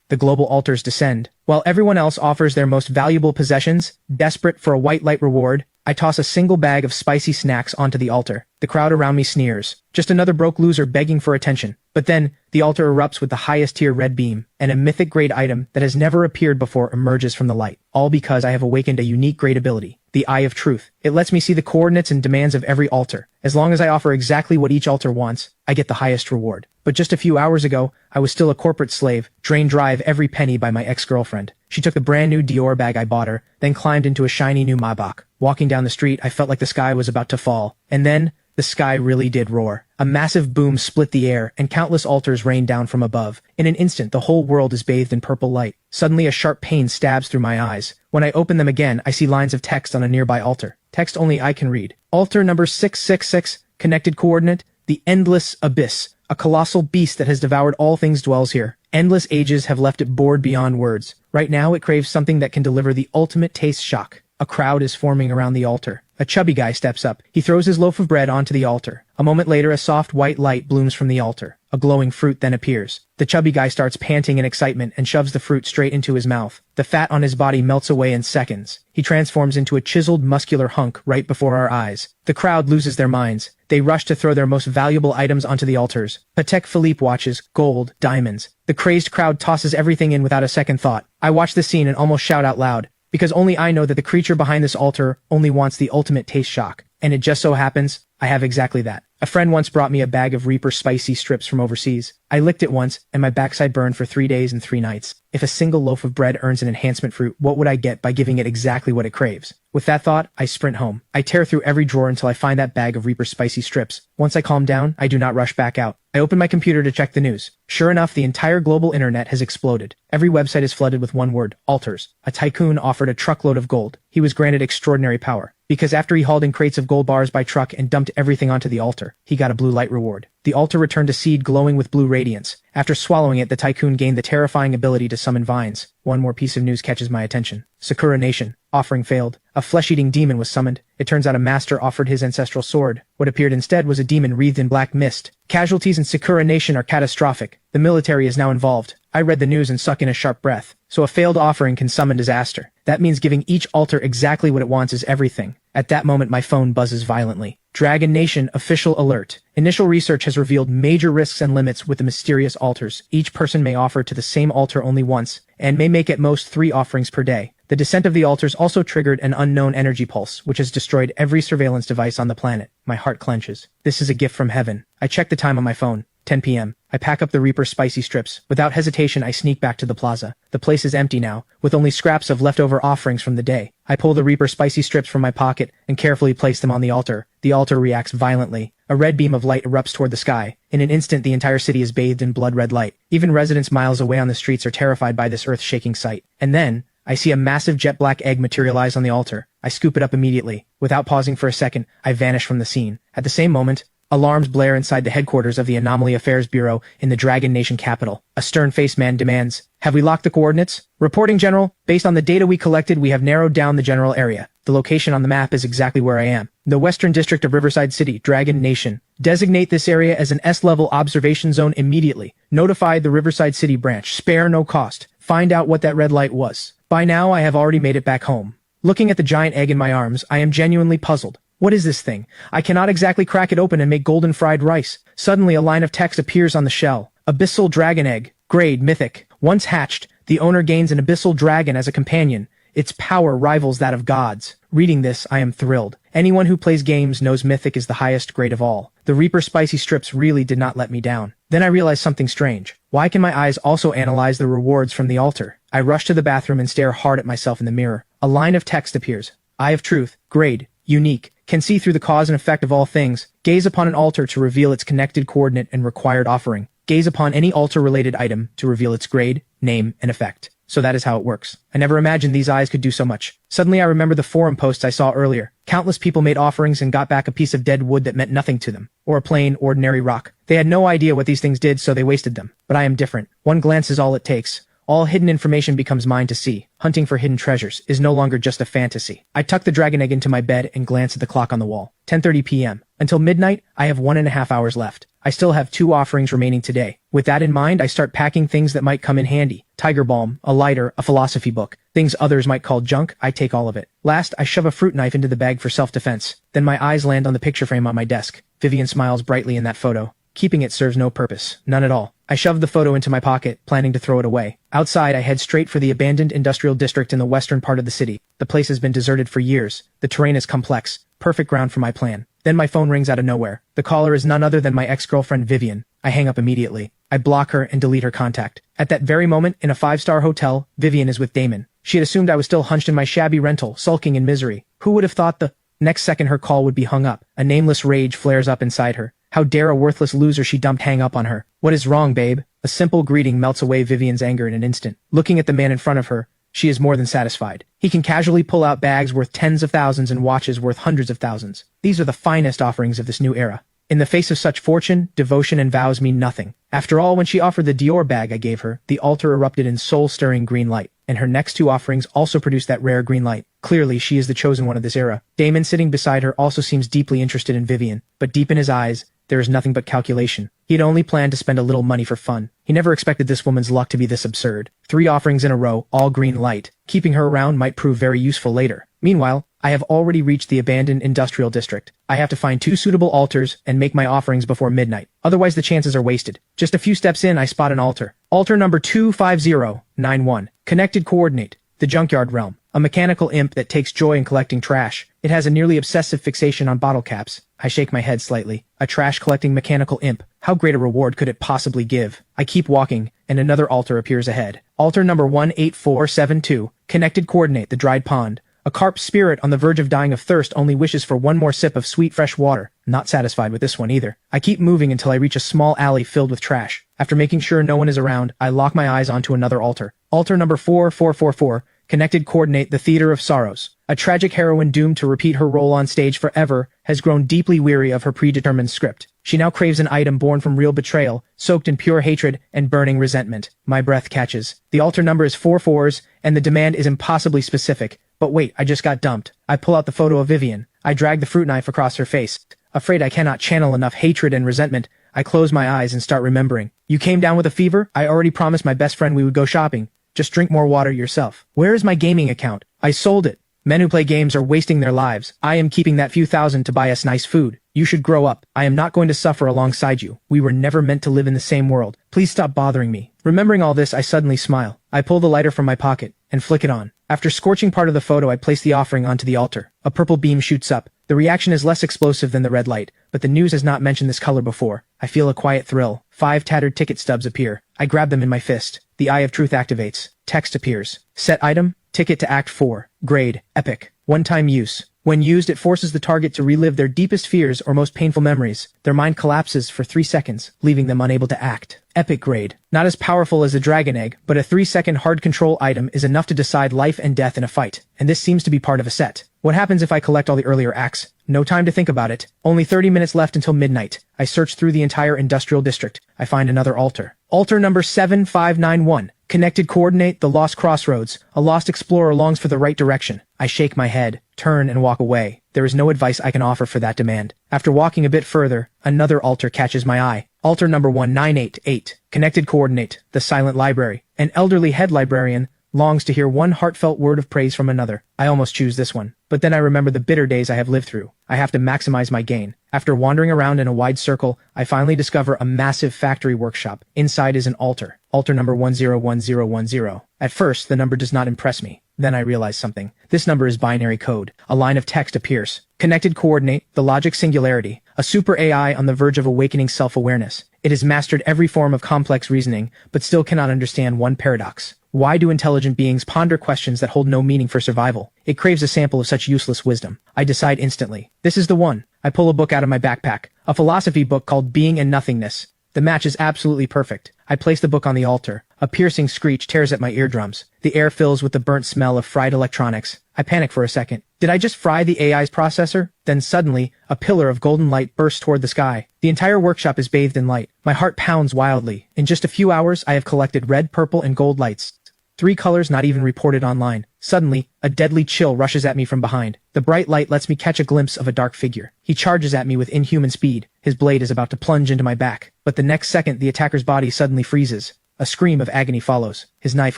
the global altars descend. While everyone else offers their most valuable possessions, desperate for a white light reward, I toss a single bag of spicy snacks onto the altar. The crowd around me sneers. Just another broke loser begging for attention. But then, the altar erupts with the highest tier red beam, and a mythic grade item that has never appeared before emerges from the light. All because I have awakened a unique grade ability, the Eye of Truth. It lets me see the coordinates and demands of every altar. As long as I offer exactly what each altar wants, I get the highest reward. But just a few hours ago, I was still a corporate slave, drained dry of every penny by my ex-girlfriend. She took the brand new Dior bag I bought her, then climbed into a shiny new Maybach. Walking down the street, I felt like the sky was about to fall. And then, the sky really did roar. A massive boom split the air, and countless altars rained down from above. In an instant, the whole world is bathed in purple light. Suddenly, a sharp pain stabs through my eyes. When I open them again, I see lines of text on a nearby altar. Text only I can read. Altar number 666, connected coordinate, the Endless Abyss. A colossal beast that has devoured all things dwells here. Endless ages have left it bored beyond words. Right now, it craves something that can deliver the ultimate taste shock. A crowd is forming around the altar. A chubby guy steps up. He throws his loaf of bread onto the altar. A moment later, a soft white light blooms from the altar. A glowing fruit then appears. The chubby guy starts panting in excitement and shoves the fruit straight into his mouth. The fat on his body melts away in seconds. He transforms into a chiseled, muscular hunk right before our eyes. The crowd loses their minds. They rush to throw their most valuable items onto the altars. Patek Philippe watches, gold, diamonds. The crazed crowd tosses everything in without a second thought. I watch the scene and almost shout out loud, because only I know that the creature behind this altar only wants the ultimate taste shock. And it just so happens, I have exactly that. A friend once brought me a bag of Reaper spicy strips from overseas. I licked it once, and my backside burned for 3 days and 3 nights. If a single loaf of bread earns an enhancement fruit, what would I get by giving it exactly what it craves? With that thought, I sprint home. I tear through every drawer until I find that bag of Reaper spicy strips. Once I calm down, I do not rush back out. I open my computer to check the news. Sure enough, the entire global internet has exploded. Every website is flooded with one word: altars. A tycoon offered a truckload of gold. He was granted extraordinary power, because after he hauled in crates of gold bars by truck and dumped everything onto the altar, he got a blue light reward. The altar returned a seed glowing with blue radiance. After swallowing it, the tycoon gained the terrifying ability to summon vines. One more piece of news catches my attention. Sakura Nation. Offering failed. A flesh-eating demon was summoned. It turns out a master offered his ancestral sword. What appeared instead was a demon wreathed in black mist. Casualties in Sakura Nation are catastrophic. The military is now involved. I read the news and suck in a sharp breath. So a failed offering can summon disaster. That means giving each altar exactly what it wants is everything. At that moment, my phone buzzes violently. Dragon Nation official alert. Initial research has revealed major risks and limits with the mysterious altars. Each person may offer to the same altar only once, and may make at most 3 offerings per day. The descent of the altars also triggered an unknown energy pulse, which has destroyed every surveillance device on the planet. My heart clenches. This is a gift from heaven. I check the time on my phone. 10 p.m. I pack up the Reaper spicy strips. Without hesitation, I sneak back to the plaza. The place is empty now, with only scraps of leftover offerings from the day. I pull the Reaper spicy strips from my pocket and carefully place them on the altar. The altar reacts violently. A red beam of light erupts toward the sky. In an instant, the entire city is bathed in blood-red light. Even residents miles away on the streets are terrified by this earth-shaking sight. And then, I see a massive jet-black egg materialize on the altar. I scoop it up immediately. Without pausing for a second, I vanish from the scene. At the same moment, alarms blare inside the headquarters of the Anomaly Affairs Bureau in the Dragon Nation capital. A stern-faced man demands, "Have we locked the coordinates?" "Reporting, General. Based on the data we collected, we have narrowed down the general area. The location on the map is exactly where I am. The western district of Riverside City, Dragon Nation. Designate this area as an S-level observation zone immediately. Notify the Riverside City branch. Spare no cost. Find out what that red light was." By now, I have already made it back home. Looking at the giant egg in my arms, I am genuinely puzzled. What is this thing? I cannot exactly crack it open and make golden fried rice. Suddenly, a line of text appears on the shell. Abyssal Dragon Egg. Grade Mythic. Once hatched, the owner gains an abyssal dragon as a companion. Its power rivals that of gods. Reading this, I am thrilled. Anyone who plays games knows Mythic is the highest grade of all. The Reaper spicy strips really did not let me down. Then I realized something strange. Why can my eyes also analyze the rewards from the altar? I rush to the bathroom and stare hard at myself in the mirror. A line of text appears. Eye of Truth. Grade. Unique. Can see through the cause and effect of all things. Gaze upon an altar to reveal its connected coordinate and required offering. Gaze upon any altar-related item to reveal its grade, name, and effect. So that is how it works. I never imagined these eyes could do so much. Suddenly I remember the forum posts I saw earlier. Countless people made offerings and got back a piece of dead wood that meant nothing to them. Or a plain, ordinary rock. They had no idea what these things did, so they wasted them. But I am different. One glance is all it takes. All hidden information becomes mine to see. Hunting for hidden treasures is no longer just a fantasy. I tuck the dragon egg into my bed and glance at the clock on the wall. 10:30 p.m. Until midnight, I have 1.5 hours left. I still have 2 offerings remaining today. With that in mind, I start packing things that might come in handy. Tiger balm, a lighter, a philosophy book. Things others might call junk, I take all of it. Last, I shove a fruit knife into the bag for self-defense. Then my eyes land on the picture frame on my desk. Vivian smiles brightly in that photo. Keeping it serves no purpose. None at all. I shoved the photo into my pocket, planning to throw it away. Outside, I head straight for the abandoned industrial district in the western part of the city. The place has been deserted for years. The terrain is complex. Perfect ground for my plan. Then my phone rings out of nowhere. The caller is none other than my ex-girlfriend Vivian. I hang up immediately. I block her and delete her contact. At that very moment, in a 5-star hotel, Vivian is with Damon. She had assumed I was still hunched in my shabby rental, sulking in misery. Who would have thought the next second her call would be hung up? A nameless rage flares up inside her. How dare a worthless loser she dumped hang up on her? What is wrong, babe? A simple greeting melts away Vivian's anger in an instant. Looking at the man in front of her, she is more than satisfied. He can casually pull out bags worth tens of thousands and watches worth hundreds of thousands. These are the finest offerings of this new era. In the face of such fortune, devotion and vows mean nothing. After all, when she offered the Dior bag I gave her, the altar erupted in soul-stirring green light, and her next 2 offerings also produced that rare green light. Clearly, she is the chosen one of this era. Damon sitting beside her also seems deeply interested in Vivian, but deep in his eyes, there is nothing but calculation. He had only planned to spend a little money for fun. He never expected this woman's luck to be this absurd. 3 offerings in a row, all green light. Keeping her around might prove very useful later. Meanwhile, I have already reached the abandoned industrial district. I have to find 2 suitable altars and make my offerings before midnight. Otherwise the chances are wasted. Just a few steps in, I spot an altar. Altar number 25091. Connected coordinate. The junkyard realm. A mechanical imp that takes joy in collecting trash. It has a nearly obsessive fixation on bottle caps. I shake my head slightly. A trash-collecting mechanical imp. How great a reward could it possibly give? I keep walking, and another altar appears ahead. Altar number 18472. Connected coordinate. The dried pond. A carp spirit on the verge of dying of thirst only wishes for one more sip of sweet fresh water. Not satisfied with this one either. I keep moving until I reach a small alley filled with trash. After making sure no one is around, I lock my eyes onto another altar. Altar number 4444. Connected coordinate. The Theater of Sorrows. A tragic heroine doomed to repeat her role on stage forever has grown deeply weary of her predetermined script. She now craves an item born from real betrayal, soaked in pure hatred and burning resentment. My breath catches. The altar number is 4 4s, and the demand is impossibly specific. But wait, I just got dumped. I pull out the photo of Vivian. I drag the fruit knife across her face. Afraid I cannot channel enough hatred and resentment, I close my eyes and start remembering. You came down with a fever? I already promised my best friend we would go shopping. Just drink more water yourself. Where is my gaming account? I sold it. Men who play games are wasting their lives. I am keeping that few thousand to buy us nice food. You should grow up. I am not going to suffer alongside you. We were never meant to live in the same world. Please stop bothering me. Remembering all this, I suddenly smile. I pull the lighter from my pocket and flick it on. After scorching part of the photo, I place the offering onto the altar. A purple beam shoots up. The reaction is less explosive than the red light, but the news has not mentioned this color before. I feel a quiet thrill. 5 tattered ticket stubs appear. I grab them in my fist. The Eye of Truth activates. Text appears. Set item, ticket to Act 4. Grade, epic. One-time use. When used, it forces the target to relive their deepest fears or most painful memories. Their mind collapses for 3 seconds, leaving them unable to act. Epic grade. Not as powerful as a dragon egg, but a 3-second hard control item is enough to decide life and death in a fight, and this seems to be part of a set. What happens if I collect all the earlier acts? No time to think about it. Only 30 minutes left until midnight. I search through the entire industrial district. I find another altar. Altar number 7591. Connected coordinate. The Lost Crossroads. A lost explorer longs for the right direction. I shake my head, turn, and walk away. There is no advice I can offer for that demand. After walking a bit further, another altar catches my eye. Altar number 1988. Connected coordinate. The Silent Library. An elderly head librarian longs to hear one heartfelt word of praise from another. I almost choose this one. But then I remember the bitter days I have lived through. I have to maximize my gain. After wandering around in a wide circle, I finally discover a massive factory workshop. Inside is an altar. Altar number 101010. At first, the number does not impress me. Then I realize something. This number is binary code. A line of text appears. Connected coordinate. The logic singularity. A super AI on the verge of awakening self-awareness. It has mastered every form of complex reasoning, but still cannot understand one paradox. Why do intelligent beings ponder questions that hold no meaning for survival? It craves a sample of such useless wisdom. I decide instantly. This is the one. I pull a book out of my backpack. A philosophy book called Being and Nothingness. The match is absolutely perfect. I place the book on the altar. A piercing screech tears at my eardrums. The air fills with the burnt smell of fried electronics. I panic for a second. Did I just fry the AI's processor? Then suddenly, a pillar of golden light bursts toward the sky. The entire workshop is bathed in light. My heart pounds wildly. In just a few hours, I have collected red, purple, and gold lights. 3 colors not even reported online. Suddenly, a deadly chill rushes at me from behind. The bright light lets me catch a glimpse of a dark figure. He charges at me with inhuman speed. His blade is about to plunge into my back. But the next second, the attacker's body suddenly freezes. A scream of agony follows. His knife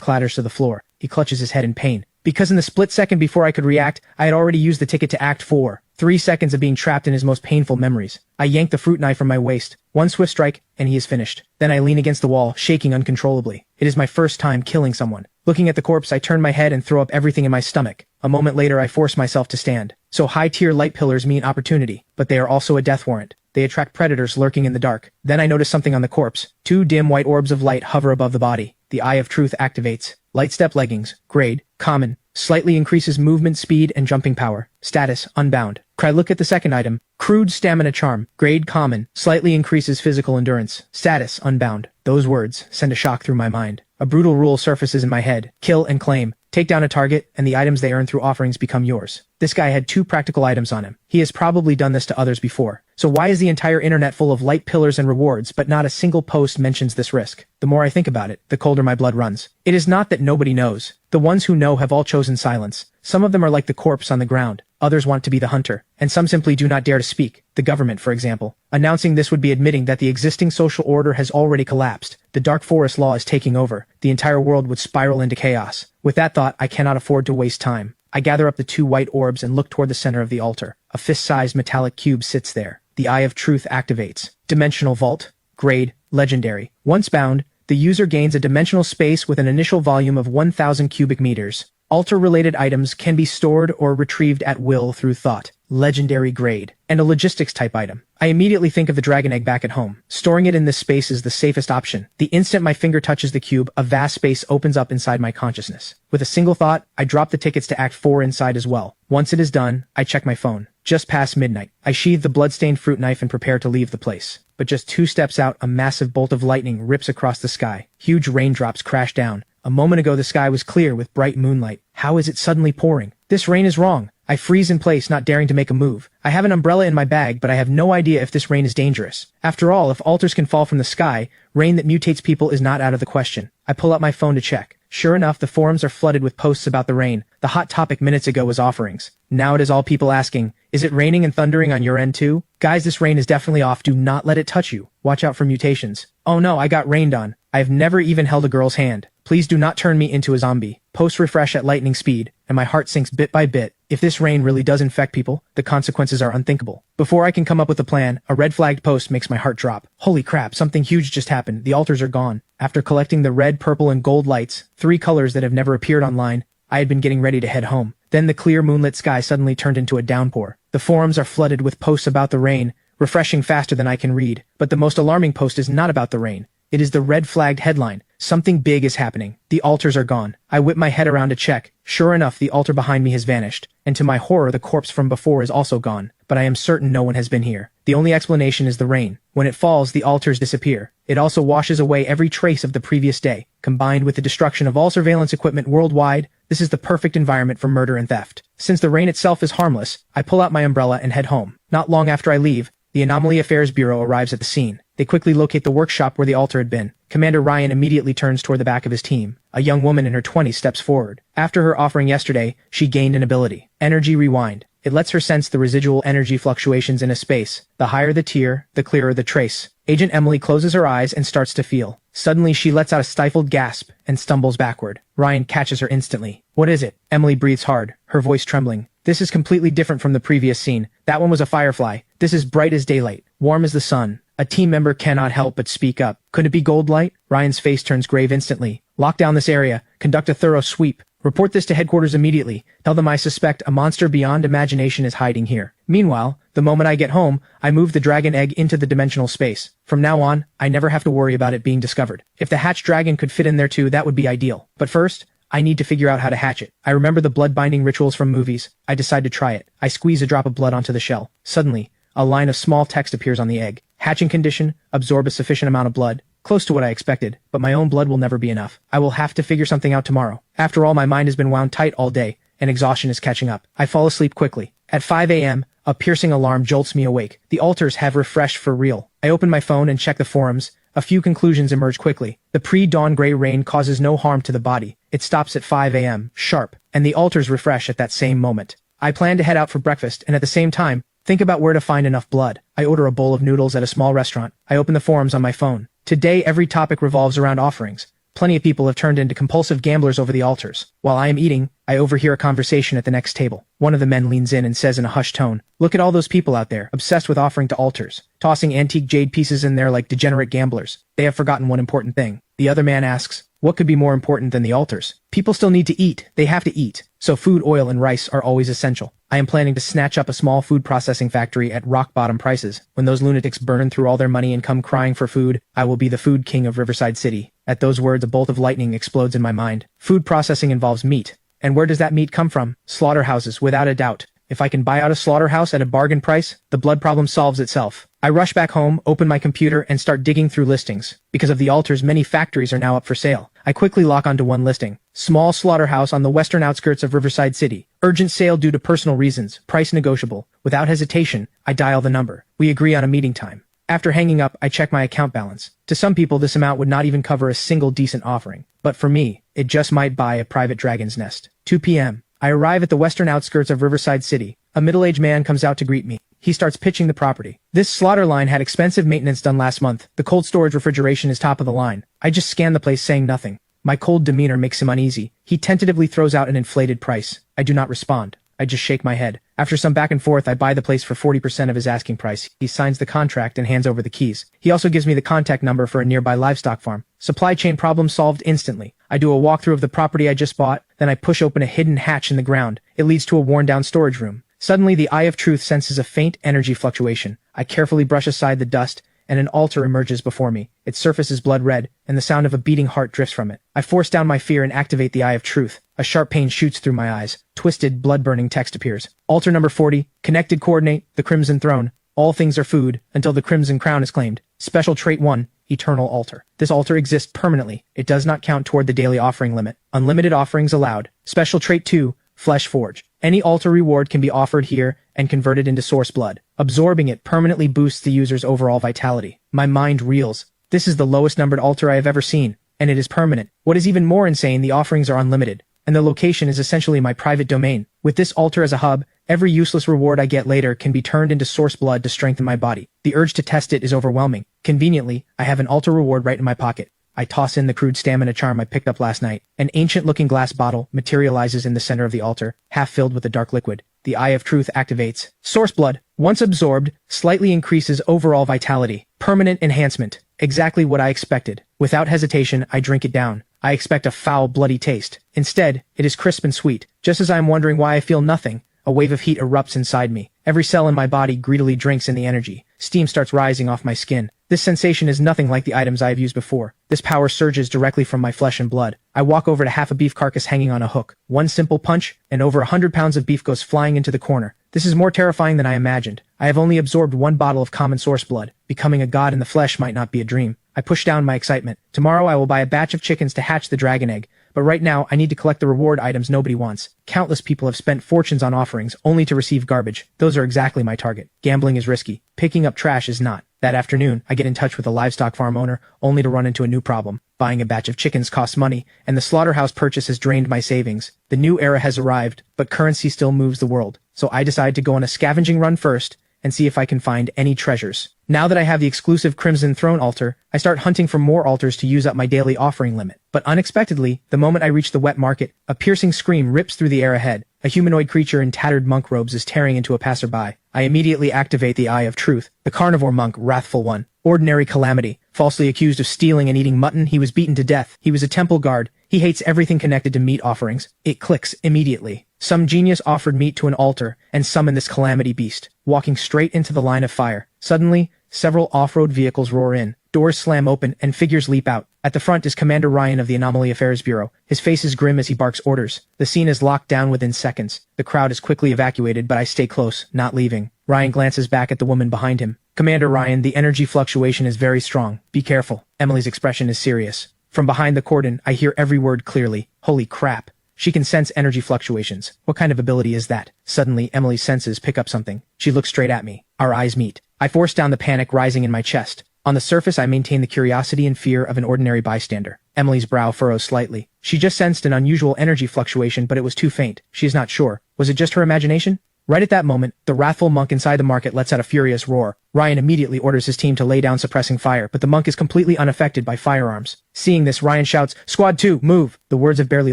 clatters to the floor. He clutches his head in pain. Because in the split second before I could react, I had already used the ticket to Act 4. 3 seconds of being trapped in his most painful memories. I yank the fruit knife from my waist. One swift strike, and he is finished. Then I lean against the wall, shaking uncontrollably. It is my first time killing someone. Looking at the corpse, I turn my head and throw up everything in my stomach. A moment later, I force myself to stand. So high-tier light pillars mean opportunity, but they are also a death warrant. They attract predators lurking in the dark. Then I notice something on the corpse. 2 dim white orbs of light hover above the body. The Eye of Truth activates. Light step leggings. Grade. Common. Slightly increases movement speed and jumping power. Status. Unbound. Cry look at the second item. Crude Stamina Charm. Grade. Common. Slightly increases physical endurance. Status. Unbound. Those words send a shock through my mind. A brutal rule surfaces in my head. Kill and claim. Take down a target, and the items they earn through offerings become yours. This guy had 2 practical items on him. He has probably done this to others before. So why is the entire internet full of light pillars and rewards, but not a single post mentions this risk? The more I think about it, the colder my blood runs. It is not that nobody knows. The ones who know have all chosen silence. Some of them are like the corpse on the ground. Others want to be the hunter. And some simply do not dare to speak. The government, for example. Announcing this would be admitting that the existing social order has already collapsed. The Dark Forest law is taking over. The entire world would spiral into chaos. With that thought, I cannot afford to waste time. I gather up the 2 white orbs and look toward the center of the altar. A fist-sized metallic cube sits there. The Eye of Truth activates. Dimensional Vault. Grade. Legendary. Once bound, the user gains a dimensional space with an initial volume of 1,000 cubic meters. Altar-related items can be stored or retrieved at will through thought. Legendary grade. And a logistics-type item. I immediately think of the dragon egg back at home. Storing it in this space is the safest option. The instant my finger touches the cube, a vast space opens up inside my consciousness. With a single thought, I drop the tickets to Act 4 inside as well. Once it is done, I check my phone. Just past midnight. I sheathe the blood-stained fruit knife and prepare to leave the place. But just 2 steps out, a massive bolt of lightning rips across the sky. Huge raindrops crash down. A moment ago the sky was clear with bright moonlight. How is it suddenly pouring? This rain is wrong. I freeze in place, not daring to make a move. I have an umbrella in my bag, but I have no idea if this rain is dangerous. After all, if altars can fall from the sky, rain that mutates people is not out of the question. I pull out my phone to check. Sure enough, the forums are flooded with posts about the rain. The hot topic minutes ago was offerings. Now it is all people asking, is it raining and thundering on your end too? Guys, this rain is definitely off. Do not let it touch you. Watch out for mutations. Oh no, I got rained on. I have never even held a girl's hand. Please do not turn me into a zombie. Post refresh at lightning speed, and my heart sinks bit by bit. If this rain really does infect people, the consequences are unthinkable. Before I can come up with a plan, a red flagged post makes my heart drop. Holy crap, something huge just happened. The altars are gone. After collecting the red, purple, and gold lights, 3 colors that have never appeared online, I had been getting ready to head home. Then the clear moonlit sky suddenly turned into a downpour. The forums are flooded with posts about the rain, refreshing faster than I can read. But the most alarming post is not about the rain. It is the red flagged headline. Something big is happening. The altars are gone. I whip my head around to check. Sure enough, the altar behind me has vanished. And to my horror, the corpse from before is also gone. But I am certain no one has been here. The only explanation is the rain. When it falls, the altars disappear. It also washes away every trace of the previous day. Combined with the destruction of all surveillance equipment worldwide, this is the perfect environment for murder and theft. Since the rain itself is harmless, I pull out my umbrella and head home. Not long after I leave, the Anomaly Affairs Bureau arrives at the scene. They quickly locate the workshop where the altar had been. Commander Ryan immediately turns toward the back of his team. A young woman in her 20s steps forward. After her offering yesterday, she gained an ability. Energy Rewind. It lets her sense the residual energy fluctuations in a space. The higher the tier, the clearer the trace. Agent Emily closes her eyes and starts to feel. Suddenly she lets out a stifled gasp and stumbles backward. Ryan catches her instantly. What is it? Emily breathes hard, her voice trembling. This is completely different from the previous scene. That one was a firefly. This is bright as daylight, warm as the sun. A team member cannot help but speak up. Could it be gold light? Ryan's face turns grave instantly. Lock down this area. Conduct a thorough sweep. Report this to headquarters immediately. Tell them I suspect a monster beyond imagination is hiding here. Meanwhile, the moment I get home, I move the dragon egg into the dimensional space. From now on, I never have to worry about it being discovered. If the hatched dragon could fit in there too, that would be ideal. But first, I need to figure out how to hatch it. I remember the blood binding rituals from movies. I decide to try it. I squeeze a drop of blood onto the shell. Suddenly, a line of small text appears on the egg. Hatching condition, absorb a sufficient amount of blood. Close to what I expected, but my own blood will never be enough. I will have to figure something out tomorrow. After all, my mind has been wound tight all day, and exhaustion is catching up. I fall asleep quickly. At 5 a.m., a piercing alarm jolts me awake. The altars have refreshed for real. I open my phone and check the forums. A few conclusions emerge quickly. The pre-dawn gray rain causes no harm to the body. It stops at 5 a.m., sharp, and the altars refresh at that same moment. I plan to head out for breakfast and at the same time, think about where to find enough blood. I order a bowl of noodles at a small restaurant. I open the forums on my phone. Today every topic revolves around offerings. Plenty of people have turned into compulsive gamblers over the altars. While I am eating, I overhear a conversation at the next table. One of the men leans in and says in a hushed tone, "Look at all those people out there, obsessed with offering to altars, tossing antique jade pieces in there like degenerate gamblers. They have forgotten one important thing." The other man asks, "What could be more important than the altars?" People still need to eat. They have to eat. So food, oil, and rice are always essential. I am planning to snatch up a small food processing factory at rock-bottom prices. When those lunatics burn through all their money and come crying for food, I will be the food king of Riverside City. At those words, a bolt of lightning explodes in my mind. Food processing involves meat. And where does that meat come from? Slaughterhouses, without a doubt. If I can buy out a slaughterhouse at a bargain price, the blood problem solves itself. I rush back home, open my computer, and start digging through listings. Because of the altars, many factories are now up for sale. I quickly lock onto one listing. Small slaughterhouse on the western outskirts of Riverside City. Urgent sale due to personal reasons. Price negotiable. Without hesitation, I dial the number. We agree on a meeting time. After hanging up, I check my account balance. To some people, this amount would not even cover a single decent offering. But for me, it just might buy a private dragon's nest. 2 p.m. I arrive at the western outskirts of Riverside City. A middle-aged man comes out to greet me. He starts pitching the property. This slaughter line had expensive maintenance done last month. The cold storage refrigeration is top of the line. I just scan the place saying nothing. My cold demeanor makes him uneasy. He tentatively throws out an inflated price. I do not respond. I just shake my head. After some back and forth, I buy the place for 40% of his asking price. He signs the contract and hands over the keys. He also gives me the contact number for a nearby livestock farm. Supply chain problem solved instantly. I do a walkthrough of the property I just bought, then I push open a hidden hatch in the ground. It leads to a worn-down storage room. Suddenly, the Eye of Truth senses a faint energy fluctuation. I carefully brush aside the dust, and an altar emerges before me. Its surface is blood red, and the sound of a beating heart drifts from it. I force down my fear and activate the Eye of Truth. A sharp pain shoots through my eyes. Twisted, blood-burning text appears. Altar number 40, connected coordinate, the Crimson Throne. All things are food, until the Crimson Crown is claimed. Special trait 1, Eternal Altar. This altar exists permanently. It does not count toward the daily offering limit. Unlimited offerings allowed. Special trait 2, Flesh Forge. Any altar reward can be offered here and converted into source blood. Absorbing it permanently boosts the user's overall vitality. My mind reels. This is the lowest numbered altar I have ever seen, and it is permanent. What is even more insane, the offerings are unlimited, and the location is essentially my private domain. With this altar as a hub, every useless reward I get later can be turned into source blood to strengthen my body. The urge to test it is overwhelming. Conveniently, I have an altar reward right in my pocket. I toss in the crude stamina charm I picked up last night. An ancient-looking glass bottle materializes in the center of the altar, half filled with a dark liquid. The Eye of Truth activates. Source blood, once absorbed, slightly increases overall vitality. Permanent enhancement. Exactly what I expected. Without hesitation, I drink it down. I expect a foul, bloody taste. Instead, it is crisp and sweet. Just as I am wondering why I feel nothing, a wave of heat erupts inside me. Every cell in my body greedily drinks in the energy. Steam starts rising off my skin. This sensation is nothing like the items I have used before. This power surges directly from my flesh and blood. I walk over to half a beef carcass hanging on a hook. One simple punch, and over 100 pounds of beef goes flying into the corner. This is more terrifying than I imagined. I have only absorbed one bottle of common source blood. Becoming a god in the flesh might not be a dream. I push down my excitement. Tomorrow I will buy a batch of chickens to hatch the dragon egg. But right now, I need to collect the reward items nobody wants. Countless people have spent fortunes on offerings, only to receive garbage. Those are exactly my target. Gambling is risky. Picking up trash is not. That afternoon, I get in touch with a livestock farm owner, only to run into a new problem. Buying a batch of chickens costs money, and the slaughterhouse purchase has drained my savings. The new era has arrived, but currency still moves the world. So I decide to go on a scavenging run first, and see if I can find any treasures. Now that I have the exclusive Crimson Throne altar, I start hunting for more altars to use up my daily offering limit. But unexpectedly, the moment I reach the wet market, a piercing scream rips through the air ahead. A humanoid creature in tattered monk robes is tearing into a passerby. I immediately activate the Eye of Truth. The carnivore monk, Wrathful One. Ordinary calamity. Falsely accused of stealing and eating mutton, he was beaten to death. He was a temple guard. He hates everything connected to meat offerings. It clicks immediately. Some genius offered meat to an altar and summoned this calamity beast, walking straight into the line of fire. Suddenly, several off-road vehicles roar in. Doors slam open and figures leap out. At the front is Commander Ryan of the Anomaly Affairs Bureau. His face is grim as he barks orders. The scene is locked down within seconds. The crowd is quickly evacuated, but I stay close, not leaving. Ryan glances back at the woman behind him. Commander Ryan, the energy fluctuation is very strong. Be careful. Emily's expression is serious. From behind the cordon, I hear every word clearly. Holy crap. She can sense energy fluctuations. What kind of ability is that? Suddenly, Emily's senses pick up something. She looks straight at me. Our eyes meet. I force down the panic rising in my chest. On the surface, I maintain the curiosity and fear of an ordinary bystander. Emily's brow furrows slightly. She just sensed an unusual energy fluctuation, but it was too faint. She is not sure. Was it just her imagination? Right at that moment, the wrathful monk inside the market lets out a furious roar. Ryan immediately orders his team to lay down suppressing fire, but the monk is completely unaffected by firearms. Seeing this, Ryan shouts, "Squad 2, move!" The words have barely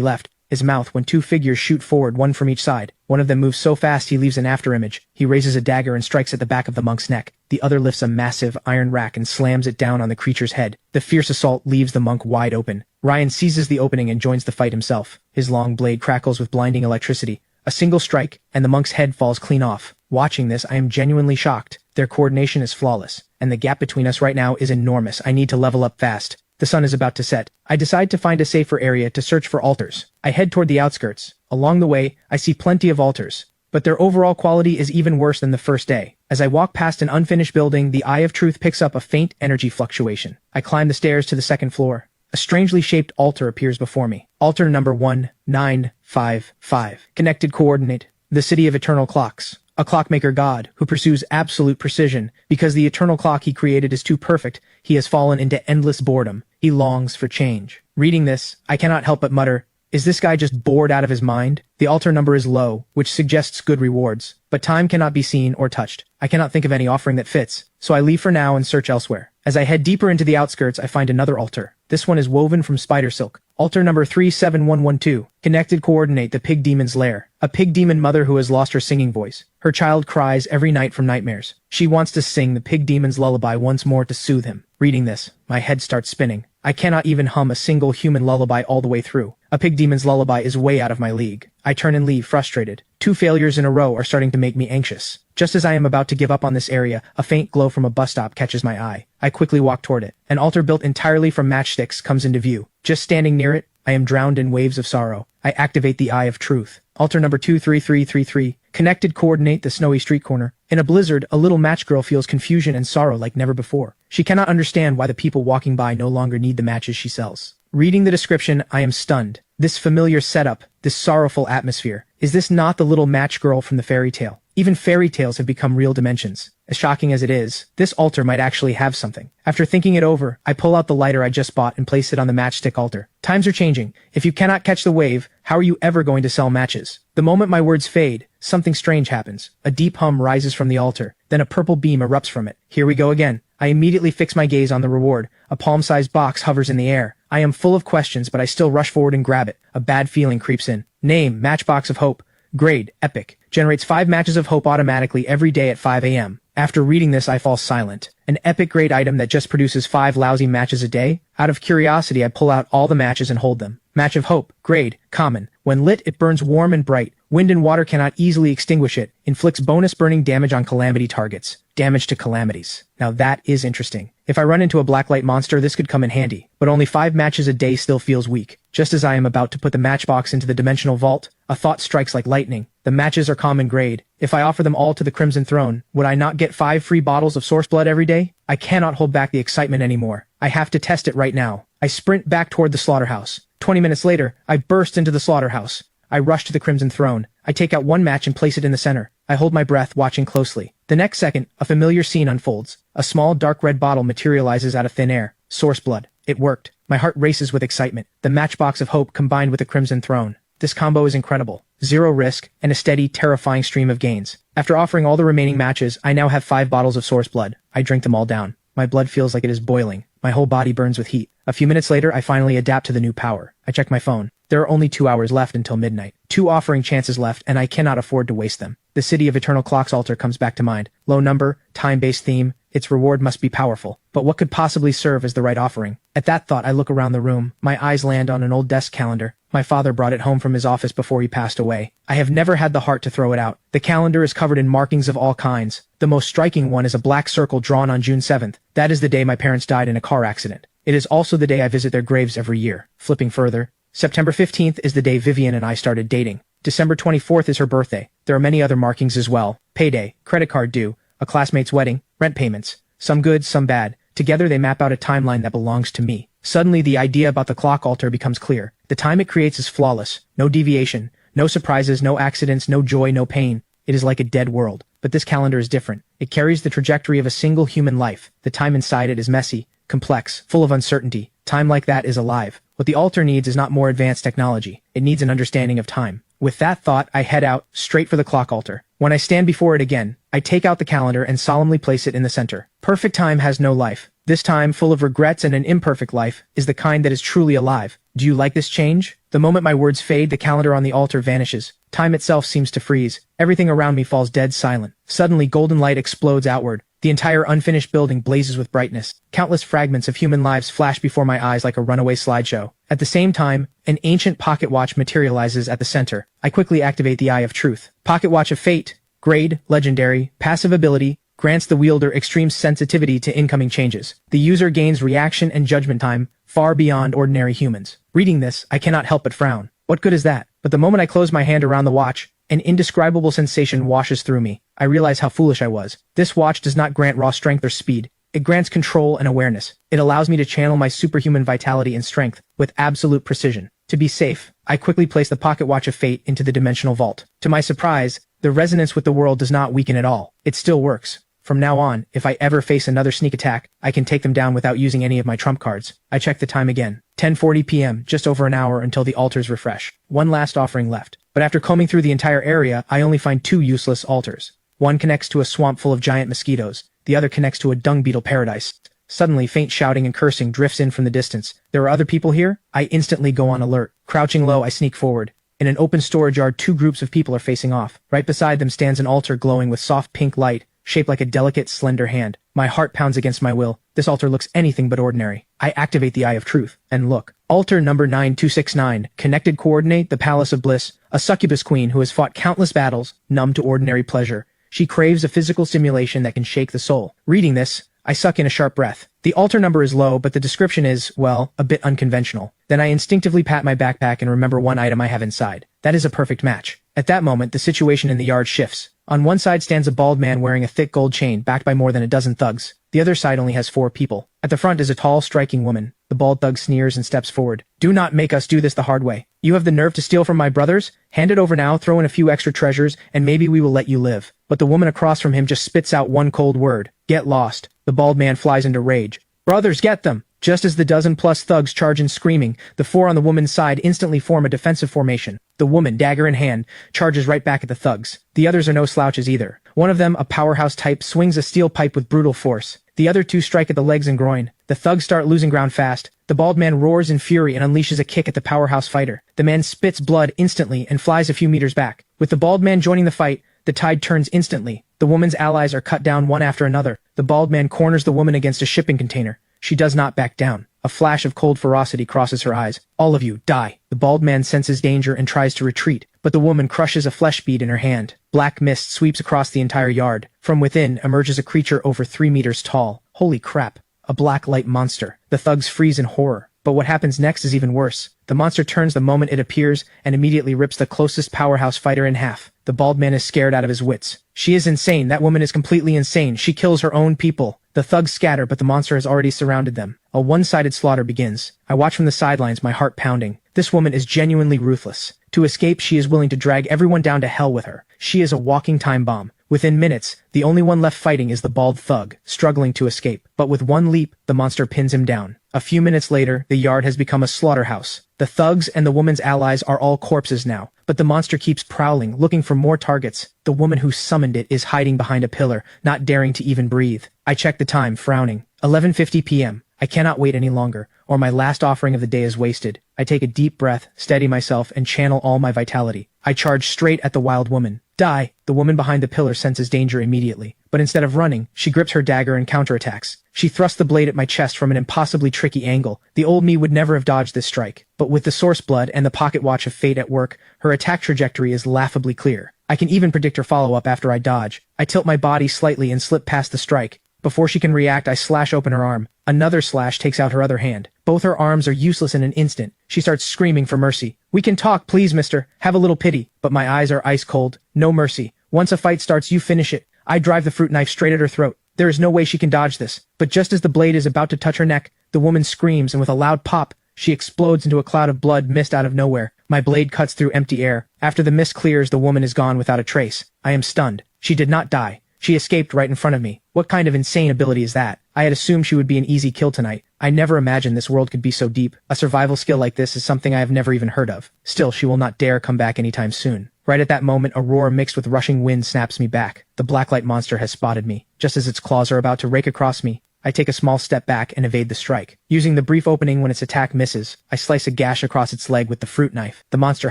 left his mouth when two figures shoot forward, one from each side. One of them moves so fast he leaves an afterimage. He raises a dagger and strikes at the back of the monk's neck. The other lifts a massive iron rack and slams it down on the creature's head. The fierce assault leaves the monk wide open. Ryan seizes the opening and joins the fight himself. His long blade crackles with blinding electricity. A single strike, and the monk's head falls clean off. Watching this, I am genuinely shocked. Their coordination is flawless, and the gap between us right now is enormous. I need to level up fast. The sun is about to set. I decide to find a safer area to search for altars. I head toward the outskirts. Along the way, I see plenty of altars, but their overall quality is even worse than the first day. As I walk past an unfinished building, the Eye of Truth picks up a faint energy fluctuation. I climb the stairs to the second floor. A strangely shaped altar appears before me. Altar number 1955. Connected coordinate. The City of Eternal Clocks. A clockmaker god who pursues absolute precision. Because the eternal clock he created is too perfect, he has fallen into endless boredom. He longs for change. Reading this, I cannot help but mutter, is this guy just bored out of his mind? The altar number is low, which suggests good rewards, but time cannot be seen or touched. I cannot think of any offering that fits, so I leave for now and search elsewhere. As I head deeper into the outskirts, I find another altar. This one is woven from spider silk. Altar number 37112. Connected coordinate the pig demon's lair. A pig demon mother who has lost her singing voice. Her child cries every night from nightmares. She wants to sing the pig demon's lullaby once more to soothe him. Reading this, my head starts spinning. I cannot even hum a single human lullaby all the way through. A pig demon's lullaby is way out of my league. I turn and leave, frustrated. 2 failures in a row are starting to make me anxious. Just as I am about to give up on this area, a faint glow from a bus stop catches my eye. I quickly walk toward it. An altar built entirely from matchsticks comes into view. Just standing near it, I am drowned in waves of sorrow. I activate the Eye of Truth. Altar number 23333. Connected coordinate the snowy street corner. In a blizzard, a little match girl feels confusion and sorrow like never before. She cannot understand why the people walking by no longer need the matches she sells. Reading the description, I am stunned. This familiar setup, this sorrowful atmosphere. Is this not the little match girl from the fairy tale? Even fairy tales have become real dimensions. As shocking as it is, this altar might actually have something. After thinking it over, I pull out the lighter I just bought and place it on the matchstick altar. Times are changing. If you cannot catch the wave, how are you ever going to sell matches? The moment my words fade, something strange happens. A deep hum rises from the altar. Then a purple beam erupts from it. Here we go again. I immediately fix my gaze on the reward. A palm-sized box hovers in the air. I am full of questions, but I still rush forward and grab it. A bad feeling creeps in. Name, Matchbox of Hope. Grade, Epic. Generates 5 matches of hope automatically every day at 5 a.m. After reading this, I fall silent. An epic grade item that just produces 5 lousy matches a day? Out of curiosity, I pull out all the matches and hold them. Match of Hope. Grade, Common. When lit, it burns warm and bright. Wind and water cannot easily extinguish it. Inflicts bonus burning damage on calamity targets. Damage to calamities. Now that is interesting. If I run into a blacklight monster, this could come in handy. But only 5 matches a day still feels weak. Just as I am about to put the matchbox into the dimensional vault, a thought strikes like lightning. The matches are common grade. If I offer them all to the Crimson Throne, would I not get 5 free bottles of source blood every day? I cannot hold back the excitement anymore. I have to test it right now. I sprint back toward the slaughterhouse. 20 minutes later, I burst into the slaughterhouse. I rush to the Crimson Throne. I take out one match and place it in the center. I hold my breath, watching closely. The next second, a familiar scene unfolds. A small dark red bottle materializes out of thin air. Source blood. It worked. My heart races with excitement. The Matchbox of Hope combined with the Crimson Throne. This combo is incredible. 0 risk, and a steady, terrifying stream of gains. After offering all the remaining matches, I now have 5 bottles of source blood. I drink them all down. My blood feels like it is boiling. My whole body burns with heat. A few minutes later, I finally adapt to the new power. I check my phone. There are only 2 hours left until midnight. 2 offering chances left, and I cannot afford to waste them. The City of Eternal Clocks altar comes back to mind. Low number, time-based theme. Its reward must be powerful. But what could possibly serve as the right offering? At that thought, I look around the room. My eyes land on an old desk calendar. My father brought it home from his office before he passed away. I have never had the heart to throw it out. The calendar is covered in markings of all kinds. The most striking one is a black circle drawn on June 7th. That is the day my parents died in a car accident. It is also the day I visit their graves every year. Flipping further, September 15th is the day Vivian and I started dating. December 24th is her birthday. There are many other markings as well. Payday, credit card due, a classmate's wedding, rent payments. Some good, some bad. Together they map out a timeline that belongs to me. Suddenly the idea about the clock altar becomes clear. The time it creates is flawless. No deviation, no surprises, no accidents, no joy, no pain. It is like a dead world. but this calendar is different. It carries the trajectory of a single human life. The time inside it is messy, complex, full of uncertainty. Time like that is alive. What the altar needs is not more advanced technology. It needs an understanding of time. With that thought, I head out, straight for the clock altar. When I stand before it again, I take out the calendar and solemnly place it in the center. Perfect time has no life. This time, full of regrets and an imperfect life, is the kind that is truly alive. Do you like this change? The moment my words fade, the calendar on the altar vanishes. Time itself seems to freeze. Everything around me falls dead silent. Suddenly, golden light explodes outward. The entire unfinished building blazes with brightness. Countless fragments of human lives flash before my eyes like a runaway slideshow. At the same time, an ancient pocket watch materializes at the center. I quickly activate the Eye of Truth. Pocket Watch of Fate. Grade, Legendary, Passive Ability, grants the wielder extreme sensitivity to incoming changes. The user gains reaction and judgment time far beyond ordinary humans. Reading this, I cannot help but frown. What good is that? But the moment I close my hand around the watch, an indescribable sensation washes through me. I realize how foolish I was. This watch does not grant raw strength or speed. It grants control and awareness. It allows me to channel my superhuman vitality and strength with absolute precision. To be safe, I quickly place the Pocket Watch of Fate into the dimensional vault. To my surprise, the resonance with the world does not weaken at all. It still works. From now on, if I ever face another sneak attack, I can take them down without using any of my trump cards. I check the time again. 10:40 p.m., just over an hour until the altars refresh. One last offering left. But after combing through the entire area, I only find two useless altars. One connects to a swamp full of giant mosquitoes. The other connects to a dung beetle paradise. Suddenly, faint shouting and cursing drifts in from the distance. There are other people here? I instantly go on alert. Crouching low, I sneak forward. In an open storage yard, two groups of people are facing off. Right beside them stands an altar glowing with soft pink light, shaped like a delicate, slender hand. My heart pounds against my will. This altar looks anything but ordinary. I activate the Eye of Truth, and look. Altar number 9269. Connected coordinate, the Palace of Bliss. A succubus queen who has fought countless battles, numb to ordinary pleasure. She craves a physical stimulation that can shake the soul. Reading this, I suck in a sharp breath. The altar number is low, but the description is, well, a bit unconventional. Then I instinctively pat my backpack and remember one item I have inside. That is a perfect match. At that moment, the situation in the yard shifts. On one side stands a bald man wearing a thick gold chain, backed by more than a dozen thugs. The other side only has 4 people. At the front is a tall, striking woman. The bald thug sneers and steps forward. Do not make us do this the hard way. You have the nerve to steal from my brothers? Hand it over now, throw in a few extra treasures, and maybe we will let you live. But the woman across from him just spits out one cold word. Get lost. The bald man flies into rage. Brothers, get them! Just as the dozen-plus thugs charge in screaming, the 4 on the woman's side instantly form a defensive formation. The woman, dagger in hand, charges right back at the thugs. The others are no slouches either. One of them, a powerhouse type, swings a steel pipe with brutal force. The other 2 strike at the legs and groin. The thugs start losing ground fast. The bald man roars in fury and unleashes a kick at the powerhouse fighter. The man spits blood instantly and flies a few meters back. With the bald man joining the fight, the tide turns instantly. The woman's allies are cut down one after another. The bald man corners the woman against a shipping container. She does not back down. A flash of cold ferocity crosses her eyes. All of you, die. The bald man senses danger and tries to retreat, but the woman crushes a flesh bead in her hand. Black mist sweeps across the entire yard. From within emerges a creature over 3 meters tall. Holy crap. A black light monster. The thugs freeze in horror. But what happens next is even worse. The monster turns the moment it appears and immediately rips the closest powerhouse fighter in half. The bald man is scared out of his wits. She is insane. That woman is completely insane. She kills her own people. The thugs scatter, but the monster has already surrounded them. A one-sided slaughter begins. I watch from the sidelines, my heart pounding. This woman is genuinely ruthless. To escape, she is willing to drag everyone down to hell with her. She is a walking time bomb. Within minutes, the only one left fighting is the bald thug, struggling to escape. But with one leap, the monster pins him down. A few minutes later, the yard has become a slaughterhouse. The thugs and the woman's allies are all corpses now, but the monster keeps prowling, looking for more targets. The woman who summoned it is hiding behind a pillar, not daring to even breathe. I check the time, frowning. 11:50 p.m. I cannot wait any longer, or my last offering of the day is wasted. I take a deep breath, steady myself, and channel all my vitality. I charge straight at the wild woman. Die! The woman behind the pillar senses danger immediately. But instead of running, she grips her dagger and counterattacks. She thrusts the blade at my chest from an impossibly tricky angle. The old me would never have dodged this strike. But with the source blood and the pocket watch of fate at work, her attack trajectory is laughably clear. I can even predict her follow-up after I dodge. I tilt my body slightly and slip past the strike. Before she can react, I slash open her arm. Another slash takes out her other hand. Both her arms are useless in an instant. She starts screaming for mercy. We can talk, please, mister. Have a little pity. But my eyes are ice cold. No mercy. Once a fight starts, you finish it. I drive the fruit knife straight at her throat. There is no way she can dodge this. But just as the blade is about to touch her neck, the woman screams, and with a loud pop, she explodes into a cloud of blood mist out of nowhere. My blade cuts through empty air. After the mist clears, the woman is gone without a trace. I am stunned. She did not die. She escaped right in front of me. What kind of insane ability is that? I had assumed she would be an easy kill tonight. I never imagined this world could be so deep. A survival skill like this is something I have never even heard of. Still, she will not dare come back anytime soon. Right at that moment, a roar mixed with rushing wind snaps me back. The blacklight monster has spotted me. Just as its claws are about to rake across me, I take a small step back and evade the strike. Using the brief opening when its attack misses, I slice a gash across its leg with the fruit knife. The monster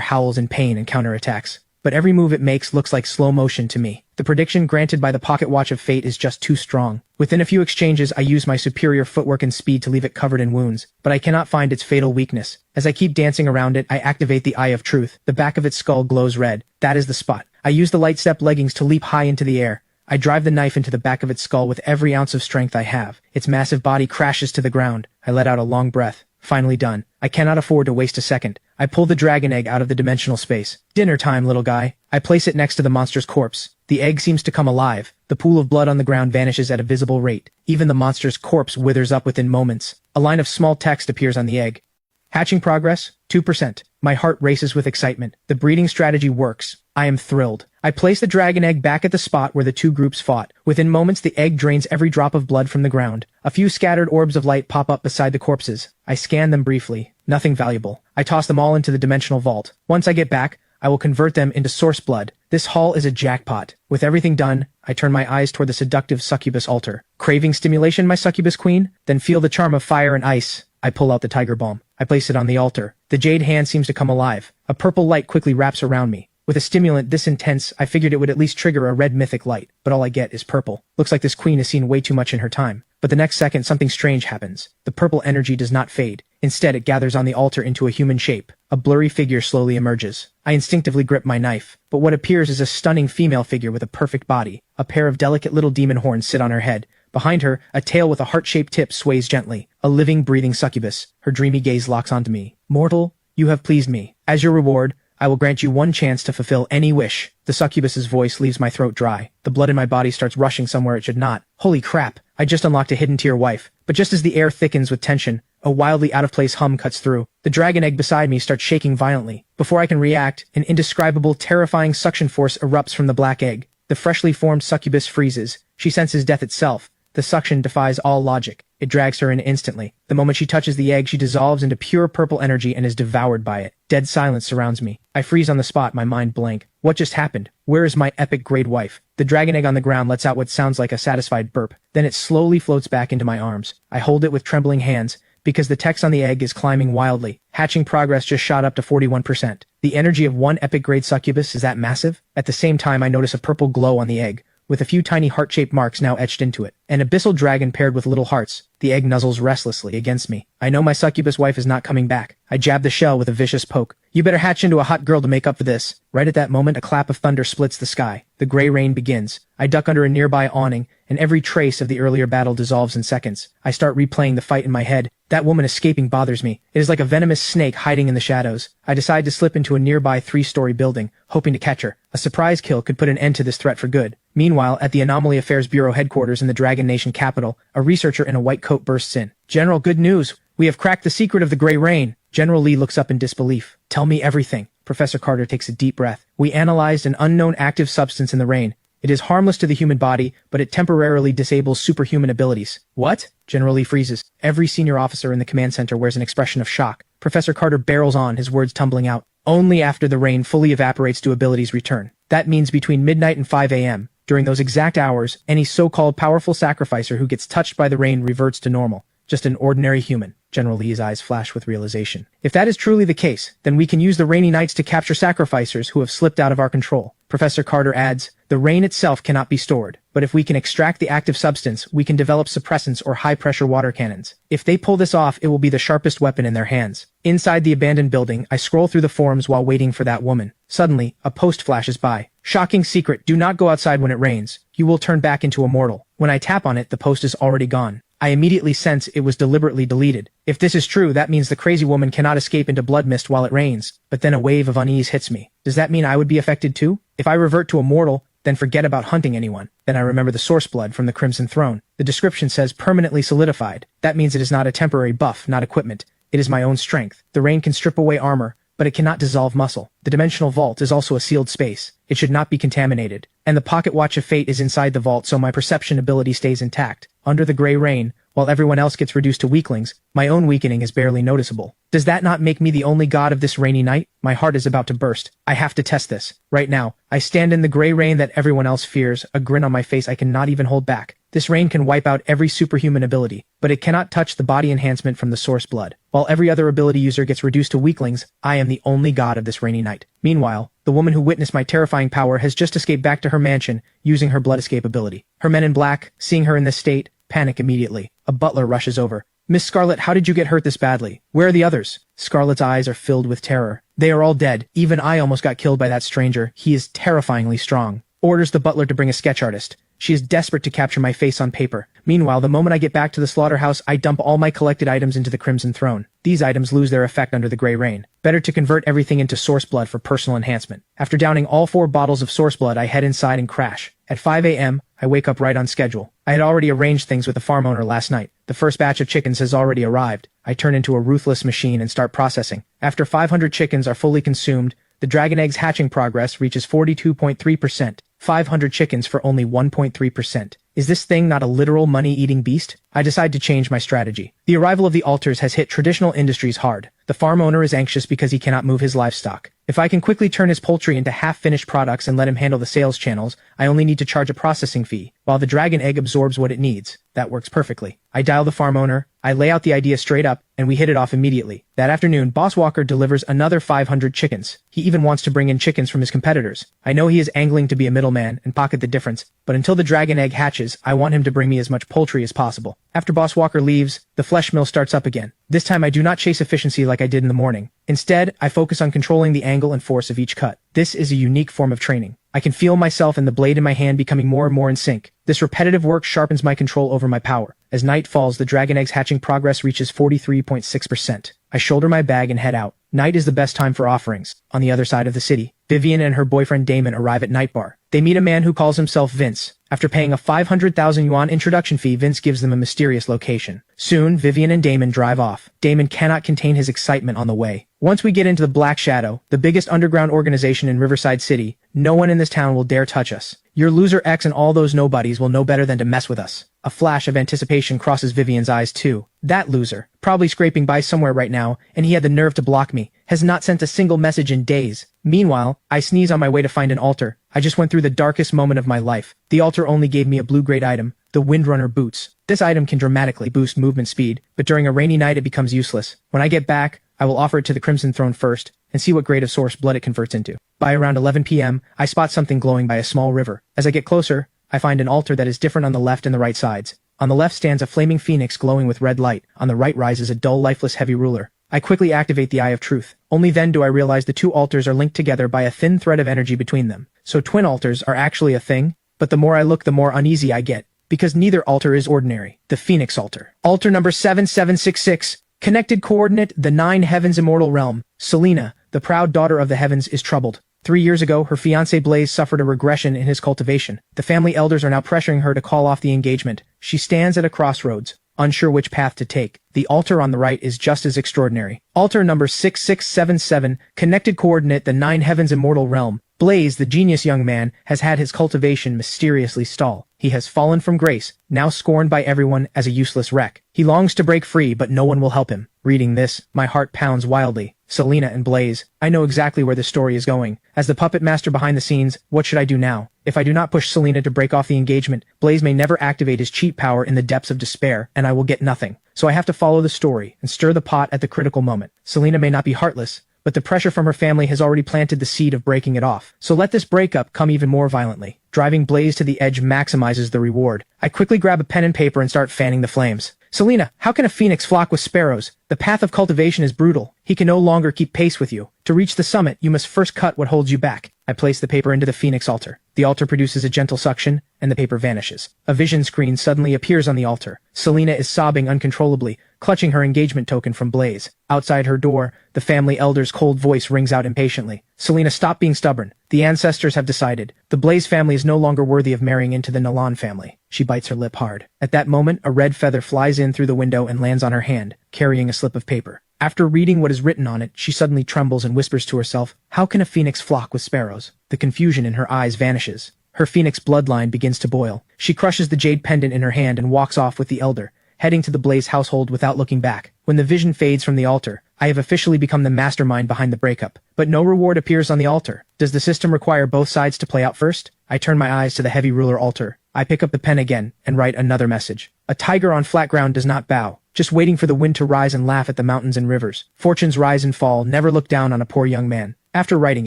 howls in pain and counterattacks. But every move it makes looks like slow motion to me. The prediction granted by the pocket watch of fate is just too strong. Within a few exchanges, I use my superior footwork and speed to leave it covered in wounds, but I cannot find its fatal weakness. As I keep dancing around it, I activate the Eye of Truth. The back of its skull glows red. That is the spot. I use the light step leggings to leap high into the air. I drive the knife into the back of its skull with every ounce of strength I have. Its massive body crashes to the ground. I let out a long breath. Finally done. I cannot afford to waste a second. I pull the dragon egg out of the dimensional space. Dinner time, little guy. I place it next to the monster's corpse. The egg seems to come alive. The pool of blood on the ground vanishes at a visible rate. Even the monster's corpse withers up within moments. A line of small text appears on the egg. Hatching progress, 2%. My heart races with excitement. The breeding strategy works. I am thrilled. I place the dragon egg back at the spot where the two groups fought. Within moments, the egg drains every drop of blood from the ground. A few scattered orbs of light pop up beside the corpses. I scan them briefly. Nothing valuable. I toss them all into the dimensional vault. Once I get back, I will convert them into source blood. This haul is a jackpot. With everything done, I turn my eyes toward the seductive succubus altar. Craving stimulation, my succubus queen? Then feel the charm of fire and ice. I pull out the tiger balm. I place it on the altar. The jade hand seems to come alive. A purple light quickly wraps around me. With a stimulant this intense, I figured it would at least trigger a red mythic light, but all I get is purple. Looks like this queen has seen way too much in her time. But the next second, something strange happens. The purple energy does not fade. Instead, it gathers on the altar into a human shape. A blurry figure slowly emerges. I instinctively grip my knife, but what appears is a stunning female figure with a perfect body. A pair of delicate little demon horns sit on her head. Behind her, a tail with a heart-shaped tip sways gently. A living, breathing succubus. Her dreamy gaze locks onto me. Mortal, you have pleased me. As your reward, I will grant you one chance to fulfill any wish. The succubus's voice leaves my throat dry. The blood in my body starts rushing somewhere it should not. Holy crap, I just unlocked a hidden tier wife. But just as the air thickens with tension, a wildly out-of-place hum cuts through. The dragon egg beside me starts shaking violently. Before I can react, an indescribable, terrifying suction force erupts from the black egg. The freshly formed succubus freezes. She senses death itself. The suction defies all logic. It drags her in instantly. The moment she touches the egg, she dissolves into pure purple energy and is devoured by it. Dead silence surrounds me. I freeze on the spot, my mind blank. What just happened? Where is my epic grade wife? The dragon egg on the ground lets out what sounds like a satisfied burp. Then it slowly floats back into my arms. I hold it with trembling hands, because the text on the egg is climbing wildly. Hatching progress just shot up to 41%. The energy of one epic grade succubus is that massive? At the same time, I notice a purple glow on the egg, with a few tiny heart-shaped marks now etched into it. An abyssal dragon paired with little hearts. The egg nuzzles restlessly against me. I know my succubus wife is not coming back. I jab the shell with a vicious poke. You better hatch into a hot girl to make up for this. Right at that moment, a clap of thunder splits the sky. The gray rain begins. I duck under a nearby awning, and every trace of the earlier battle dissolves in seconds. I start replaying the fight in my head. That woman escaping bothers me. It is like a venomous snake hiding in the shadows. I decide to slip into a nearby 3-story building, hoping to catch her. A surprise kill could put an end to this threat for good. Meanwhile, at the Anomaly Affairs Bureau headquarters in the Dragon Nation capital, a researcher in a white coat bursts in. General, good news. We have cracked the secret of the Gray Rain. General Lee looks up in disbelief. Tell me everything. Professor Carter takes a deep breath. We analyzed an unknown active substance in the rain. It is harmless to the human body, but it temporarily disables superhuman abilities. What? General Lee freezes. Every senior officer in the command center wears an expression of shock. Professor Carter barrels on, his words tumbling out. Only after the rain fully evaporates do abilities return. That means between midnight and 5 a.m. During those exact hours, any so-called powerful sacrificer who gets touched by the rain reverts to normal. Just an ordinary human. General Lee's eyes flash with realization. If that is truly the case, then we can use the rainy nights to capture sacrificers who have slipped out of our control. Professor Carter adds, the rain itself cannot be stored, but if we can extract the active substance, we can develop suppressants or high-pressure water cannons. If they pull this off, it will be the sharpest weapon in their hands. Inside the abandoned building, I scroll through the forums while waiting for that woman. Suddenly, a post flashes by. Shocking secret, do not go outside when it rains. You will turn back into a mortal. When I tap on it, the post is already gone. I immediately sense it was deliberately deleted. If this is true, that means the crazy woman cannot escape into blood mist while it rains. But then a wave of unease hits me. Does that mean I would be affected too? If I revert to a mortal, then forget about hunting anyone. Then I remember the source blood from the Crimson Throne. The description says permanently solidified. That means it is not a temporary buff, not equipment. It is my own strength. The rain can strip away armor, but it cannot dissolve muscle. The dimensional vault is also a sealed space. It should not be contaminated. And the pocket watch of fate is inside the vault, so my perception ability stays intact. Under the gray rain, while everyone else gets reduced to weaklings, my own weakening is barely noticeable. Does that not make me the only god of this rainy night? My heart is about to burst. I have to test this. Right now, I stand in the gray rain that everyone else fears, a grin on my face I cannot even hold back. This rain can wipe out every superhuman ability, but it cannot touch the body enhancement from the source blood. While every other ability user gets reduced to weaklings, I am the only god of this rainy night. Meanwhile, the woman who witnessed my terrifying power has just escaped back to her mansion, using her blood escape ability. Her men in black, seeing her in this state, panic immediately. A butler rushes over. "Miss Scarlet, how did you get hurt this badly? Where are the others?" Scarlet's eyes are filled with terror. "They are all dead. Even I almost got killed by that stranger. He is terrifyingly strong." Orders the butler to bring a sketch artist. She is desperate to capture my face on paper. Meanwhile, the moment I get back to the slaughterhouse, I dump all my collected items into the Crimson Throne. These items lose their effect under the gray rain. Better to convert everything into source blood for personal enhancement. After downing all 4 bottles of source blood, I head inside and crash. At 5 a.m., I wake up right on schedule. I had already arranged things with the farm owner last night. The first batch of chickens has already arrived. I turn into a ruthless machine and start processing. After 500 chickens are fully consumed, the dragon egg's hatching progress reaches 42.3%. 500 chickens for only 1.3%. Is this thing not a literal money-eating beast? I decide to change my strategy. The arrival of the altars has hit traditional industries hard. The farm owner is anxious because he cannot move his livestock. If I can quickly turn his poultry into half-finished products and let him handle the sales channels, I only need to charge a processing fee, while the dragon egg absorbs what it needs. That works perfectly. I dial the farm owner, I lay out the idea straight up, and we hit it off immediately. That afternoon, Boss Walker delivers another 500 chickens. He even wants to bring in chickens from his competitors. I know he is angling to be a middleman and pocket the difference, but until the dragon egg hatches, I want him to bring me as much poultry as possible. After Boss Walker leaves, the flesh mill starts up again. This time I do not chase efficiency like I did in the morning. Instead, I focus on controlling the angle and force of each cut. This is a unique form of training. I can feel myself and the blade in my hand becoming more and more in sync. This repetitive work sharpens my control over my power. As night falls, the dragon egg's hatching progress reaches 43.6%. I shoulder my bag and head out. Night is the best time for offerings. On the other side of the city, Vivian and her boyfriend Damon arrive at Night Bar. They meet a man who calls himself Vince. After paying a 500,000 yuan introduction fee, Vince gives them a mysterious location. Soon, Vivian and Damon drive off. Damon cannot contain his excitement on the way. Once we get into the Black Shadow, the biggest underground organization in Riverside City, no one in this town will dare touch us. Your loser X and all those nobodies will know better than to mess with us. A flash of anticipation crosses Vivian's eyes too. That loser, probably scraping by somewhere right now, and he had the nerve to block me, has not sent a single message in days. Meanwhile, I sneeze on my way to find an altar. I just went through the darkest moment of my life. The altar only gave me a blue-grade item, the Windrunner boots. This item can dramatically boost movement speed, but during a rainy night it becomes useless. When I get back, I will offer it to the Crimson Throne first, and see what grade of source blood it converts into. By around 11 p.m., I spot something glowing by a small river. As I get closer, I find an altar that is different on the left and the right sides. On the left stands a flaming phoenix glowing with red light. On the right rises a dull, lifeless heavy ruler. I quickly activate the Eye of Truth. Only then do I realize the two altars are linked together by a thin thread of energy between them. So twin altars are actually a thing? But the more I look, the more uneasy I get, because neither altar is ordinary. The Phoenix Altar. Altar number 7766. Connected coordinate, the 9 heavens immortal realm. Selena, the proud daughter of the heavens, is troubled. 3 years ago, her fiancé Blaze suffered a regression in his cultivation. The family elders are now pressuring her to call off the engagement. She stands at a crossroads, unsure which path to take. The altar on the right is just as extraordinary. Altar number 6677, connected coordinate, the 9 heavens immortal realm. Blaze, the genius young man, has had his cultivation mysteriously stall. He has fallen from grace, now scorned by everyone as a useless wreck. He longs to break free, but no one will help him. Reading this, my heart pounds wildly. Selena and Blaze. I know exactly where this story is going. As the puppet master behind the scenes, what should I do now? If I do not push Selena to break off the engagement, Blaze may never activate his cheat power in the depths of despair, and I will get nothing. So I have to follow the story and stir the pot at the critical moment. Selena may not be heartless, but the pressure from her family has already planted the seed of breaking it off. So let this breakup come even more violently. Driving Blaze to the edge maximizes the reward. I quickly grab a pen and paper and start fanning the flames. Selena, how can a phoenix flock with sparrows? The path of cultivation is brutal. He can no longer keep pace with you. To reach the summit, you must first cut what holds you back. I place the paper into the phoenix altar. The altar produces a gentle suction, and the paper vanishes. A vision screen suddenly appears on the altar. Selena is sobbing uncontrollably, clutching her engagement token from Blaze. Outside her door, the family elder's cold voice rings out impatiently. Selena, stop being stubborn. The ancestors have decided. The Blaze family is no longer worthy of marrying into the Nalan family. She bites her lip hard. At that moment, a red feather flies in through the window and lands on her hand, carrying a slip of paper. After reading what is written on it, she suddenly trembles and whispers to herself, "How can a phoenix flock with sparrows?" The confusion in her eyes vanishes. Her phoenix bloodline begins to boil. She crushes the jade pendant in her hand and walks off with the elder, heading to the Blaze household without looking back. When the vision fades from the altar, I have officially become the mastermind behind the breakup. But no reward appears on the altar. Does the system require both sides to play out first? I turn my eyes to the heavy ruler altar. I pick up the pen again and write another message. A tiger on flat ground does not bow, just waiting for the wind to rise and laugh at the mountains and rivers. Fortunes rise and fall, never look down on a poor young man. After writing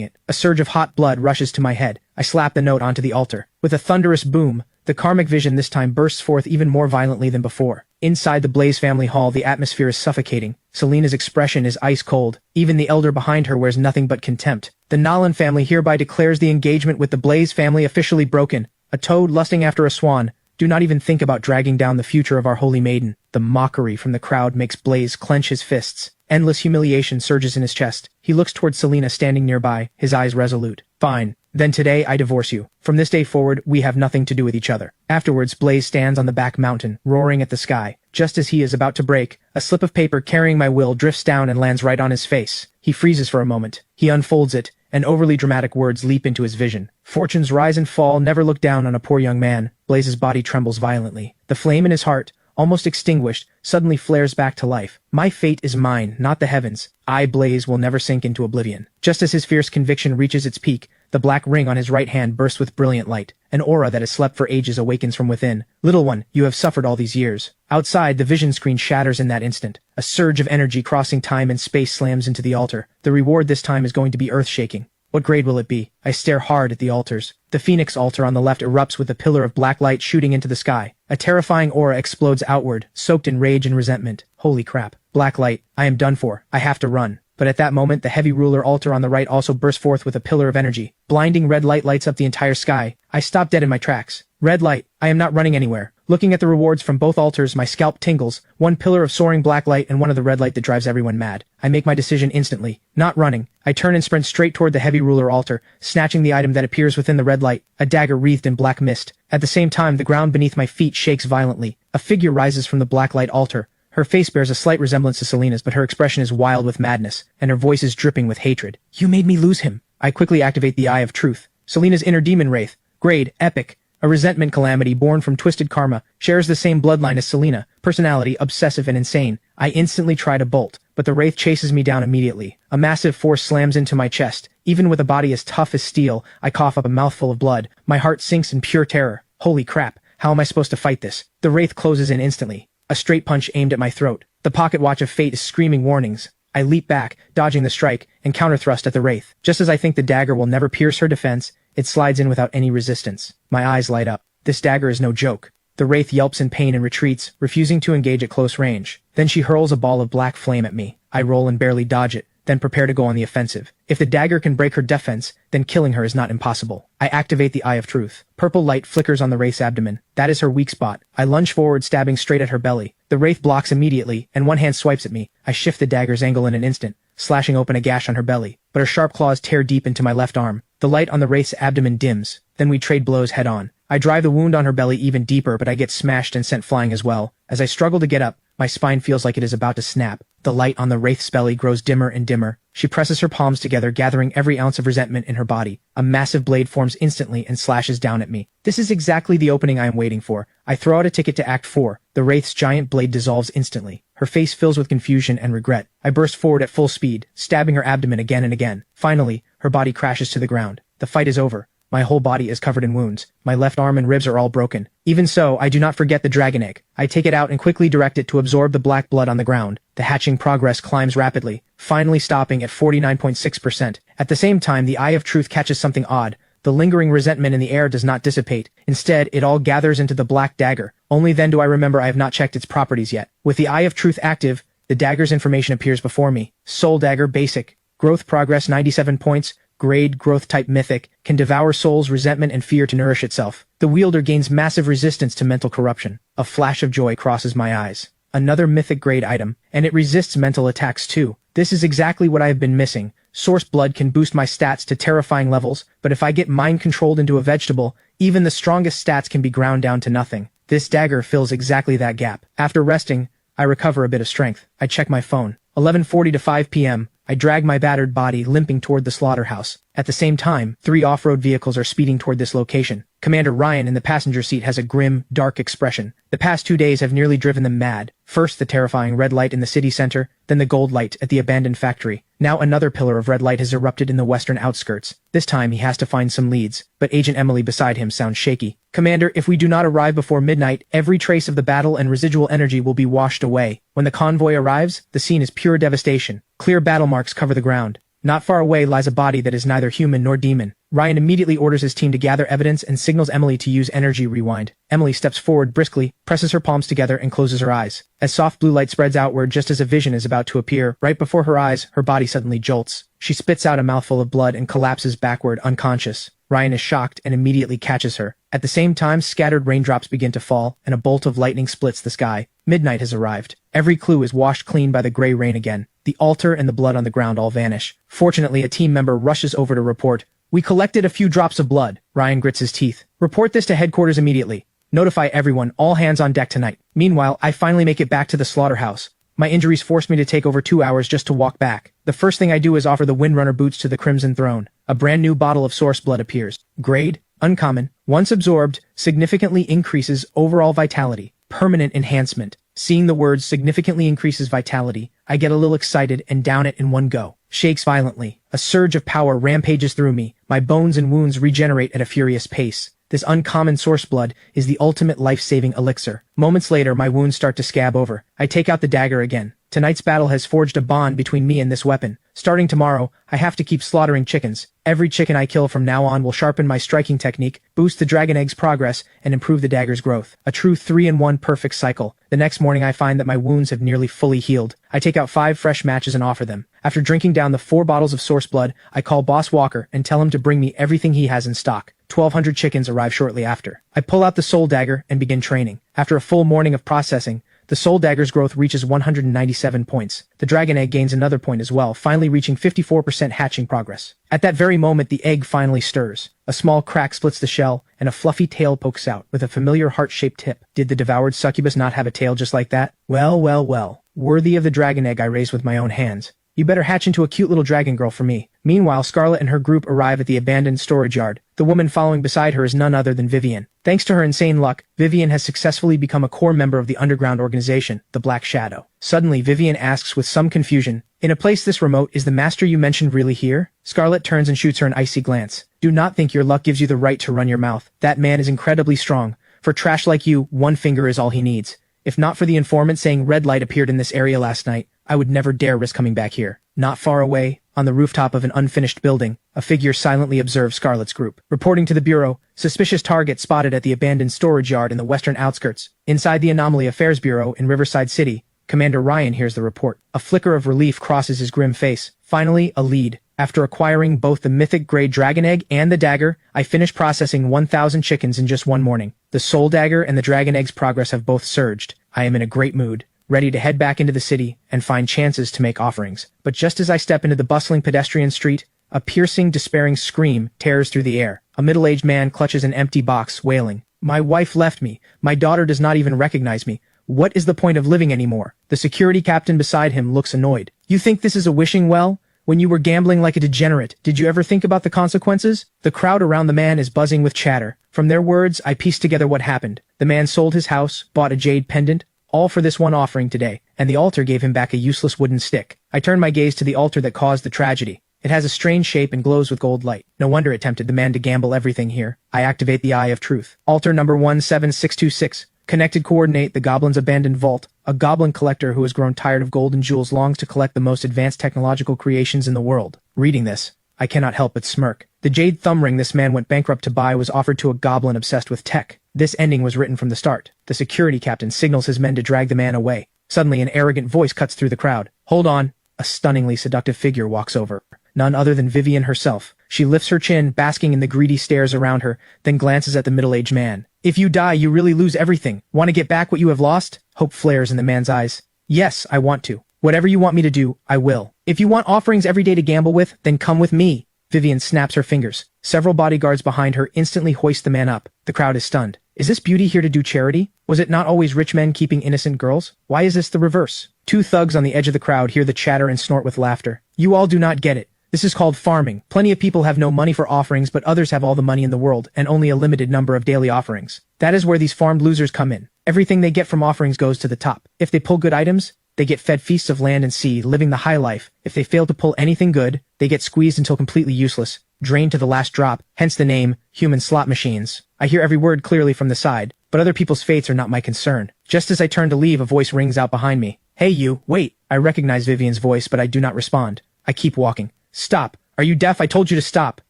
it, a surge of hot blood rushes to my head. I slap the note onto the altar. With a thunderous boom, the karmic vision this time bursts forth even more violently than before. Inside the Blaze family hall, the atmosphere is suffocating. Selena's expression is ice cold. Even the elder behind her wears nothing but contempt. The Nolan family hereby declares the engagement with the Blaze family officially broken. A toad lusting after a swan. Do not even think about dragging down the future of our holy maiden. The mockery from the crowd makes Blaze clench his fists. Endless humiliation surges in his chest. He looks towards Selena standing nearby, his eyes resolute. Fine. Then today I divorce you. From this day forward, we have nothing to do with each other. Afterwards, Blaze stands on the back mountain, roaring at the sky. Just as he is about to break, a slip of paper carrying my will drifts down and lands right on his face. He freezes for a moment. He unfolds it, and overly dramatic words leap into his vision. Fortunes rise and fall, never look down on a poor young man. Blaze's body trembles violently. The flame in his heart, almost extinguished, suddenly flares back to life. My fate is mine, not the heavens. I, Blaze, will never sink into oblivion. Just as his fierce conviction reaches its peak, the black ring on his right hand bursts with brilliant light. An aura that has slept for ages awakens from within. Little one, you have suffered all these years. Outside, the vision screen shatters in that instant. A surge of energy crossing time and space slams into the altar. The reward this time is going to be earth-shaking. What grade will it be? I stare hard at the altars. The Phoenix altar on the left erupts with a pillar of black light shooting into the sky. A terrifying aura explodes outward, soaked in rage and resentment. Holy crap. Black light. I am done for. I have to run. But at that moment, the heavy ruler altar on the right also bursts forth with a pillar of energy. Blinding red light lights up the entire sky. I stop dead in my tracks. Red light. I am not running anywhere. Looking at the rewards from both altars, my scalp tingles. One pillar of soaring black light and one of the red light that drives everyone mad. I make my decision instantly. Not running. I turn and sprint straight toward the heavy ruler altar, snatching the item that appears within the red light, a dagger wreathed in black mist. At the same time, the ground beneath my feet shakes violently. A figure rises from the black light altar. Her face bears a slight resemblance to Selena's, but her expression is wild with madness, and her voice is dripping with hatred. You made me lose him. I quickly activate the Eye of Truth. Selena's inner demon wraith. Grade, Epic. A resentment calamity born from twisted karma, shares the same bloodline as Selena. Personality, obsessive and insane. I instantly try to bolt, but the wraith chases me down immediately. A massive force slams into my chest. Even with a body as tough as steel, I cough up a mouthful of blood. My heart sinks in pure terror. Holy crap. How am I supposed to fight this? The wraith closes in instantly. A straight punch aimed at my throat. The pocket watch of fate is screaming warnings. I leap back, dodging the strike, and counterthrust at the wraith. Just as I think the dagger will never pierce her defense, it slides in without any resistance. My eyes light up. This dagger is no joke. The wraith yelps in pain and retreats, refusing to engage at close range. Then she hurls a ball of black flame at me. I roll and barely dodge it, then prepare to go on the offensive. If the dagger can break her defense, then killing her is not impossible. I activate the Eye of Truth. Purple light flickers on the wraith's abdomen. That is her weak spot. I lunge forward, stabbing straight at her belly. The wraith blocks immediately, and one hand swipes at me. I shift the dagger's angle in an instant, slashing open a gash on her belly, but her sharp claws tear deep into my left arm. The light on the wraith's abdomen dims. Then we trade blows head on. I drive the wound on her belly even deeper, but I get smashed and sent flying as well. As I struggle to get up, my spine feels like it is about to snap. The light on the wraith's belly grows dimmer and dimmer. She presses her palms together, gathering every ounce of resentment in her body. A massive blade forms instantly and slashes down at me. This is exactly the opening I am waiting for. I throw out a ticket to Act 4. The wraith's giant blade dissolves instantly. Her face fills with confusion and regret. I burst forward at full speed, stabbing her abdomen again and again. Finally, her body crashes to the ground. The fight is over. My whole body is covered in wounds. My left arm and ribs are all broken. Even so, I do not forget the dragon egg. I take it out and quickly direct it to absorb the black blood on the ground. The hatching progress climbs rapidly, finally stopping at 49.6%. At the same time, the Eye of Truth catches something odd. The lingering resentment in the air does not dissipate. Instead, it all gathers into the black dagger. Only then do I remember I have not checked its properties yet. With the Eye of Truth active, the dagger's information appears before me. Soul Dagger Basic. Growth progress 97 points. Grade, growth type mythic, can devour souls, resentment, and fear to nourish itself. The wielder gains massive resistance to mental corruption. A flash of joy crosses my eyes. Another mythic grade item, and it resists mental attacks too. This is exactly what I have been missing. Source blood can boost my stats to terrifying levels, but if I get mind controlled into a vegetable, even the strongest stats can be ground down to nothing. This dagger fills exactly that gap. After resting, I recover a bit of strength. I check my phone. 11:40 to 5 p.m., I drag my battered body limping toward the slaughterhouse. At the same time, 3 off-road vehicles are speeding toward this location. Commander Ryan in the passenger seat has a grim, dark expression. The past 2 days have nearly driven them mad. First the terrifying red light in the city center, then the gold light at the abandoned factory. Now another pillar of red light has erupted in the western outskirts. This time he has to find some leads, but Agent Emily beside him sounds shaky. Commander, if we do not arrive before midnight, every trace of the battle and residual energy will be washed away. When the convoy arrives, the scene is pure devastation. Clear battle marks cover the ground. Not far away lies a body that is neither human nor demon. Ryan immediately orders his team to gather evidence and signals Emily to use energy rewind. Emily steps forward briskly, presses her palms together, and closes her eyes. As soft blue light spreads outward just as a vision is about to appear, right before her eyes, her body suddenly jolts. She spits out a mouthful of blood and collapses backward, unconscious. Ryan is shocked and immediately catches her. At the same time, scattered raindrops begin to fall, and a bolt of lightning splits the sky. Midnight has arrived. Every clue is washed clean by the gray rain again. The altar and the blood on the ground all vanish. Fortunately, a team member rushes over to report. We collected a few drops of blood. Ryan grits his teeth. Report this to headquarters immediately. Notify everyone, all hands on deck tonight. Meanwhile, I finally make it back to the slaughterhouse. My injuries forced me to take over 2 hours just to walk back. The first thing I do is offer the Windrunner boots to the Crimson Throne. A brand new bottle of source blood appears. Grade, uncommon. Once absorbed, significantly increases overall vitality. Permanent enhancement. Seeing the words significantly increases vitality, I get a little excited and down it in one go. Shakes violently. A surge of power rampages through me. My bones and wounds regenerate at a furious pace. This uncommon source blood is the ultimate life-saving elixir. Moments later, my wounds start to scab over. I take out the dagger again. Tonight's battle has forged a bond between me and this weapon. Starting tomorrow, I have to keep slaughtering chickens. Every chicken I kill from now on will sharpen my striking technique, boost the dragon egg's progress, and improve the dagger's growth. A true 3-in-1 perfect cycle. The next morning I find that my wounds have nearly fully healed. I take out 5 fresh matches and offer them. After drinking down the 4 bottles of source blood, I call Boss Walker and tell him to bring me everything he has in stock. 1,200 chickens arrive shortly after. I pull out the soul dagger and begin training. After a full morning of processing, the soul dagger's growth reaches 197 points. The dragon egg gains another point as well, finally reaching 54% hatching progress. At that very moment, the egg finally stirs. A small crack splits the shell, and a fluffy tail pokes out, with a familiar heart-shaped tip. Did the devoured succubus not have a tail just like that? Well, well, well. Worthy of the dragon egg I raised with my own hands. You better hatch into a cute little dragon girl for me. Meanwhile, Scarlet and her group arrive at the abandoned storage yard. The woman following beside her is none other than Vivian. Thanks to her insane luck, Vivian has successfully become a core member of the underground organization, the Black Shadow. Suddenly, Vivian asks with some confusion, "In a place this remote, is the master you mentioned really here?" Scarlet turns and shoots her an icy glance. "Do not think your luck gives you the right to run your mouth. That man is incredibly strong. For trash like you, one finger is all he needs. If not for the informant saying red light appeared in this area last night, I would never dare risk coming back here." Not far away, on the rooftop of an unfinished building, a figure silently observes Scarlet's group. Reporting to the Bureau, suspicious target spotted at the abandoned storage yard in the western outskirts. Inside the Anomaly Affairs Bureau in Riverside City, Commander Ryan hears the report. A flicker of relief crosses his grim face. Finally, a lead. After acquiring both the Mythic-GRADE dragon egg and the dagger, I finish processing 1,000 chickens in just one morning. The soul dagger and the dragon egg's progress have both surged. I am in a great mood, ready to head back into the city and find chances to make offerings. But just as I step into the bustling pedestrian street, a piercing, despairing scream tears through the air. A middle-aged man clutches an empty box, wailing, "My wife left me. My daughter does not even recognize me. What is the point of living anymore?" The security captain beside him looks annoyed. "You think this is a wishing well? When you were gambling like a degenerate, did you ever think about the consequences?" The crowd around the man is buzzing with chatter. From their words, I piece together what happened. The man sold his house, bought a jade pendant, all for this one offering today, and the altar gave him back a useless wooden stick. I turn my gaze to the altar that caused the tragedy. It has a strange shape and glows with gold light. No wonder it tempted the man to gamble everything here. I activate the Eye of Truth. Altar number 17626. Connected coordinate the goblin's abandoned vault. A goblin collector who has grown tired of gold and jewels longs to collect the most advanced technological creations in the world. Reading this, I cannot help but smirk. The jade thumb ring this man went bankrupt to buy was offered to a goblin obsessed with tech. This ending was written from the start. The security captain signals his men to drag the man away. Suddenly, an arrogant voice cuts through the crowd. "Hold on." A stunningly seductive figure walks over. None other than Vivian herself. She lifts her chin, basking in the greedy stares around her, then glances at the middle-aged man. "If you die, you really lose everything. Want to get back what you have lost?" Hope flares in the man's eyes. "Yes, I want to. Whatever you want me to do, I will. If you want offerings every day to gamble with, then come with me." Vivian snaps her fingers. Several bodyguards behind her instantly hoist the man up. The crowd is stunned. Is this beauty here to do charity? Was it not always rich men keeping innocent girls? Why is this the reverse? Two thugs on the edge of the crowd hear the chatter and snort with laughter. You all do not get it. This is called farming. Plenty of people have no money for offerings, but others have all the money in the world and only a limited number of daily offerings. That is where these farmed losers come in. Everything they get from offerings goes to the top. If they pull good items, they get fed feasts of land and sea, living the high life. If they fail to pull anything good, they get squeezed until completely useless, drained to the last drop, hence the name, human slot machines. I hear every word clearly from the side, but other people's fates are not my concern. Just as I turn to leave, a voice rings out behind me. Hey you, wait. I recognize Vivian's voice, but I do not respond. I keep walking. Stop. Are you deaf? I told you to stop.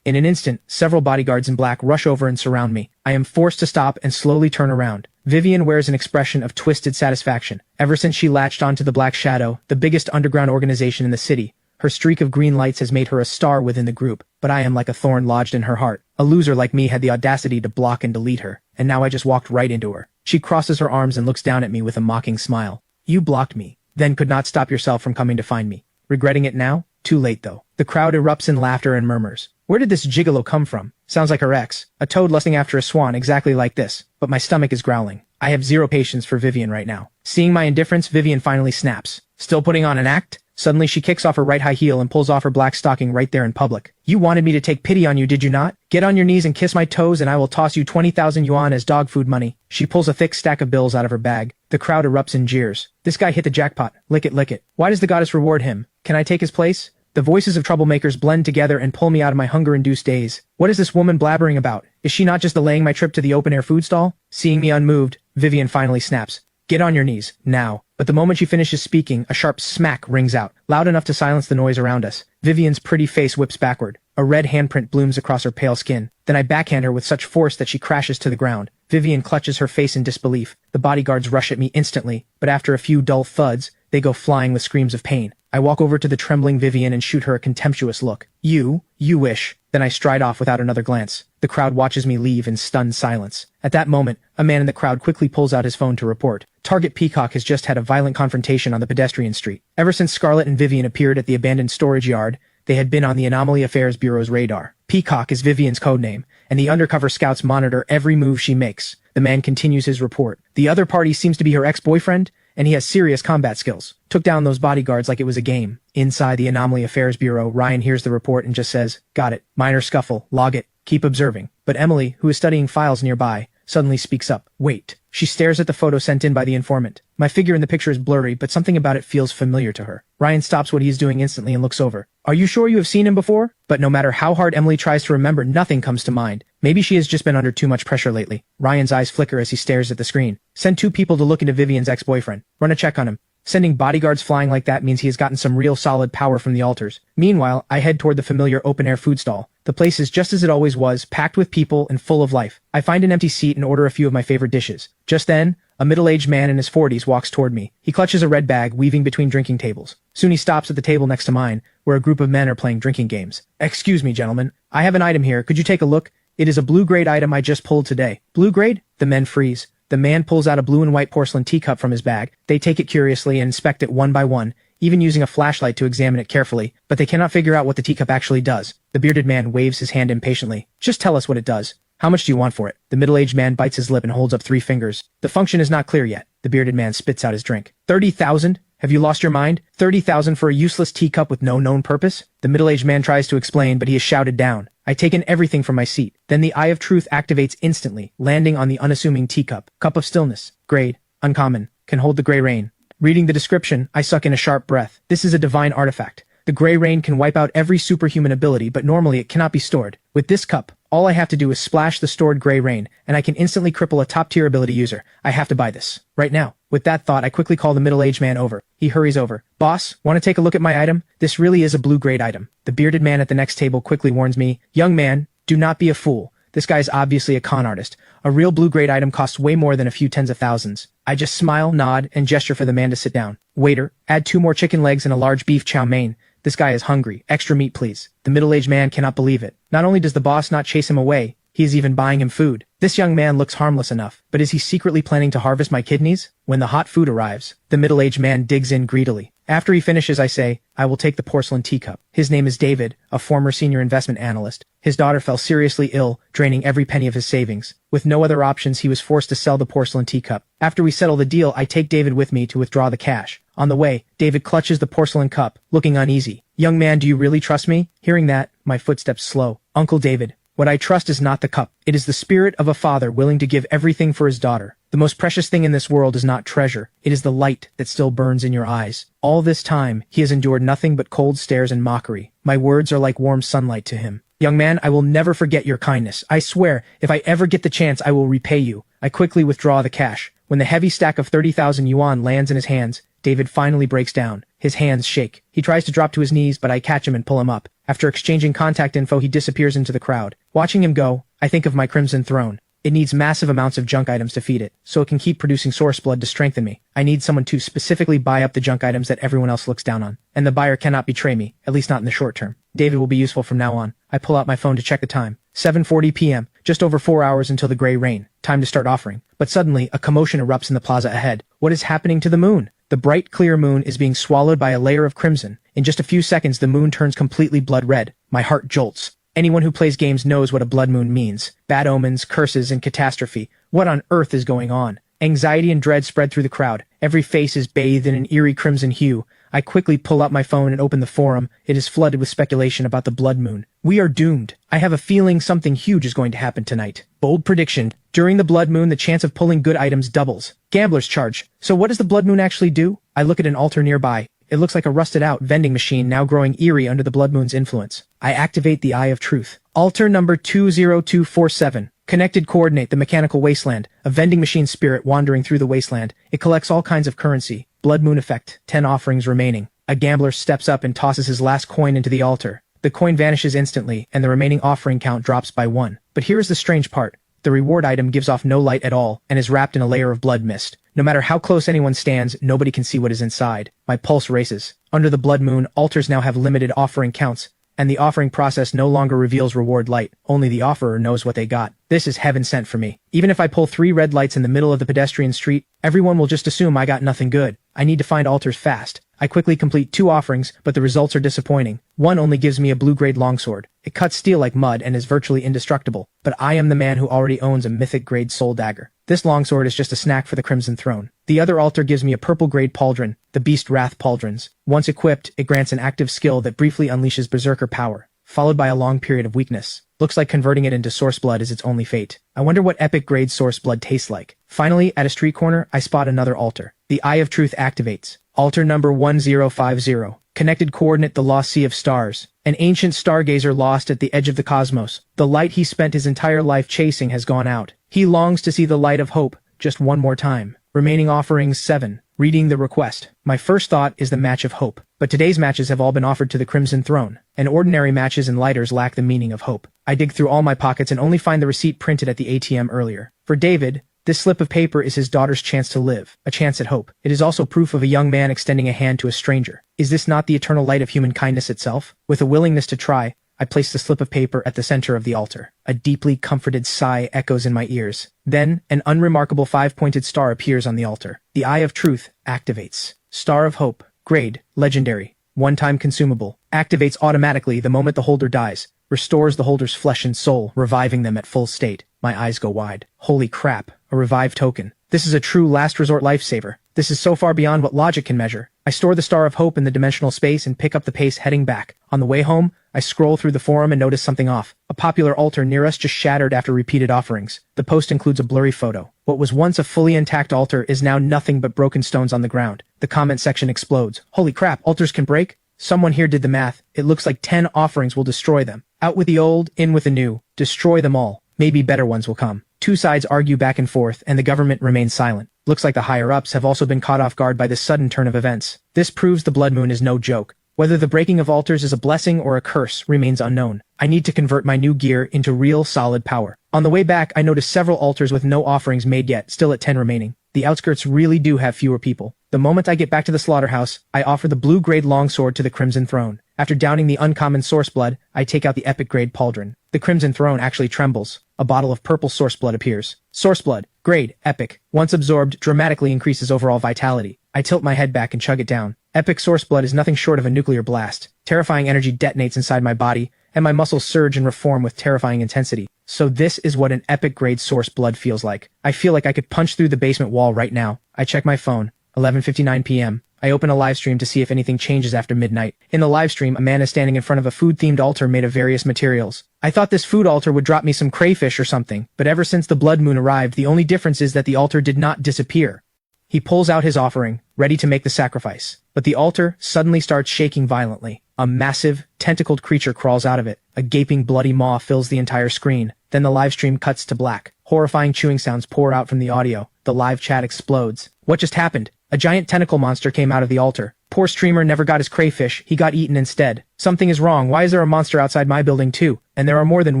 In an instant, several bodyguards in black rush over and surround me. I am forced to stop and slowly turn around. Vivian wears an expression of twisted satisfaction. Ever since she latched onto the Black Shadow, the biggest underground organization in the city, her streak of green lights has made her a star within the group, but I am like a thorn lodged in her heart. A loser like me had the audacity to block and delete her, and now I just walked right into her. She crosses her arms and looks down at me with a mocking smile. You blocked me, then could not stop yourself from coming to find me. Regretting it now? Too late though. The crowd erupts in laughter and murmurs. Where did this gigolo come from? Sounds like her ex. A toad lusting after a swan exactly like this. But my stomach is growling. I have zero patience for Vivian right now. Seeing my indifference, Vivian finally snaps. Still putting on an act? Suddenly she kicks off her right high heel and pulls off her black stocking right there in public. You wanted me to take pity on you, did you not? Get on your knees and kiss my toes and I will toss you 20,000 yuan as dog food money. She pulls a thick stack of bills out of her bag. The crowd erupts in jeers. This guy hit the jackpot. Lick it, lick it. Why does the goddess reward him? Can I take his place? The voices of troublemakers blend together and pull me out of my hunger-induced daze. What is this woman blabbering about? Is she not just delaying my trip to the open-air food stall? Seeing me unmoved, Vivian finally snaps. Get on your knees, now. But the moment she finishes speaking, a sharp smack rings out, loud enough to silence the noise around us. Vivian's pretty face whips backward. A red handprint blooms across her pale skin. Then I backhand her with such force that she crashes to the ground. Vivian clutches her face in disbelief. The bodyguards rush at me instantly, but after a few dull thuds, they go flying with screams of pain. I walk over to the trembling Vivian and shoot her a contemptuous look. You wish. Then I stride off without another glance. The crowd watches me leave in stunned silence. At that moment, a man in the crowd quickly pulls out his phone to report. Target Peacock has just had a violent confrontation on the pedestrian street. Ever since Scarlet and Vivian appeared at the abandoned storage yard, they had been on the Anomaly Affairs Bureau's radar. Peacock is Vivian's codename, and the undercover scouts monitor every move she makes. The man continues his report. The other party seems to be her ex-boyfriend, and he has serious combat skills. Took down those bodyguards like it was a game. Inside the Anomaly Affairs Bureau, Ryan hears the report and just says, got it. Minor scuffle. Log it. Keep observing. But Emily, who is studying files nearby, suddenly speaks up. Wait. She stares at the photo sent in by the informant. My figure in the picture is blurry, but something about it feels familiar to her. Ryan stops what he is doing instantly and looks over. Are you sure you have seen him before? But no matter how hard Emily tries to remember, nothing comes to mind. Maybe she has just been under too much pressure lately. Ryan's eyes flicker as he stares at the screen. Send 2 people to look into Vivian's ex-boyfriend. Run a check on him. Sending bodyguards flying like that means he has gotten some real solid power from the altars. Meanwhile, I head toward the familiar open-air food stall. The place is just as it always was, packed with people and full of life. I find an empty seat and order a few of my favorite dishes. Just then, a middle-aged man in his 40s walks toward me. He clutches a red bag, weaving between drinking tables. Soon he stops at the table next to mine, where a group of men are playing drinking games. Excuse me, gentlemen. I have an item here. Could you take a look? It is a blue-grade item I just pulled today. Blue-grade? The men freeze. The man pulls out a blue and white porcelain teacup from his bag. They take it curiously and inspect it one by one, even using a flashlight to examine it carefully, but they cannot figure out what the teacup actually does. The bearded man waves his hand impatiently. Just tell us what it does. How much do you want for it? The middle-aged man bites his lip and holds up 3 fingers. The function is not clear yet. The bearded man spits out his drink. 30,000? Have you lost your mind? 30,000 for a useless teacup with no known purpose? The middle-aged man tries to explain, but he is shouted down. I take in everything from my seat. Then the Eye of Truth activates instantly, landing on the unassuming teacup. Cup of stillness. Grade. Uncommon. Can hold the gray rain. Reading the description, I suck in a sharp breath. This is a divine artifact. The gray rain can wipe out every superhuman ability, but normally it cannot be stored. With this cup, all I have to do is splash the stored gray rain, and I can instantly cripple a top-tier ability user. I have to buy this. Right now. With that thought, I quickly call the middle-aged man over. He hurries over. Boss, want to take a look at my item? This really is a blue-grade item. The bearded man at the next table quickly warns me, young man, do not be a fool. This guy is obviously a con artist. A real blue-grade item costs way more than a few tens of thousands. I just smile, nod, and gesture for the man to sit down. Waiter, add 2 more chicken legs and a large beef chow mein. This guy is hungry. Extra meat, please. The middle-aged man cannot believe it. Not only does the boss not chase him away, he is even buying him food. This young man looks harmless enough, but is he secretly planning to harvest my kidneys? When the hot food arrives, the middle-aged man digs in greedily. After he finishes, I say, I will take the porcelain teacup. His name is David, a former senior investment analyst. His daughter fell seriously ill, draining every penny of his savings. With no other options, he was forced to sell the porcelain teacup. After we settle the deal, I take David with me to withdraw the cash. On the way, David clutches the porcelain cup, looking uneasy. Young man, do you really trust me? Hearing that, my footsteps slow. Uncle David, what I trust is not the cup. It is the spirit of a father willing to give everything for his daughter. The most precious thing in this world is not treasure. It is the light that still burns in your eyes. All this time, he has endured nothing but cold stares and mockery. My words are like warm sunlight to him. Young man, I will never forget your kindness. I swear, if I ever get the chance, I will repay you. I quickly withdraw the cash. When the heavy stack of 30,000 yuan lands in his hands, David finally breaks down. His hands shake. He tries to drop to his knees, but I catch him and pull him up. After exchanging contact info, he disappears into the crowd. Watching him go, I think of my Crimson Throne. It needs massive amounts of junk items to feed it, so it can keep producing source blood to strengthen me. I need someone to specifically buy up the junk items that everyone else looks down on. And the buyer cannot betray me, at least not in the short term. David will be useful from now on. I pull out my phone to check the time. 7:40 p.m., just over 4 hours until the gray rain. Time to start offering. But suddenly, a commotion erupts in the plaza ahead. What is happening to the moon? The bright, clear moon is being swallowed by a layer of crimson. In just a few seconds, the moon turns completely blood red. My heart jolts. Anyone who plays games knows what a blood moon means. Bad omens, curses, and catastrophe. What on earth is going on? Anxiety and dread spread through the crowd. Every face is bathed in an eerie crimson hue. I quickly pull out my phone and open the forum. It is flooded with speculation about the blood moon. We are doomed. I have a feeling something huge is going to happen tonight. Bold prediction. During the blood moon, the chance of pulling good items doubles. Gambler's charge. So what does the blood moon actually do? I look at an altar nearby. It looks like a rusted-out vending machine now growing eerie under the blood moon's influence. I activate the Eye of Truth. Altar number 20247. Connected coordinate the mechanical wasteland. A vending machine spirit wandering through the wasteland. It collects all kinds of currency. Blood moon effect. 10 offerings remaining. A gambler steps up and tosses his last coin into the altar. The coin vanishes instantly, and the remaining offering count drops by 1. But here is the strange part. The reward item gives off no light at all, and is wrapped in a layer of blood mist. No matter how close anyone stands, nobody can see what is inside. My pulse races. Under the blood moon, altars now have limited offering counts, and the offering process no longer reveals reward light. Only the offerer knows what they got. This is heaven sent for me. Even if I pull 3 red lights in the middle of the pedestrian street, everyone will just assume I got nothing good. I need to find altars fast. I quickly complete 2 offerings, but the results are disappointing. One only gives me a blue-grade longsword. It cuts steel like mud and is virtually indestructible, but I am the man who already owns a mythic-grade soul dagger. This longsword is just a snack for the Crimson Throne. The other altar gives me a purple-grade pauldron, the Beast Wrath Pauldrons. Once equipped, it grants an active skill that briefly unleashes berserker power, followed by a long period of weakness. Looks like converting it into source blood is its only fate. I wonder what epic-grade source blood tastes like. Finally, at a street corner, I spot another altar. The Eye of Truth activates. Altar number 1050. Connected coordinate the lost sea of stars. An ancient stargazer lost at the edge of the cosmos. The light he spent his entire life chasing has gone out. He longs to see the light of hope just one more time. Remaining offerings 7. Reading the request. My first thought is the match of hope. But today's matches have all been offered to the Crimson Throne, and ordinary matches and lighters lack the meaning of hope. I dig through all my pockets and only find the receipt printed at the ATM earlier. For David, this slip of paper is his daughter's chance to live, a chance at hope. It is also proof of a young man extending a hand to a stranger. Is this not the eternal light of human kindness itself? With a willingness to try, I place the slip of paper at the center of the altar. A deeply comforted sigh echoes in my ears. Then, an unremarkable 5-pointed star appears on the altar. The Eye of Truth activates. Star of Hope. Grade. Legendary. One-time consumable. Activates automatically the moment the holder dies. Restores the holder's flesh and soul, reviving them at full state. My eyes go wide. Holy crap. A revive token. This is a true last resort lifesaver. This is so far beyond what logic can measure. I store the Star of Hope in the dimensional space and pick up the pace heading back. On the way home, I scroll through the forum and notice something off. A popular altar near us just shattered after repeated offerings. The post includes a blurry photo. What was once a fully intact altar is now nothing but broken stones on the ground. The comment section explodes. Holy crap, altars can break? Someone here did the math. It looks like 10 offerings will destroy them. Out with the old, in with the new. Destroy them all. Maybe better ones will come. Two sides argue back and forth, and the government remains silent. Looks like the higher-ups have also been caught off guard by this sudden turn of events. This proves the blood moon is no joke. Whether the breaking of altars is a blessing or a curse remains unknown. I need to convert my new gear into real solid power. On the way back, I noticed several altars with no offerings made yet, still at 10 remaining. The outskirts really do have fewer people. The moment I get back to the slaughterhouse, I offer the blue-grade longsword to the Crimson Throne. After downing the uncommon source blood, I take out the epic-grade pauldron. The Crimson Throne actually trembles. A bottle of purple source blood appears. Source blood. Grade. Epic. Once absorbed, dramatically increases overall vitality. I tilt my head back and chug it down. Epic source blood is nothing short of a nuclear blast. Terrifying energy detonates inside my body, and my muscles surge and reform with terrifying intensity. So this is what an epic-grade source blood feels like. I feel like I could punch through the basement wall right now. I check my phone. 11:59 p.m. I open a live stream to see if anything changes after midnight. In the live stream, a man is standing in front of a food-themed altar made of various materials. I thought this food altar would drop me some crayfish or something, but ever since the blood moon arrived, the only difference is that the altar did not disappear. He pulls out his offering, ready to make the sacrifice. But the altar suddenly starts shaking violently. A massive, tentacled creature crawls out of it. A gaping, bloody maw fills the entire screen. Then the live stream cuts to black. Horrifying chewing sounds pour out from the audio. The live chat explodes. What just happened? A giant tentacle monster came out of the altar. Poor streamer never got his crayfish. He got eaten instead. Something is wrong. Why is there a monster outside my building too? And there are more than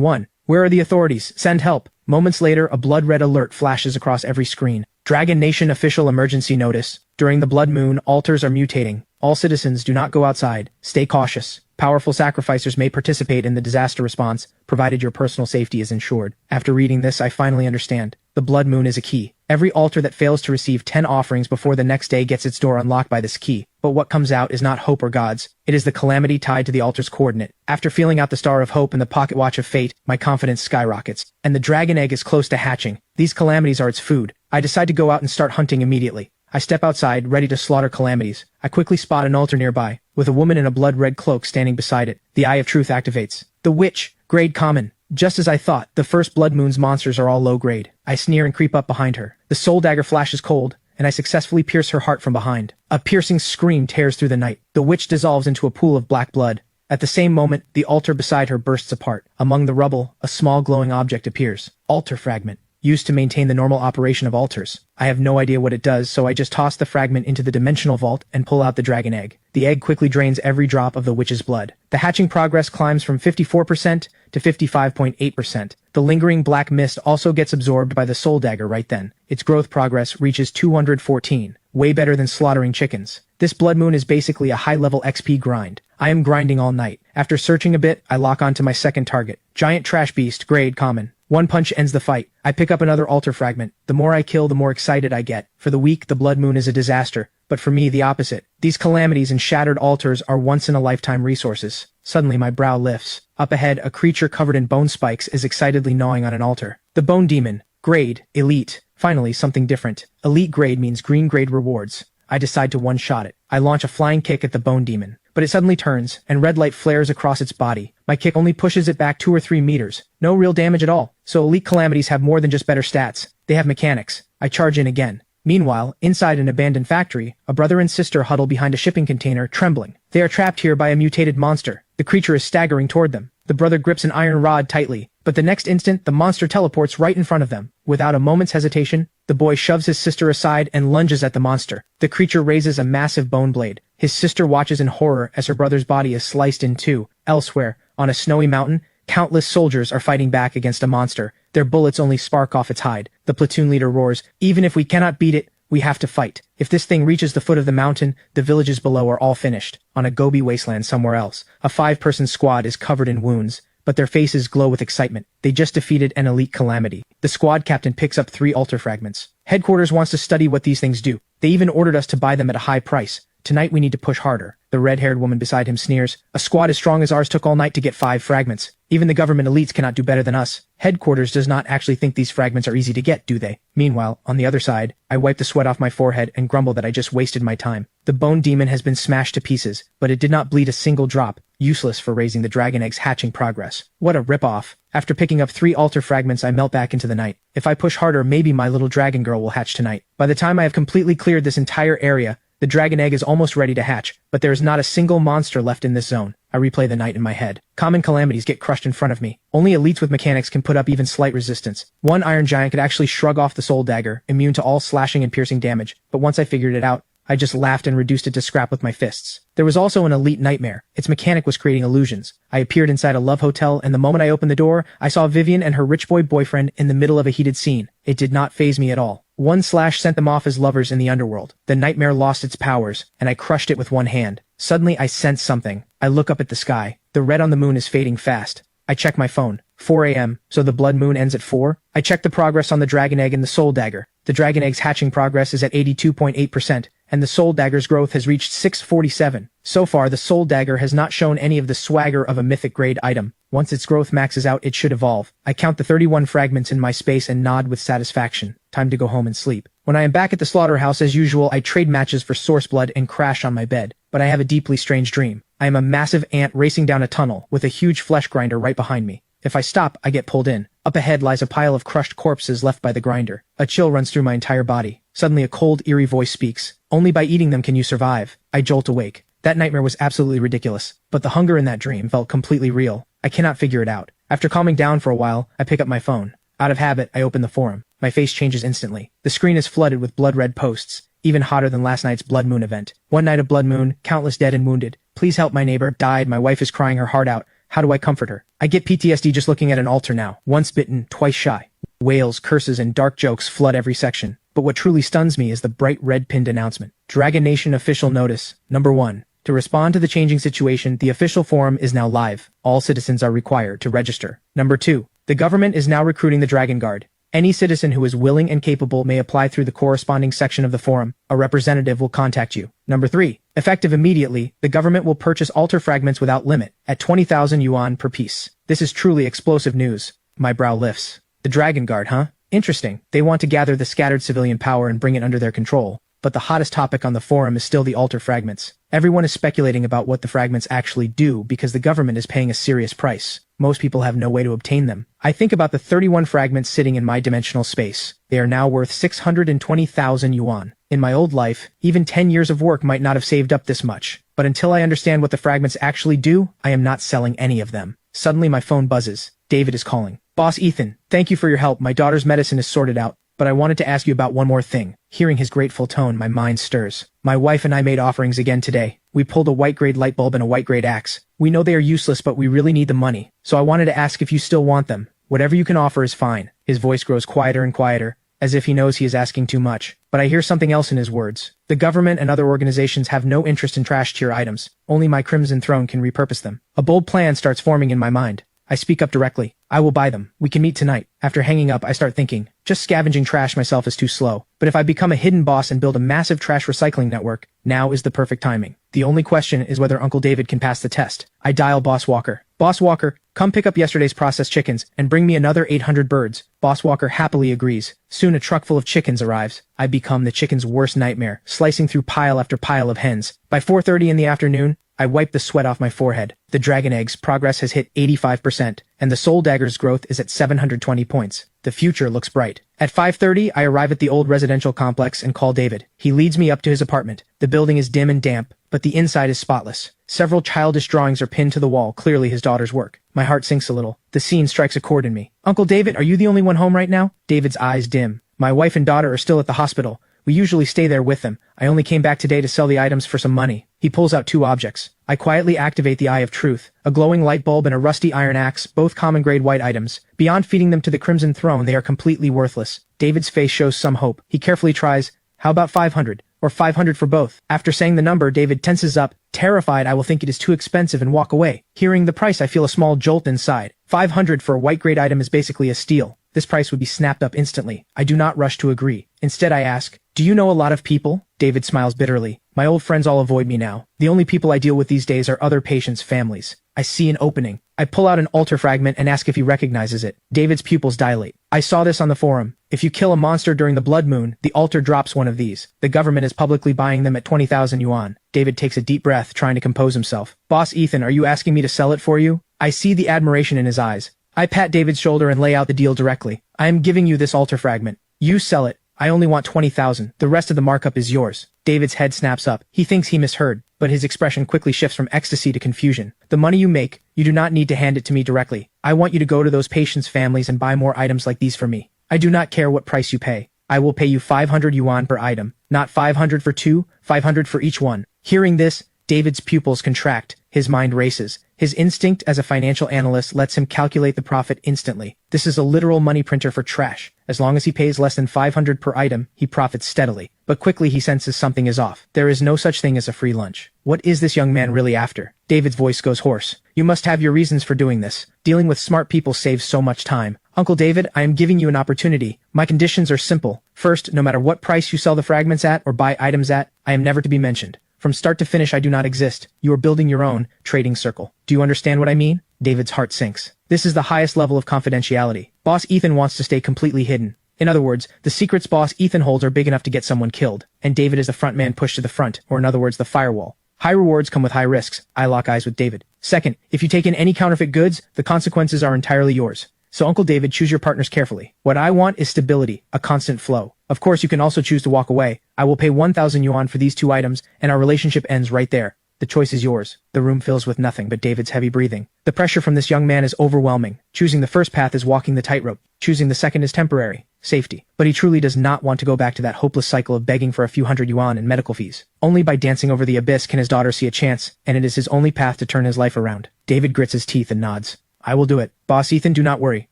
one. Where are the authorities? Send help. Moments later, a blood-red alert flashes across every screen. Dragon Nation official emergency notice. During the blood moon, altars are mutating. All citizens do not go outside. Stay cautious. Powerful sacrificers may participate in the disaster response, provided your personal safety is ensured. After reading this, I finally understand. The blood moon is a key. Every altar that fails to receive 10 offerings before the next day gets its door unlocked by this key. But what comes out is not hope or gods. It is the calamity tied to the altar's coordinate. After feeling out the Star of Hope and the pocket watch of fate, my confidence skyrockets. And the dragon egg is close to hatching. These calamities are its food. I decide to go out and start hunting immediately. I step outside, ready to slaughter calamities. I quickly spot an altar nearby, with a woman in a blood-red cloak standing beside it. The Eye of Truth activates. The Witch, grade common. Just as I thought, the first blood moon's monsters are all low grade. I sneer and creep up behind her. The soul dagger flashes cold, and I successfully pierce her heart from behind. A piercing scream tears through the night. The witch dissolves into a pool of black blood. At the same moment, the altar beside her bursts apart. Among the rubble, a small glowing object appears. Altar fragment. Used to maintain the normal operation of altars. I have no idea what it does, so I just toss the fragment into the dimensional vault and pull out the dragon egg. The egg quickly drains every drop of the witch's blood. The hatching progress climbs from 54% to 55.8%. The lingering black mist also gets absorbed by the soul dagger right then. Its growth progress reaches 214. Way better than slaughtering chickens. This blood moon is basically a high-level XP grind. I am grinding all night. After searching a bit, I lock onto my second target. Giant trash beast, grade common. One punch ends the fight. I pick up another altar fragment. The more I kill, the more excited I get. For the weak, the blood moon is a disaster. But for me, the opposite. These calamities and shattered altars are once-in-a-lifetime resources. Suddenly, my brow lifts. Up ahead, a creature covered in bone spikes is excitedly gnawing on an altar. The Bone Demon. Grade. Elite. Finally, something different. Elite grade means green grade rewards. I decide to one-shot it. I launch a flying kick at the Bone Demon. But it suddenly turns, and red light flares across its body. My kick only pushes it back 2 or 3 meters. No real damage at all. So elite calamities have more than just better stats. They have mechanics. I charge in again. Meanwhile, inside an abandoned factory, a brother and sister huddle behind a shipping container, trembling. They are trapped here by a mutated monster. The creature is staggering toward them. The brother grips an iron rod tightly, but the next instant, the monster teleports right in front of them. Without a moment's hesitation, the boy shoves his sister aside and lunges at the monster. The creature raises a massive bone blade. His sister watches in horror as her brother's body is sliced in two. Elsewhere, on a snowy mountain, countless soldiers are fighting back against a monster. Their bullets only spark off its hide. The platoon leader roars, "Even if we cannot beat it, we have to fight. If this thing reaches the foot of the mountain, the villages below are all finished." On a Gobi wasteland somewhere else, a 5-person squad is covered in wounds, but their faces glow with excitement. They just defeated an elite calamity. The squad captain picks up 3 altar fragments. Headquarters wants to study what these things do. They even ordered us to buy them at a high price. Tonight we need to push harder. The red-haired woman beside him sneers. A squad as strong as ours took all night to get 5 fragments. Even the government elites cannot do better than us. Headquarters does not actually think these fragments are easy to get, do they? Meanwhile, on the other side, I wipe the sweat off my forehead and grumble that I just wasted my time. The bone demon has been smashed to pieces, but it did not bleed a single drop. Useless for raising the dragon egg's hatching progress. What a rip-off. After picking up 3 altar fragments, I melt back into the night. If I push harder, maybe my little dragon girl will hatch tonight. By the time I have completely cleared this entire area, the dragon egg is almost ready to hatch, but there is not a single monster left in this zone. I replay the night in my head. Common calamities get crushed in front of me. Only elites with mechanics can put up even slight resistance. One iron giant could actually shrug off the soul dagger, immune to all slashing and piercing damage, but once I figured it out, I just laughed and reduced it to scrap with my fists. There was also an elite nightmare. Its mechanic was creating illusions. I appeared inside a love hotel, and the moment I opened the door, I saw Vivian and her rich boy boyfriend in the middle of a heated scene. It did not faze me at all. One slash sent them off as lovers in the underworld. The nightmare lost its powers, and I crushed it with one hand. Suddenly, I sense something. I look up at the sky. The red on the moon is fading fast. I check my phone. 4 a.m., so the blood moon ends at 4. I check the progress on the dragon egg and the soul dagger. The dragon egg's hatching progress is at 82.8%, and the soul dagger's growth has reached 647. So far, the soul dagger has not shown any of the swagger of a mythic grade item. Once its growth maxes out, it should evolve. I count the 31 fragments in my space and nod with satisfaction. Time to go home and sleep. When I am back at the slaughterhouse as usual, I trade matches for source blood and crash on my bed. But I have a deeply strange dream. I am a massive ant racing down a tunnel with a huge flesh grinder right behind me. If I stop, I get pulled in. Up ahead lies a pile of crushed corpses left by the grinder. A chill runs through my entire body. Suddenly a cold, eerie voice speaks. Only by eating them can you survive. I jolt awake. That nightmare was absolutely ridiculous, but the hunger in that dream felt completely real. I cannot figure it out. After calming down for a while, I pick up my phone. Out of habit, I open the forum. My face changes instantly. The screen is flooded with blood-red posts, even hotter than last night's blood moon event. One night of blood moon, countless dead and wounded. Please help, my neighbor died, my wife is crying her heart out. How do I comfort her? I get PTSD just looking at an altar now. Once bitten, twice shy. Wails, curses, and dark jokes flood every section. But what truly stuns me is the bright red pinned announcement. Dragon Nation official notice. Number 1. To respond to the changing situation, the official forum is now live. All citizens are required to register. Number 2. The government is now recruiting the Dragon Guard. Any citizen who is willing and capable may apply through the corresponding section of the forum. A representative will contact you. Number 3. Effective immediately, the government will purchase altar fragments without limit, at 20,000 yuan per piece. This is truly explosive news. My brow lifts. The Dragon Guard, huh? Interesting. They want to gather the scattered civilian power and bring it under their control. But the hottest topic on the forum is still the altar fragments. Everyone is speculating about what the fragments actually do because the government is paying a serious price. Most people have no way to obtain them. I think about the 31 fragments sitting in my dimensional space. They are now worth 620,000 yuan. In my old life, even 10 years of work might not have saved up this much. But until I understand what the fragments actually do, I am not selling any of them. Suddenly my phone buzzes. David is calling. Boss Ethan, thank you for your help. My daughter's medicine is sorted out. But I wanted to ask you about one more thing. Hearing his grateful tone, my mind stirs. My wife and I made offerings again today. We pulled a white-grade light bulb and a white-grade axe. We know they are useless, but we really need the money. So I wanted to ask if you still want them. Whatever you can offer is fine. His voice grows quieter and quieter, as if he knows he is asking too much. But I hear something else in his words. The government and other organizations have no interest in trash-tier items. Only my Crimson Throne can repurpose them. A bold plan starts forming in my mind. I speak up directly. I will buy them. We can meet tonight. After hanging up, I start thinking, just scavenging trash myself is too slow. But if I become a hidden boss and build a massive trash recycling network, now is the perfect timing. The only question is whether Uncle David can pass the test. I dial Boss Walker. Boss Walker, come pick up yesterday's processed chickens and bring me another 800 birds. Boss Walker happily agrees. Soon a truck full of chickens arrives. I become the chicken's worst nightmare, slicing through pile after pile of hens. By 4:30 in the afternoon, I wipe the sweat off my forehead. The dragon egg's progress has hit 85%, and the soul dagger's growth is at 720 points. The future looks bright. At 5:30, I arrive at the old residential complex and call David. He leads me up to his apartment. The building is dim and damp, but the inside is spotless. Several childish drawings are pinned to the wall, clearly his daughter's work. My heart sinks a little. The scene strikes a chord in me. Uncle David, are you the only one home right now? David's eyes dim. My wife and daughter are still at the hospital. We usually stay there with them. I only came back today to sell the items for some money. He pulls out 2 objects. I quietly activate the Eye of Truth, a glowing light bulb and a rusty iron axe, both common grade white items. Beyond feeding them to the Crimson Throne, they are completely worthless. David's face shows some hope. He carefully tries, how about 500? Or 500 for both? After saying the number, David tenses up. Terrified, I will think it is too expensive and walk away. Hearing the price, I feel a small jolt inside. 500 for a white grade item is basically a steal. This price would be snapped up instantly. I do not rush to agree. Instead, I ask, do you know a lot of people? David smiles bitterly. My old friends all avoid me now. The only people I deal with these days are other patients' families. I see an opening. I pull out an altar fragment and ask if he recognizes it. David's pupils dilate. I saw this on the forum. If you kill a monster during the blood moon, the altar drops one of these. The government is publicly buying them at 20,000 yuan. David takes a deep breath, trying to compose himself. Boss Ethan, are you asking me to sell it for you? I see the admiration in his eyes. I pat David's shoulder and lay out the deal directly. I am giving you this altar fragment. You sell it. I only want 20,000. The rest of the markup is yours. David's head snaps up. He thinks he misheard, but his expression quickly shifts from ecstasy to confusion. The money you make, you do not need to hand it to me directly. I want you to go to those patients' families and buy more items like these for me. I do not care what price you pay. I will pay you 500 yuan per item. Not 500 for 2, 500 for each one. Hearing this, David's pupils contract. His mind races. His instinct as a financial analyst lets him calculate the profit instantly. This is a literal money printer for trash. As long as he pays less than 500 per item, he profits steadily. But quickly he senses something is off. There is no such thing as a free lunch. What is this young man really after? David's voice goes hoarse. You must have your reasons for doing this. Dealing with smart people saves so much time. Uncle David, I am giving you an opportunity. My conditions are simple. First, no matter what price you sell the fragments at or buy items at, I am never to be mentioned. From start to finish, I do not exist. You are building your own trading circle. Do you understand what I mean? David's heart sinks. This is the highest level of confidentiality. Boss Ethan wants to stay completely hidden. In other words, the secrets boss Ethan holds are big enough to get someone killed, and David is the front man pushed to the front, or in other words, the firewall. High rewards come with high risks. I lock eyes with David. Second, if you take in any counterfeit goods, the consequences are entirely yours. So Uncle David, choose your partners carefully. What I want is stability, a constant flow. Of course, you can also choose to walk away. I will pay 1,000 yuan for these 2 items, and our relationship ends right there. The choice is yours. The room fills with nothing but David's heavy breathing. The pressure from this young man is overwhelming. Choosing the first path is walking the tightrope. Choosing the second is temporary. Safety. But he truly does not want to go back to that hopeless cycle of begging for a few hundred yuan in medical fees. Only by dancing over the abyss can his daughter see a chance, and it is his only path to turn his life around. David grits his teeth and nods. I will do it. Boss Ethan, do not worry.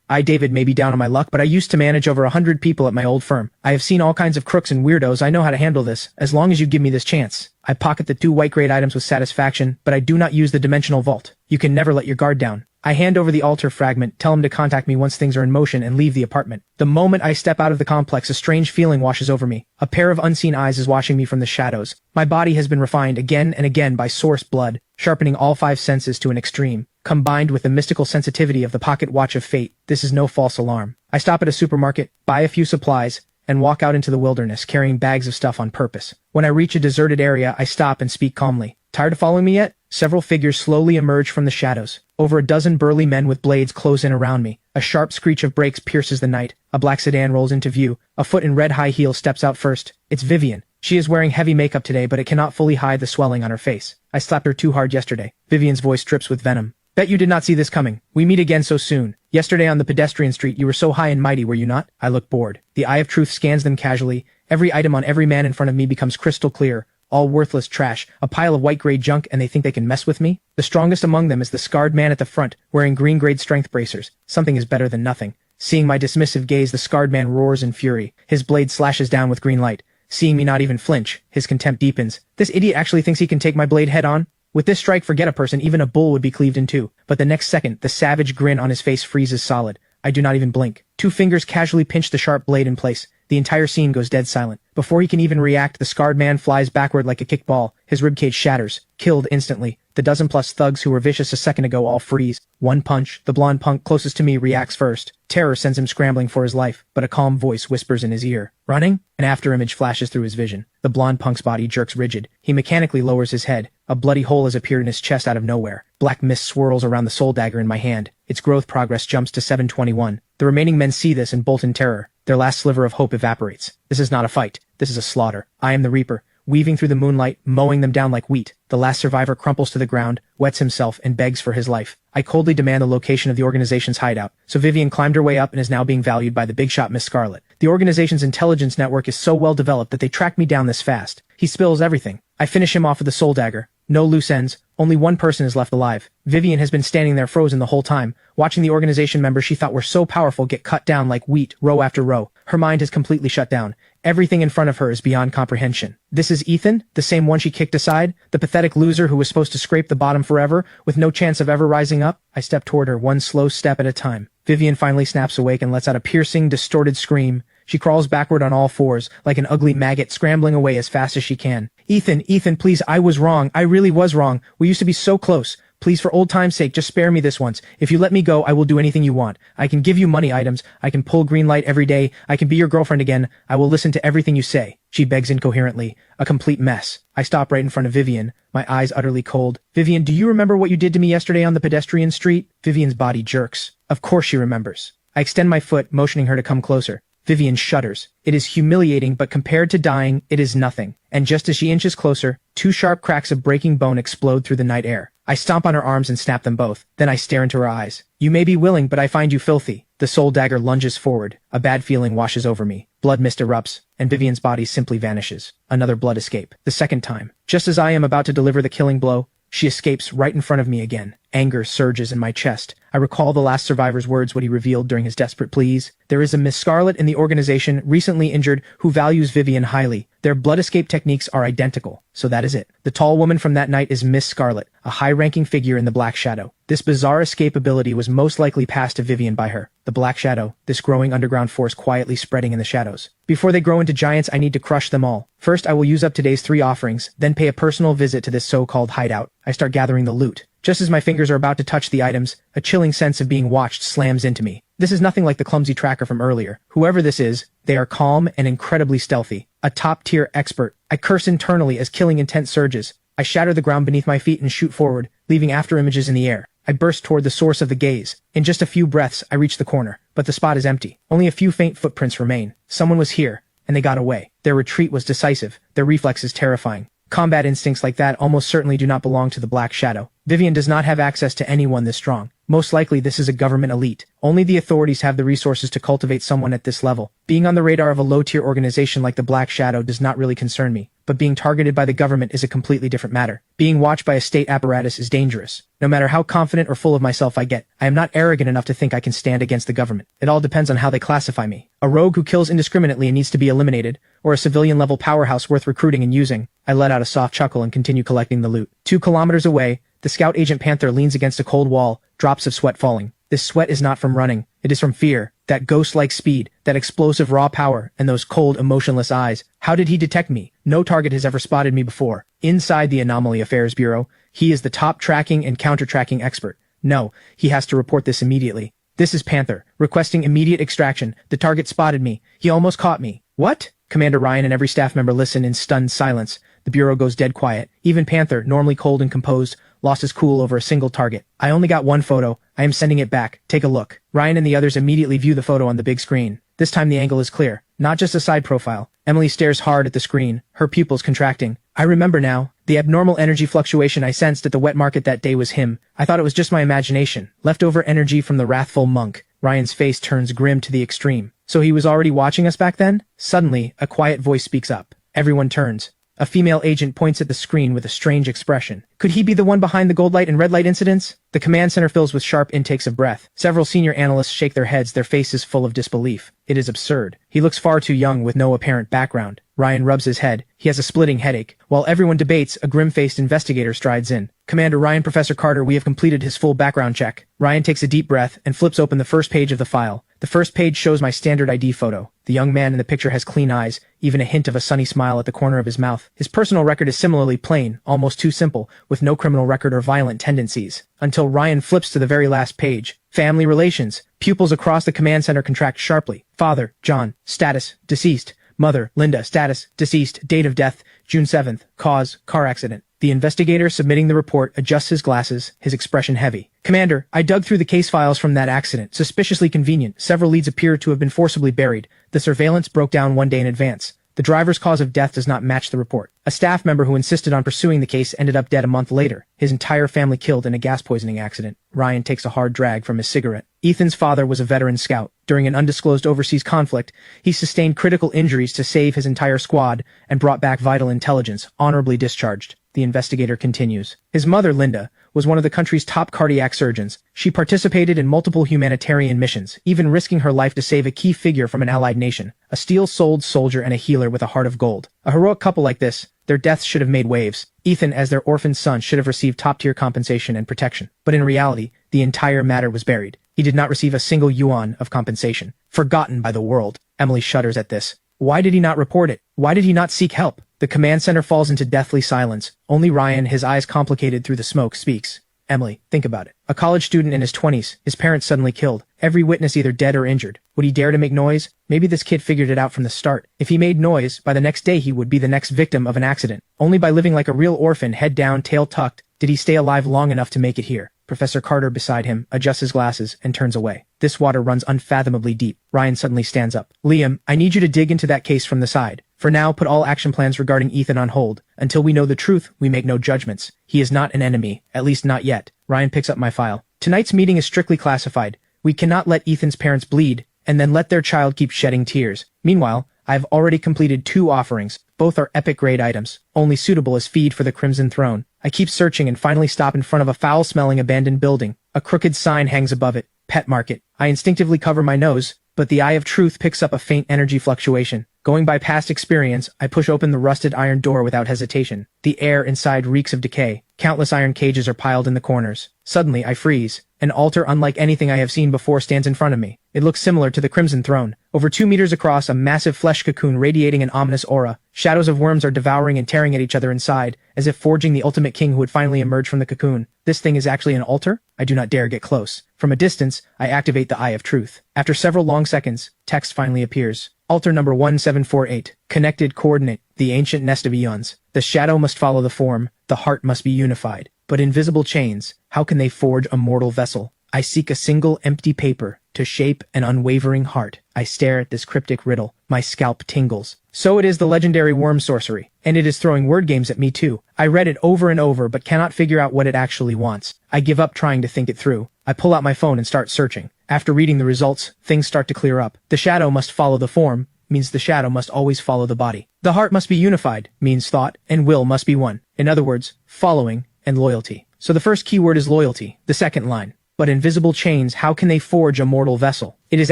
I, David, may be down on my luck, but I used to manage over 100 people at my old firm. I have seen all kinds of crooks and weirdos. I know how to handle this, as long as you give me this chance. I pocket the 2 white-grade items with satisfaction, but I do not use the dimensional vault. You can never let your guard down. I hand over the altar fragment, tell him to contact me once things are in motion, and leave the apartment. The moment I step out of the complex, a strange feeling washes over me. A pair of unseen eyes is watching me from the shadows. My body has been refined again and again by source blood, sharpening all 5 senses to an extreme. Combined with the mystical sensitivity of the pocket watch of fate, this is no false alarm. I stop at a supermarket, buy a few supplies, and walk out into the wilderness, carrying bags of stuff on purpose. When I reach a deserted area, I stop and speak calmly. Tired of following me yet? Several figures slowly emerge from the shadows. Over a dozen burly men with blades close in around me. A sharp screech of brakes pierces the night. A black sedan rolls into view. A foot in red high heels steps out first. It's Vivian. She is wearing heavy makeup today, but it cannot fully hide the swelling on her face. I slapped her too hard yesterday. Vivian's voice drips with venom. Bet you did not see this coming. We meet again so soon. Yesterday on the pedestrian street, you were so high and mighty, were you not? I look bored. The eye of truth scans them casually. Every item on every man in front of me becomes crystal clear. All worthless trash, a pile of white-grade junk, and they think they can mess with me? The strongest among them is the scarred man at the front, wearing green-grade strength bracers. Something is better than nothing. Seeing my dismissive gaze, the scarred man roars in fury. His blade slashes down with green light. Seeing me not even flinch, his contempt deepens. This idiot actually thinks he can take my blade head-on? With this strike, forget a person, even a bull would be cleaved in two. But the next second, the savage grin on his face freezes solid. I do not even blink. 2 fingers casually pinch the sharp blade in place. The entire scene goes dead silent. Before he can even react, the scarred man flies backward like a kickball. His ribcage shatters. Killed instantly. The dozen-plus thugs who were vicious a second ago all freeze. One punch. The blonde punk closest to me reacts first. Terror sends him scrambling for his life, but a calm voice whispers in his ear. Running? An afterimage flashes through his vision. The blonde punk's body jerks rigid. He mechanically lowers his head. A bloody hole has appeared in his chest out of nowhere. Black mist swirls around the soul dagger in my hand. Its growth progress jumps to 721. The remaining men see this and bolt in terror. Their last sliver of hope evaporates. This is not a fight. This is a slaughter. I am the Reaper, weaving through the moonlight, mowing them down like wheat. The last survivor crumples to the ground, wets himself, and begs for his life. I coldly demand the location of the organization's hideout. So Vivian climbed her way up and is now being valued by the big shot Miss Scarlet. The organization's intelligence network is so well developed that they tracked me down this fast. He spills everything. I finish him off with a soul dagger. No loose ends. Only one person is left alive. Vivian has been standing there frozen the whole time, watching the organization members she thought were so powerful get cut down like wheat, row after row. Her mind has completely shut down. Everything in front of her is beyond comprehension. This is Ethan, the same one she kicked aside, the pathetic loser who was supposed to scrape the bottom forever, with no chance of ever rising up. I step toward her, one slow step at a time. Vivian finally snaps awake and lets out a piercing, distorted scream. She crawls backward on all fours, like an ugly maggot scrambling away as fast as she can. Ethan, please, I was wrong. I really was wrong. We used to be so close. Please, for old time's sake, just spare me this once. If you let me go, I will do anything you want. I can give you money items. I can pull green light every day. I can be your girlfriend again. I will listen to everything you say. She begs incoherently. A complete mess. I stop right in front of Vivian, my eyes utterly cold. Vivian, do you remember what you did to me yesterday on the pedestrian street? Vivian's body jerks. Of course she remembers. I extend my foot, motioning her to come closer. Vivian shudders. It is humiliating, but compared to dying, it is nothing. And just as she inches closer, 2 sharp cracks of breaking bone explode through the night air. I stomp on her arms and snap them both. Then I stare into her eyes. You may be willing, but I find you filthy. The soul dagger lunges forward. A bad feeling washes over me. Blood mist erupts, and Vivian's body simply vanishes. Another blood escape. The second time. Just as I am about to deliver the killing blow, she escapes right in front of me again. Anger surges in my chest. I recall the last survivor's words, what he revealed during his desperate pleas. There is a Miss Scarlet in the organization, recently injured, who values Vivian highly. Their blood escape techniques are identical. So that is it. The tall woman from that night is Miss Scarlet, a high-ranking figure in the Black Shadow. This bizarre escape ability was most likely passed to Vivian by her. The Black Shadow, this growing underground force quietly spreading in the shadows. Before they grow into giants, I need to crush them all. First, I will use up today's 3 offerings, then pay a personal visit to this so-called hideout. I start gathering the loot. Just as my fingers are about to touch the items, a chilling sense of being watched slams into me. This is nothing like the clumsy tracker from earlier. Whoever this is, they are calm and incredibly stealthy. A top-tier expert. I curse internally as killing intent surges. I shatter the ground beneath my feet and shoot forward, leaving after images in the air. I burst toward the source of the gaze. In just a few breaths, I reach the corner, but the spot is empty. Only a few faint footprints remain. Someone was here, and they got away. Their retreat was decisive, their reflexes terrifying. Combat instincts like that almost certainly do not belong to the Black Shadow. Vivian does not have access to anyone this strong. Most likely this is a government elite. Only the authorities have the resources to cultivate someone at this level. Being on the radar of a low-tier organization like the Black Shadow does not really concern me, but being targeted by the government is a completely different matter. Being watched by a state apparatus is dangerous. No matter how confident or full of myself I get, I am not arrogant enough to think I can stand against the government. It all depends on how they classify me. A rogue who kills indiscriminately and needs to be eliminated, or a civilian-level powerhouse worth recruiting and using. I let out a soft chuckle and continue collecting the loot. 2 kilometers away, the scout agent Panther leans against a cold wall, drops of sweat falling. This sweat is not from running, it is from fear. That ghost-like speed, that explosive raw power, and those cold, emotionless eyes. How did he detect me? No target has ever spotted me before. Inside the Anomaly Affairs Bureau, he is the top tracking and counter-tracking expert. No, he has to report this immediately. This is Panther, requesting immediate extraction. The target spotted me. He almost caught me. What? Commander Ryan and every staff member listen in stunned silence. The Bureau goes dead quiet. Even Panther, normally cold and composed, lost his cool over a single target. I only got one photo. I am sending it back. Take a look. Ryan and the others immediately view the photo on the big screen. This time the angle is clear. Not just a side profile. Emily stares hard at the screen, her pupils contracting. I remember now. The abnormal energy fluctuation I sensed at the wet market that day was him. I thought it was just my imagination. Leftover energy from the wrathful monk. Ryan's face turns grim to the extreme. So he was already watching us back then? Suddenly, a quiet voice speaks up. Everyone turns. A female agent points at the screen with a strange expression. Could he be the one behind the gold light and red light incidents? The command center fills with sharp intakes of breath. Several senior analysts shake their heads, their faces full of disbelief. It is absurd. He looks far too young with no apparent background. Ryan rubs his head. He has a splitting headache. While everyone debates, a grim-faced investigator strides in. Commander Ryan, Professor Carter, we have completed his full background check. Ryan takes a deep breath and flips open the first page of the file. The first page shows my standard ID photo. The young man in the picture has clean eyes, even a hint of a sunny smile at the corner of his mouth. His personal record is similarly plain, almost too simple, with no criminal record or violent tendencies. Until Ryan flips to the very last page. Family relations. Pupils across the command center contract sharply. Father, John. Status, deceased. Mother, Linda. Status, deceased. Date of death, June 7th. Cause, car accident. The investigator submitting the report adjusts his glasses, his expression heavy. Commander, I dug through the case files from that accident. Suspiciously convenient. Several leads appear to have been forcibly buried. The surveillance broke down one day in advance. The driver's cause of death does not match the report. A staff member who insisted on pursuing the case ended up dead a month later. His entire family killed in a gas poisoning accident. Ryan takes a hard drag from his cigarette. Ethan's father was a veteran scout. During an undisclosed overseas conflict, he sustained critical injuries to save his entire squad and brought back vital intelligence, honorably discharged. The investigator continues. His mother, Linda, was one of the country's top cardiac surgeons. She participated in multiple humanitarian missions, even risking her life to save a key figure from an allied nation. A steel-souled soldier and a healer with a heart of gold. A heroic couple like this, their deaths should have made waves. Ethan, as their orphan son, should have received top-tier compensation and protection. But in reality, the entire matter was buried. He did not receive a single yuan of compensation. Forgotten by the world. Emily shudders at this. Why did he not report it? Why did he not seek help? The command center falls into deathly silence. Only Ryan, his eyes complicated through the smoke, speaks. Emily, think about it. A college student in his 20s, his parents suddenly killed. Every witness either dead or injured. Would he dare to make noise? Maybe this kid figured it out from the start. If he made noise, by the next day he would be the next victim of an accident. Only by living like a real orphan, head down, tail tucked, did he stay alive long enough to make it here. Professor Carter beside him adjusts his glasses and turns away. This water runs unfathomably deep. Ryan suddenly stands up. Liam, I need you to dig into that case from the side. For now, put all action plans regarding Ethan on hold. Until we know the truth, we make no judgments. He is not an enemy, at least not yet. Ryan picks up my file. Tonight's meeting is strictly classified. We cannot let Ethan's parents bleed, and then let their child keep shedding tears. Meanwhile, I have already completed 2 offerings. Both are epic grade items, only suitable as feed for the Crimson Throne. I keep searching and finally stop in front of a foul-smelling abandoned building. A crooked sign hangs above it. Pet Market. I instinctively cover my nose, but the eye of truth picks up a faint energy fluctuation. Going by past experience, I push open the rusted iron door without hesitation. The air inside reeks of decay. Countless iron cages are piled in the corners. Suddenly, I freeze. An altar unlike anything I have seen before stands in front of me. It looks similar to the Crimson Throne. Over 2 meters across, a massive flesh cocoon radiating an ominous aura, Shadows of worms are devouring and tearing at each other inside, as if forging the ultimate king who would finally emerge from the cocoon. This thing is actually an altar? I do not dare get close. From a distance, I activate the Eye of Truth. After several long seconds, text finally appears. Altar number 1748. Connected coordinate, the ancient nest of eons. The shadow must follow the form, the heart must be unified. But invisible chains, how can they forge a mortal vessel? I seek a single empty paper to shape an unwavering heart. I stare at this cryptic riddle. My scalp tingles. So it is the legendary worm sorcery, and it is throwing word games at me too. I read it over and over but cannot figure out what it actually wants. I give up trying to think it through. I pull out my phone and start searching. After reading the results, things start to clear up. The shadow must follow the form, means the shadow must always follow the body. The heart must be unified, means thought and will must be one. In other words, following and loyalty. So the first keyword is loyalty, the second line. But invisible chains, how can they forge a mortal vessel? It is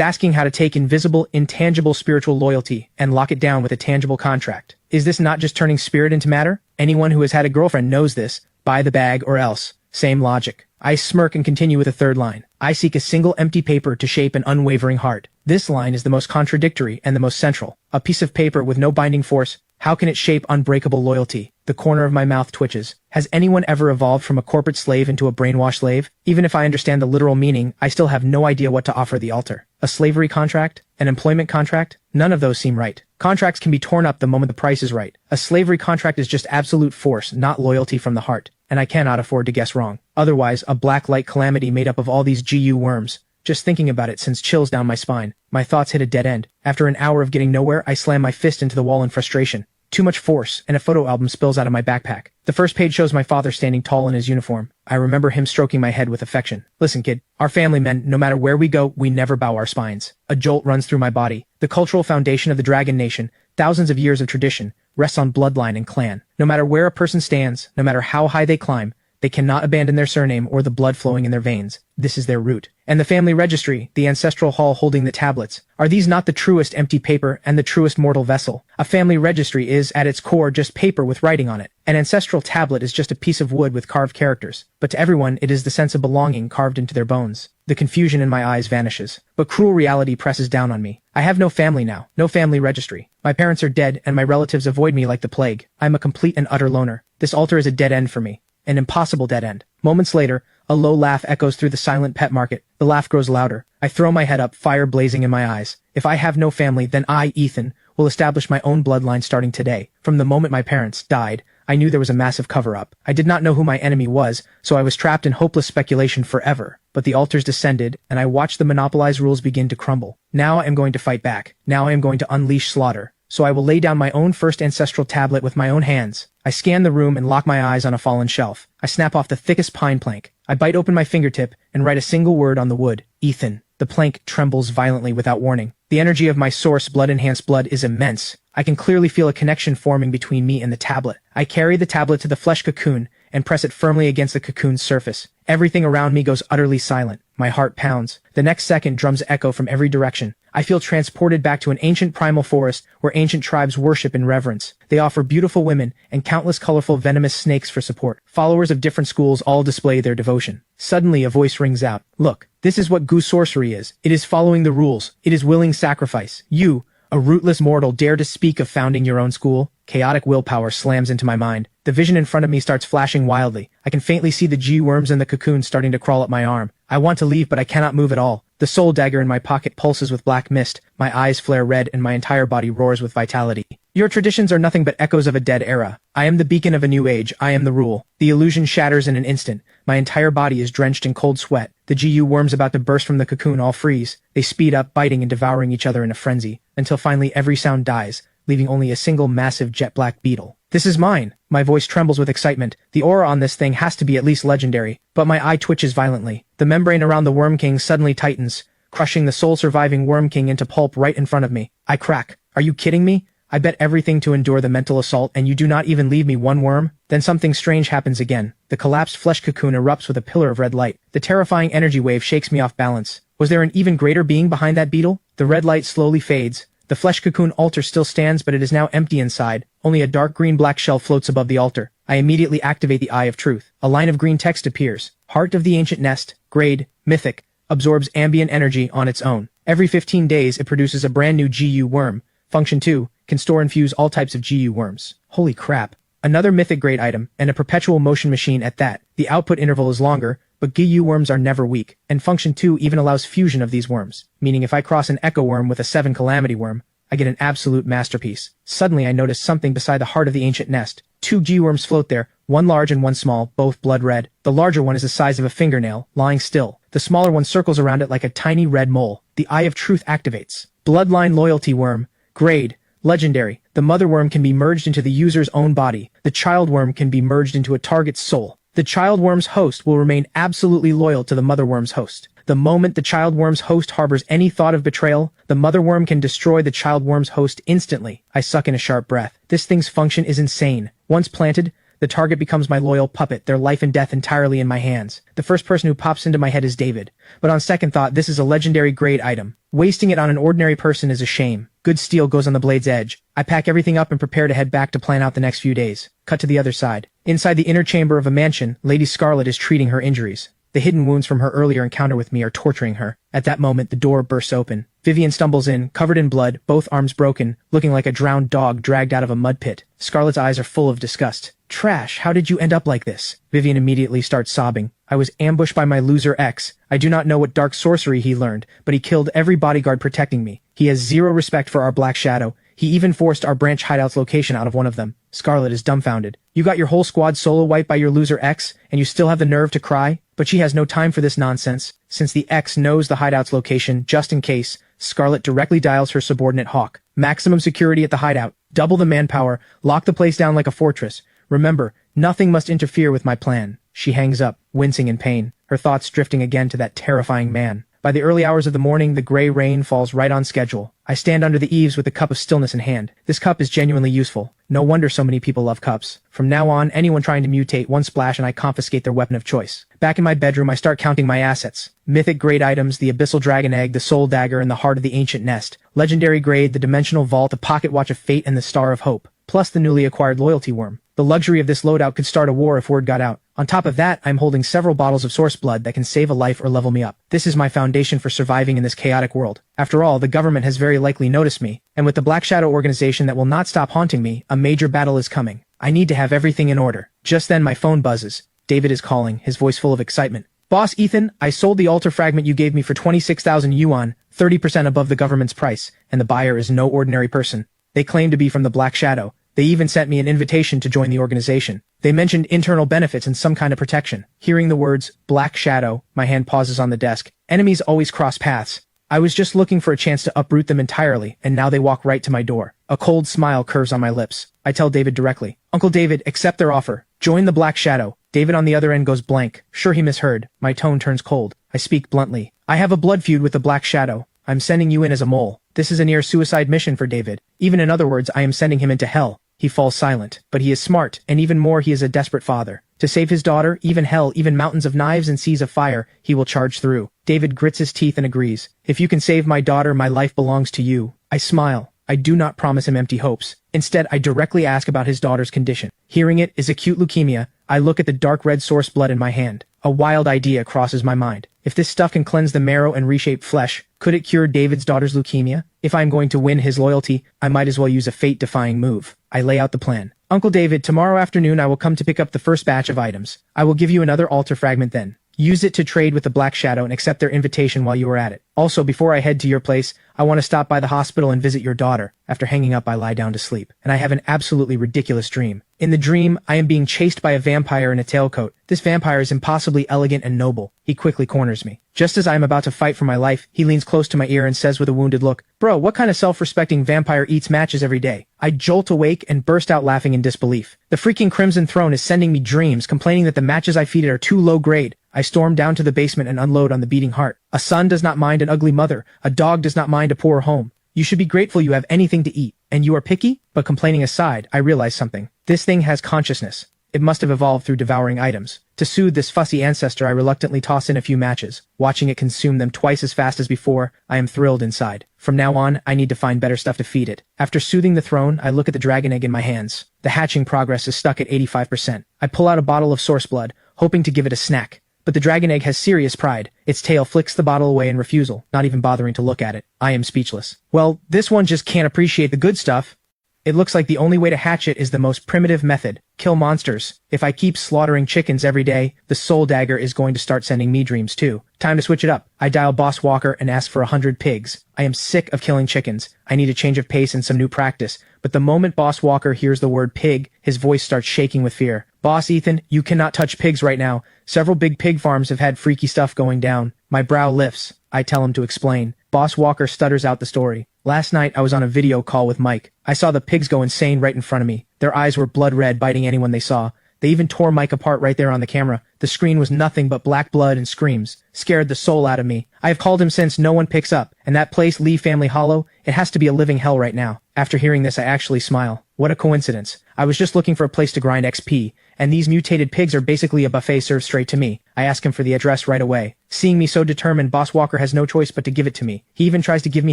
asking how to take invisible, intangible spiritual loyalty and lock it down with a tangible contract. Is this not just turning spirit into matter? Anyone who has had a girlfriend knows this. Buy the bag or else. Same logic. I smirk and continue with the third line. I seek a single empty paper to shape an unwavering heart. This line is the most contradictory and the most central. A piece of paper with no binding force. How can it shape unbreakable loyalty? The corner of my mouth twitches. Has anyone ever evolved from a corporate slave into a brainwashed slave? Even if I understand the literal meaning, I still have no idea what to offer the altar. A slavery contract? An employment contract? None of those seem right. Contracts can be torn up the moment the price is right. A slavery contract is just absolute force, not loyalty from the heart. And I cannot afford to guess wrong. Otherwise, a black light calamity made up of all these GU worms. Just thinking about it sends chills down my spine. My thoughts hit a dead end. After an hour of getting nowhere, I slam my fist into the wall in frustration. Too much force, and a photo album spills out of my backpack. The first page shows my father standing tall in his uniform. I remember him stroking my head with affection. Listen, kid, our family men, no matter where we go, we never bow our spines. A jolt runs through my body. The cultural foundation of the Dragon Nation, thousands of years of tradition, rests on bloodline and clan. No matter where a person stands, no matter how high they climb, they cannot abandon their surname or the blood flowing in their veins. This is their root. And the family registry, the ancestral hall holding the tablets, are these not the truest empty paper and the truest mortal vessel? A family registry is, at its core, just paper with writing on it. An ancestral tablet is just a piece of wood with carved characters. But to everyone, it is the sense of belonging carved into their bones. The confusion in my eyes vanishes. But cruel reality presses down on me. I have no family now, no family registry. My parents are dead, and my relatives avoid me like the plague. I am a complete and utter loner. This altar is a dead end for me. An impossible dead end. Moments later, a low laugh echoes through the silent pet market. The laugh grows louder. I throw my head up, fire blazing in my eyes. If I have no family, then I, Ethan, will establish my own bloodline starting today. From the moment my parents died, I knew there was a massive cover-up. I did not know who my enemy was, so I was trapped in hopeless speculation forever. But the altars descended, and I watched the monopolized rules begin to crumble. Now I am going to fight back. Now I am going to unleash slaughter. So I will lay down my own first ancestral tablet with my own hands. I scan the room and lock my eyes on a fallen shelf. I snap off the thickest pine plank. I bite open my fingertip and write a single word on the wood. Ethan. The plank trembles violently without warning. The energy of my source, blood-enhanced blood, is immense. I can clearly feel a connection forming between me and the tablet. I carry the tablet to the flesh cocoon and press it firmly against the cocoon's surface. Everything around me goes utterly silent. My heart pounds. The next second, drums echo from every direction. I feel transported back to an ancient primal forest where ancient tribes worship in reverence. They offer beautiful women and countless colorful venomous snakes for support. Followers of different schools all display their devotion. Suddenly a voice rings out. Look, this is what goose sorcery is. It is following the rules. It is willing sacrifice. You, a rootless mortal, dare to speak of founding your own school? Chaotic willpower slams into my mind. The vision in front of me starts flashing wildly. I can faintly see the G-worms in the cocoon starting to crawl up my arm. I want to leave, but I cannot move at all. The soul dagger in my pocket pulses with black mist. My eyes flare red and my entire body roars with vitality. Your traditions are nothing but echoes of a dead era. I am the beacon of a new age. I am the rule. The illusion shatters in an instant. My entire body is drenched in cold sweat. The GU worms about to burst from the cocoon all freeze. They speed up, biting and devouring each other in a frenzy, until finally every sound dies, leaving only a single massive jet-black beetle. This is mine. My voice trembles with excitement. The aura on this thing has to be at least legendary, but my eye twitches violently. The membrane around the Worm King suddenly tightens, crushing the sole-surviving Worm King into pulp right in front of me. I crack. Are you kidding me? I bet everything to endure the mental assault, and you do not even leave me one worm? Then something strange happens again. The collapsed flesh cocoon erupts with a pillar of red light. The terrifying energy wave shakes me off balance. Was there an even greater being behind that beetle? The red light slowly fades. The flesh cocoon altar still stands, but it is now empty inside. Only a dark green-black shell floats above the altar. I immediately activate the Eye of Truth. A line of green text appears. Heart of the ancient nest, grade, mythic, absorbs ambient energy on its own. Every 15 days, it produces a brand new GU worm. Function 2, can store and fuse all types of GU worms. Holy crap. Another mythic grade item, and a perpetual motion machine at that. The output interval is longer, but GU worms are never weak, and Function 2 even allows fusion of these worms, meaning if I cross an Echo worm with a 7 Calamity worm, I get an absolute masterpiece. Suddenly I notice something beside the heart of the ancient nest. 2 GU worms float there, one large and one small, both blood red. The larger one is the size of a fingernail, lying still. The smaller one circles around it like a tiny red mole. The Eye of Truth activates. Bloodline Loyalty Worm. Grade. Legendary. The mother worm can be merged into the user's own body. The child worm can be merged into a target's soul. The child worm's host will remain absolutely loyal to the mother worm's host. The moment the child worm's host harbors any thought of betrayal, the mother worm can destroy the child worm's host instantly. I suck in a sharp breath. This thing's function is insane. Once planted, the target becomes my loyal puppet, their life and death entirely in my hands. The first person who pops into my head is David. But on second thought, this is a legendary grade item. Wasting it on an ordinary person is a shame. Good steel goes on the blade's edge. I pack everything up and prepare to head back to plan out the next few days. Cut to the other side. Inside the inner chamber of a mansion, Lady Scarlet is treating her injuries. The hidden wounds from her earlier encounter with me are torturing her. At that moment, the door bursts open. Vivian stumbles in, covered in blood, both arms broken, looking like a drowned dog dragged out of a mud pit. Scarlet's eyes are full of disgust. Trash, how did you end up like this? Vivian immediately starts sobbing. I was ambushed by my loser ex. I do not know what dark sorcery he learned, but he killed every bodyguard protecting me. He has zero respect for our Black Shadow. He even forced our branch hideout's location out of one of them. Scarlet is dumbfounded. You got your whole squad solo wiped by your loser ex, and you still have the nerve to cry? But she has no time for this nonsense. Since the ex knows the hideout's location, just in case, Scarlet directly dials her subordinate Hawk. Maximum security at the hideout. Double the manpower. Lock the place down like a fortress. Remember, nothing must interfere with my plan. She hangs up, wincing in pain, her thoughts drifting again to that terrifying man. By the early hours of the morning, the gray rain falls right on schedule. I stand under the eaves with a cup of stillness in hand. This cup is genuinely useful. No wonder so many people love cups. From now on, anyone trying to mutate, one splash and I confiscate their weapon of choice. Back in my bedroom, I start counting my assets. Mythic grade items, the Abyssal Dragon Egg, the Soul Dagger, and the Heart of the Ancient Nest. Legendary grade, the Dimensional Vault, the Pocket Watch of Fate, and the Star of Hope. Plus the newly acquired Loyalty Worm. The luxury of this loadout could start a war if word got out. On top of that, I'm holding several bottles of source blood that can save a life or level me up. This is my foundation for surviving in this chaotic world. After all, the government has very likely noticed me, and with the Black Shadow organization that will not stop haunting me, a major battle is coming. I need to have everything in order. Just then my phone buzzes. David is calling, his voice full of excitement. Boss Ethan, I sold the altar fragment you gave me for 26,000 yuan, 30% above the government's price, and the buyer is no ordinary person. They claim to be from the Black Shadow. They even sent me an invitation to join the organization. They mentioned internal benefits and some kind of protection. Hearing the words, Black Shadow, my hand pauses on the desk. Enemies always cross paths. I was just looking for a chance to uproot them entirely, and now they walk right to my door. A cold smile curves on my lips. I tell David directly, Uncle David, accept their offer. Join the Black Shadow. David on the other end goes blank. Sure he misheard. My tone turns cold. I speak bluntly. I have a blood feud with the Black Shadow. I'm sending you in as a mole. This is a near-suicide mission for David. Even in other words, I am sending him into hell. He falls silent, but he is smart, and even more he is a desperate father. To save his daughter, even hell, even mountains of knives and seas of fire, he will charge through. David grits his teeth and agrees. If you can save my daughter, my life belongs to you. I smile. I do not promise him empty hopes. Instead, I directly ask about his daughter's condition. Hearing it is acute leukemia. I look at the dark red source blood in my hand. A wild idea crosses my mind. If this stuff can cleanse the marrow and reshape flesh, could it cure David's daughter's leukemia? If I'm going to win his loyalty, I might as well use a fate-defying move. I lay out the plan. Uncle David, tomorrow afternoon I will come to pick up the first batch of items. I will give you another altar fragment then. Use it to trade with the Black Shadow and accept their invitation while you are at it. Also, before I head to your place, I want to stop by the hospital and visit your daughter. After hanging up, I lie down to sleep, and I have an absolutely ridiculous dream. In the dream, I am being chased by a vampire in a tailcoat. This vampire is impossibly elegant and noble. He quickly corners me. Just as I am about to fight for my life, he leans close to my ear and says with a wounded look, Bro, what kind of self-respecting vampire eats matches every day? I jolt awake and burst out laughing in disbelief. The freaking Crimson Throne is sending me dreams, complaining that the matches I feed it are too low grade. I storm down to the basement and unload on the beating heart. A son does not mind an ugly mother. A dog does not mind a poor home. You should be grateful you have anything to eat. And you are picky? But complaining aside, I realize something. This thing has consciousness. It must have evolved through devouring items. To soothe this fussy ancestor, I reluctantly toss in a few matches. Watching it consume them twice as fast as before, I am thrilled inside. From now on, I need to find better stuff to feed it. After soothing the throne, I look at the dragon egg in my hands. The hatching progress is stuck at 85%. I pull out a bottle of source blood, hoping to give it a snack. But the dragon egg has serious pride. Its tail flicks the bottle away in refusal, not even bothering to look at it. I am speechless. Well, this one just can't appreciate the good stuff. It looks like the only way to hatch it is the most primitive method. Kill monsters. If I keep slaughtering chickens every day, the soul dagger is going to start sending me dreams too. Time to switch it up. I dial Boss Walker and ask for 100 pigs. I am sick of killing chickens. I need a change of pace and some new practice. But the moment Boss Walker hears the word pig, his voice starts shaking with fear. Boss Ethan, you cannot touch pigs right now. Several big pig farms have had freaky stuff going down. My brow lifts. I tell him to explain. Boss Walker stutters out the story. Last night I was on a video call with Mike. I saw the pigs go insane right in front of me. Their eyes were blood red, biting anyone they saw. They even tore Mike apart right there on the camera. The screen was nothing but black blood and screams. Scared the soul out of me. I have called him since no one picks up. And that place, Lee Family Hollow, it has to be a living hell right now. After hearing this, I actually smile. What a coincidence. I was just looking for a place to grind XP, and these mutated pigs are basically a buffet served straight to me. I ask him for the address right away. Seeing me so determined, Boss Walker has no choice but to give it to me. He even tries to give me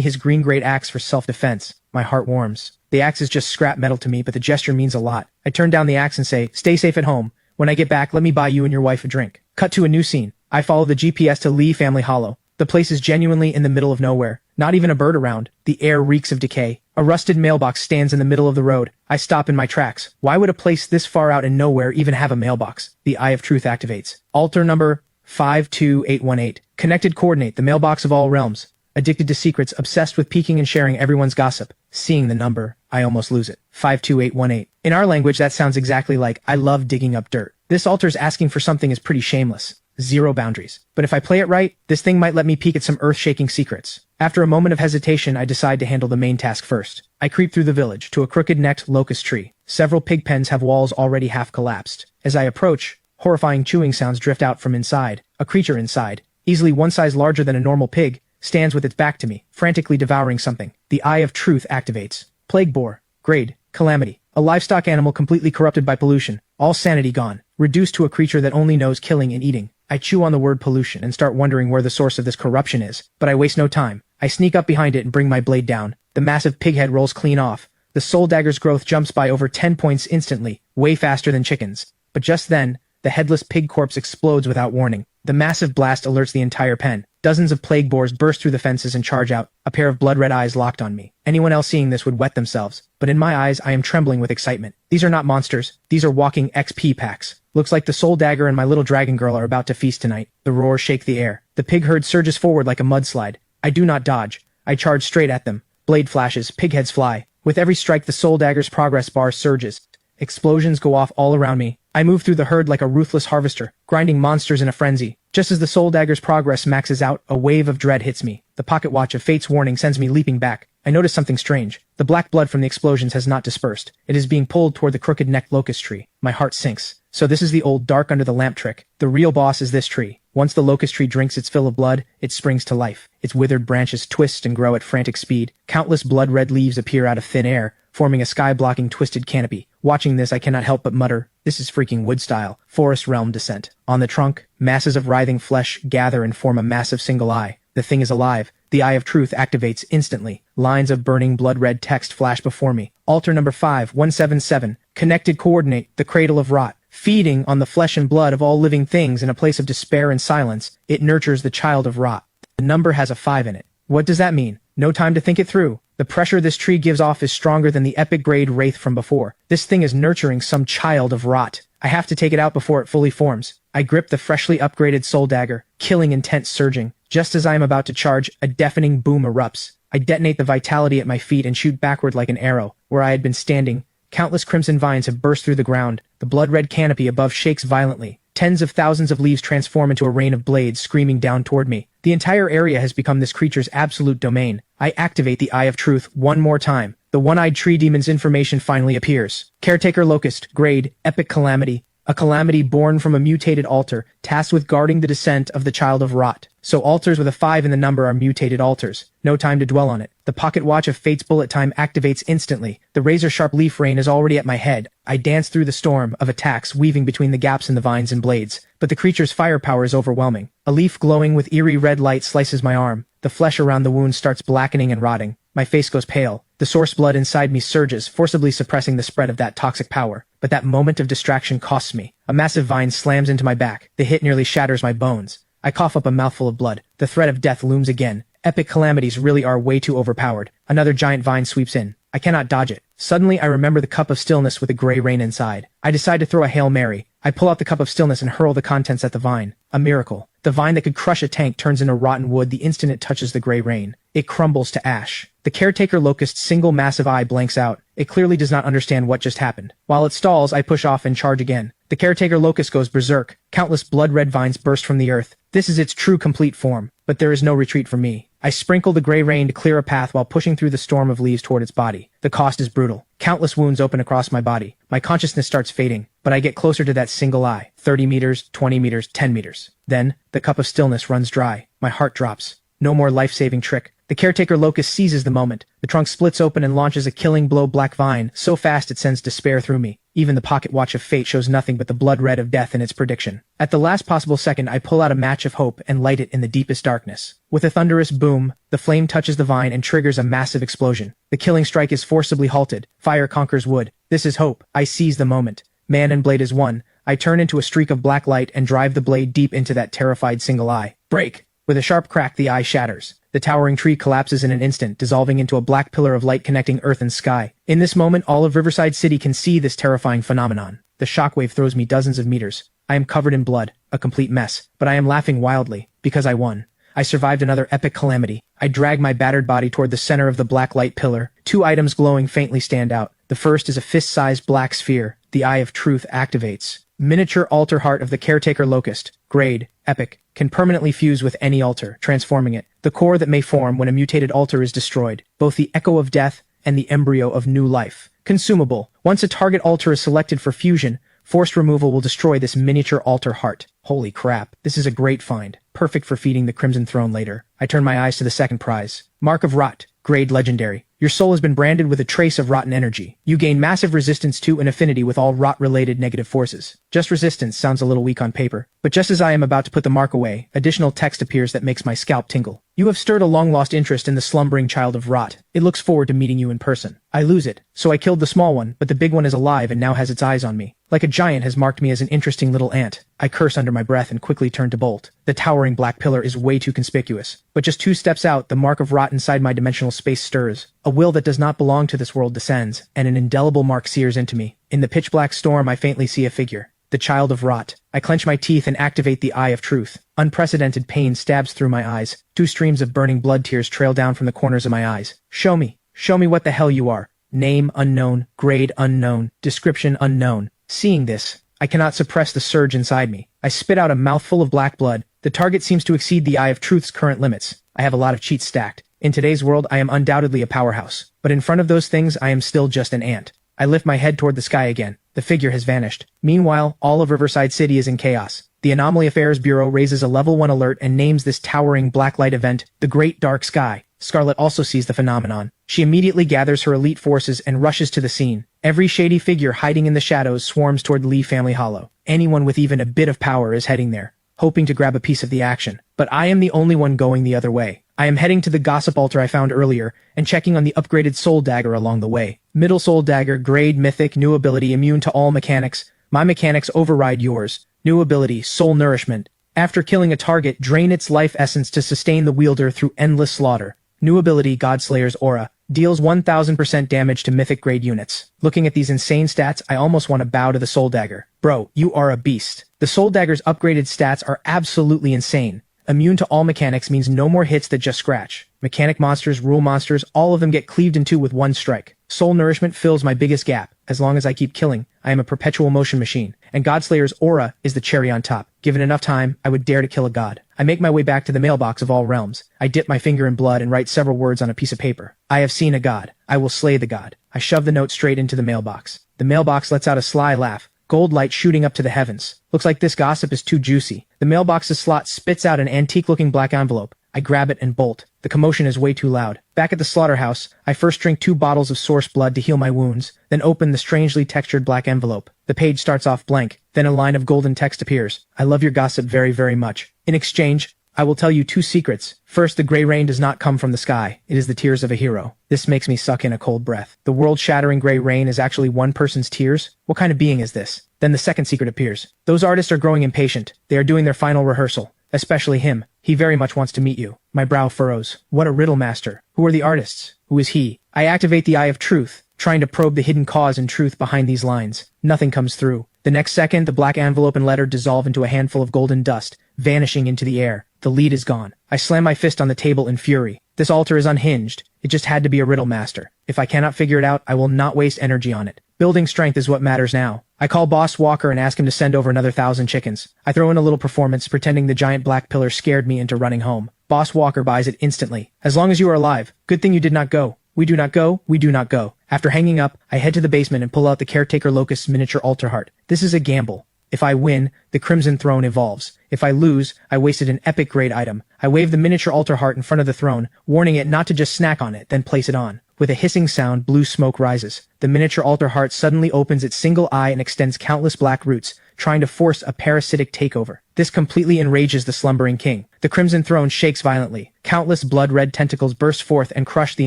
his green grade axe for self-defense. My heart warms. The axe is just scrap metal to me, but the gesture means a lot. I turn down the axe and say, stay safe at home. When I get back, let me buy you and your wife a drink. Cut to a new scene. I follow the GPS to Lee Family Hollow. The place is genuinely in the middle of nowhere. Not even a bird around. The air reeks of decay. A rusted mailbox stands in the middle of the road. I stop in my tracks. Why would a place this far out in nowhere even have a mailbox? The Eye of Truth activates. Altar number 52818. Connected coordinate, the mailbox of all realms. Addicted to secrets, obsessed with peeking and sharing everyone's gossip. Seeing the number, I almost lose it. 52818. In our language, that sounds exactly like, I love digging up dirt. This altar's asking for something is pretty shameless. Zero boundaries. But if I play it right, this thing might let me peek at some earth-shaking secrets. After a moment of hesitation, I decide to handle the main task first. I creep through the village to a crooked-necked locust tree. Several pig pens have walls already half collapsed. As I approach, horrifying chewing sounds drift out from inside. A creature inside, easily one size larger than a normal pig, stands with its back to me, frantically devouring something. The Eye of Truth activates. Plague boar. Grade. Calamity. A livestock animal completely corrupted by pollution. All sanity gone. Reduced to a creature that only knows killing and eating. I chew on the word pollution and start wondering where the source of this corruption is. But I waste no time. I sneak up behind it and bring my blade down. The massive pig head rolls clean off. The soul dagger's growth jumps by over 10 points instantly, way faster than chickens. But just then, the headless pig corpse explodes without warning. The massive blast alerts the entire pen. Dozens of plague boars burst through the fences and charge out, a pair of blood-red eyes locked on me. Anyone else seeing this would wet themselves, but in my eyes I am trembling with excitement. These are not monsters, these are walking XP packs. Looks like the soul dagger and my little dragon girl are about to feast tonight. The roars shake the air. The pig herd surges forward like a mudslide. I do not dodge. I charge straight at them. Blade flashes, pig heads fly. With every strike the soul dagger's progress bar surges. Explosions go off all around me. I move through the herd like a ruthless harvester, grinding monsters in a frenzy. Just as the soul dagger's progress maxes out, a wave of dread hits me. The pocket watch of Fate's warning sends me leaping back. I notice something strange. The black blood from the explosions has not dispersed. It is being pulled toward the crooked-necked locust tree. My heart sinks. So this is the old dark under the lamp trick. The real boss is this tree. Once the locust tree drinks its fill of blood, it springs to life. Its withered branches twist and grow at frantic speed. Countless blood-red leaves appear out of thin air, forming a sky-blocking twisted canopy. Watching this, I cannot help but mutter, this is freaking wood-style, forest realm descent. On the trunk, masses of writhing flesh gather and form a massive single eye. The thing is alive. The Eye of Truth activates instantly. Lines of burning blood-red text flash before me. Altar number 5177. Connected coordinate, the cradle of rot. Feeding on the flesh and blood of all living things in a place of despair and silence, it nurtures the child of rot. The number has a 5 in it. What does that mean? No time to think it through. The pressure this tree gives off is stronger than the epic grade wraith from before. This thing is nurturing some child of rot. I have to take it out before it fully forms. I grip the freshly upgraded soul dagger, killing intent surging. Just as I am about to charge, a deafening boom erupts. I detonate the vitality at my feet and shoot backward like an arrow. Where I had been standing, countless crimson vines have burst through the ground. The blood-red canopy above shakes violently. Tens of thousands of leaves transform into a rain of blades screaming down toward me. The entire area has become this creature's absolute domain. I activate the Eye of Truth one more time. The one-eyed tree demon's information finally appears. Caretaker Locust, grade, epic calamity. A calamity born from a mutated altar, tasked with guarding the descent of the child of rot. So altars with a 5 in the number are mutated altars. No time to dwell on it. The pocket watch of Fate's bullet time activates instantly. The razor-sharp leaf rain is already at my head. I dance through the storm of attacks weaving between the gaps in the vines and blades. But the creature's firepower is overwhelming. A leaf glowing with eerie red light slices my arm. The flesh around the wound starts blackening and rotting. My face goes pale. The source blood inside me surges, forcibly suppressing the spread of that toxic power. But that moment of distraction costs me. A massive vine slams into my back. The hit nearly shatters my bones. I cough up a mouthful of blood. The threat of death looms again. Epic calamities really are way too overpowered. Another giant vine sweeps in. I cannot dodge it. Suddenly I remember the cup of stillness with the gray rain inside. I decide to throw a Hail Mary. I pull out the cup of stillness and hurl the contents at the vine. A miracle. The vine that could crush a tank turns into rotten wood the instant it touches the gray rain. It crumbles to ash. The caretaker locust's single massive eye blanks out. It clearly does not understand what just happened. While it stalls, I push off and charge again. The caretaker locust goes berserk. Countless blood-red vines burst from the earth. This is its true complete form, but there is no retreat for me. I sprinkle the gray rain to clear a path while pushing through the storm of leaves toward its body. The cost is brutal. Countless wounds open across my body. My consciousness starts fading, but I get closer to that single eye. 30 meters, 20 meters, 10 meters. Then, the cup of stillness runs dry. My heart drops. No more life-saving trick. The caretaker locust seizes the moment. The trunk splits open and launches a killing blow black vine, so fast it sends despair through me. Even the pocket watch of fate shows nothing but the blood red of death in its prediction. At the last possible second, I pull out a match of hope and light it in the deepest darkness. With a thunderous boom, the flame touches the vine and triggers a massive explosion. The killing strike is forcibly halted. Fire conquers wood. This is hope. I seize the moment. Man and blade is one. I turn into a streak of black light and drive the blade deep into that terrified single eye. Break! With a sharp crack, the eye shatters. The towering tree collapses in an instant, dissolving into a black pillar of light connecting earth and sky. In this moment, all of Riverside City can see this terrifying phenomenon. The shockwave throws me dozens of meters. I am covered in blood, a complete mess, but I am laughing wildly, because I won. I survived another epic calamity. I drag my battered body toward the center of the black light pillar. Two items glowing faintly stand out. The first is a fist-sized black sphere. The Eye of Truth activates. Miniature altar heart of the caretaker locust. Grade, epic, can permanently fuse with any altar, transforming it. The core that may form when a mutated altar is destroyed. Both the echo of death and the embryo of new life. Consumable. Once a target altar is selected for fusion, forced removal will destroy this miniature altar heart. Holy crap, this is a great find. Perfect for feeding the Crimson Throne later. I turn my eyes to the second prize. Mark of Rot. Grade legendary. Your soul has been branded with a trace of rotten energy. You gain massive resistance to and affinity with all rot-related negative forces. Just resistance sounds a little weak on paper, but just as I am about to put the mark away, additional text appears that makes my scalp tingle. You have stirred a long-lost interest in the slumbering child of rot. It looks forward to meeting you in person. I lose it, so I killed the small one, but the big one is alive and now has its eyes on me. Like a giant has marked me as an interesting little ant. I curse under my breath and quickly turn to bolt. The towering black pillar is way too conspicuous. But just 2 steps out, the mark of rot inside my dimensional space stirs. A will that does not belong to this world descends, and an indelible mark sears into me. In the pitch-black storm, I faintly see a figure. The child of rot. I clench my teeth and activate the Eye of Truth. Unprecedented pain stabs through my eyes. 2 streams of burning blood tears trail down from the corners of my eyes. Show me. Show me what the hell you are. Name unknown. Grade unknown. Description unknown. Seeing this, I cannot suppress the surge inside me. I spit out a mouthful of black blood. The target seems to exceed the Eye of Truth's current limits. I have a lot of cheats stacked. In today's world, I am undoubtedly a powerhouse. But in front of those things, I am still just an ant. I lift my head toward the sky again. The figure has vanished. Meanwhile, all of Riverside City is in chaos. The Anomaly Affairs Bureau raises a level 1 alert and names this towering blacklight event the Great Dark Sky. Scarlet also sees the phenomenon. She immediately gathers her elite forces and rushes to the scene. Every shady figure hiding in the shadows swarms toward Lee Family Hollow. Anyone with even a bit of power is heading there, hoping to grab a piece of the action. But I am the only one going the other way. I am heading to the gossip altar I found earlier and checking on the upgraded soul dagger along the way. Middle soul dagger, grade mythic, new ability, immune to all mechanics. My mechanics override yours. New ability, soul nourishment. After killing a target, drain its life essence to sustain the wielder through endless slaughter. New ability, Godslayer's Aura. Deals 1000% damage to mythic-grade units. Looking at these insane stats, I almost want to bow to the soul dagger. Bro, you are a beast. The soul dagger's upgraded stats are absolutely insane. Immune to all mechanics means no more hits that just scratch. Mechanic monsters, rule monsters, all of them get cleaved in two with one strike. Soul nourishment fills my biggest gap. As long as I keep killing, I am a perpetual motion machine. And Godslayer's Aura is the cherry on top. Given enough time, I would dare to kill a god. I make my way back to the mailbox of all realms. I dip my finger in blood and write several words on a piece of paper. I have seen a god. I will slay the god. I shove the note straight into the mailbox. The mailbox lets out a sly laugh. Gold light shooting up to the heavens. Looks like this gossip is too juicy. The mailbox's slot spits out an antique-looking black envelope. I grab it and bolt. The commotion is way too loud. Back at the slaughterhouse, I first drink 2 bottles of source blood to heal my wounds, then open the strangely textured black envelope. The page starts off blank. Then a line of golden text appears. I love your gossip very, very much. In exchange, I will tell you 2 secrets. First, the gray rain does not come from the sky. It is the tears of a hero. This makes me suck in a cold breath. The world-shattering gray rain is actually one person's tears? What kind of being is this? Then the second secret appears. Those artists are growing impatient. They are doing their final rehearsal. especially him. He very much wants to meet you. My brow furrows. What a riddle master. Who are the artists? Who is he? I activate the Eye of Truth, trying to probe the hidden cause and truth behind these lines. Nothing comes through. The next second, the black envelope and letter dissolve into a handful of golden dust, vanishing into the air. The lead is gone. I slam my fist on the table in fury. This altar is unhinged. It just had to be a riddle master. If I cannot figure it out, I will not waste energy on it. Building strength is what matters now. I call Boss Walker and ask him to send over another 1,000 chickens. I throw in a little performance, pretending the giant black pillar scared me into running home. Boss Walker buys it instantly. As long as you are alive. Good thing you did not go. We do not go. We do not go. After hanging up, I head to the basement and pull out the Caretaker Locust's miniature altar heart. This is a gamble. If I win, the Crimson Throne evolves. If I lose, I wasted an epic grade item. I wave the miniature altar heart in front of the throne, warning it not to just snack on it, then place it on. With a hissing sound, blue smoke rises. The miniature altar heart suddenly opens its single eye and extends countless black roots, trying to force a parasitic takeover. This completely enrages the slumbering king. The Crimson Throne shakes violently. Countless blood-red tentacles burst forth and crush the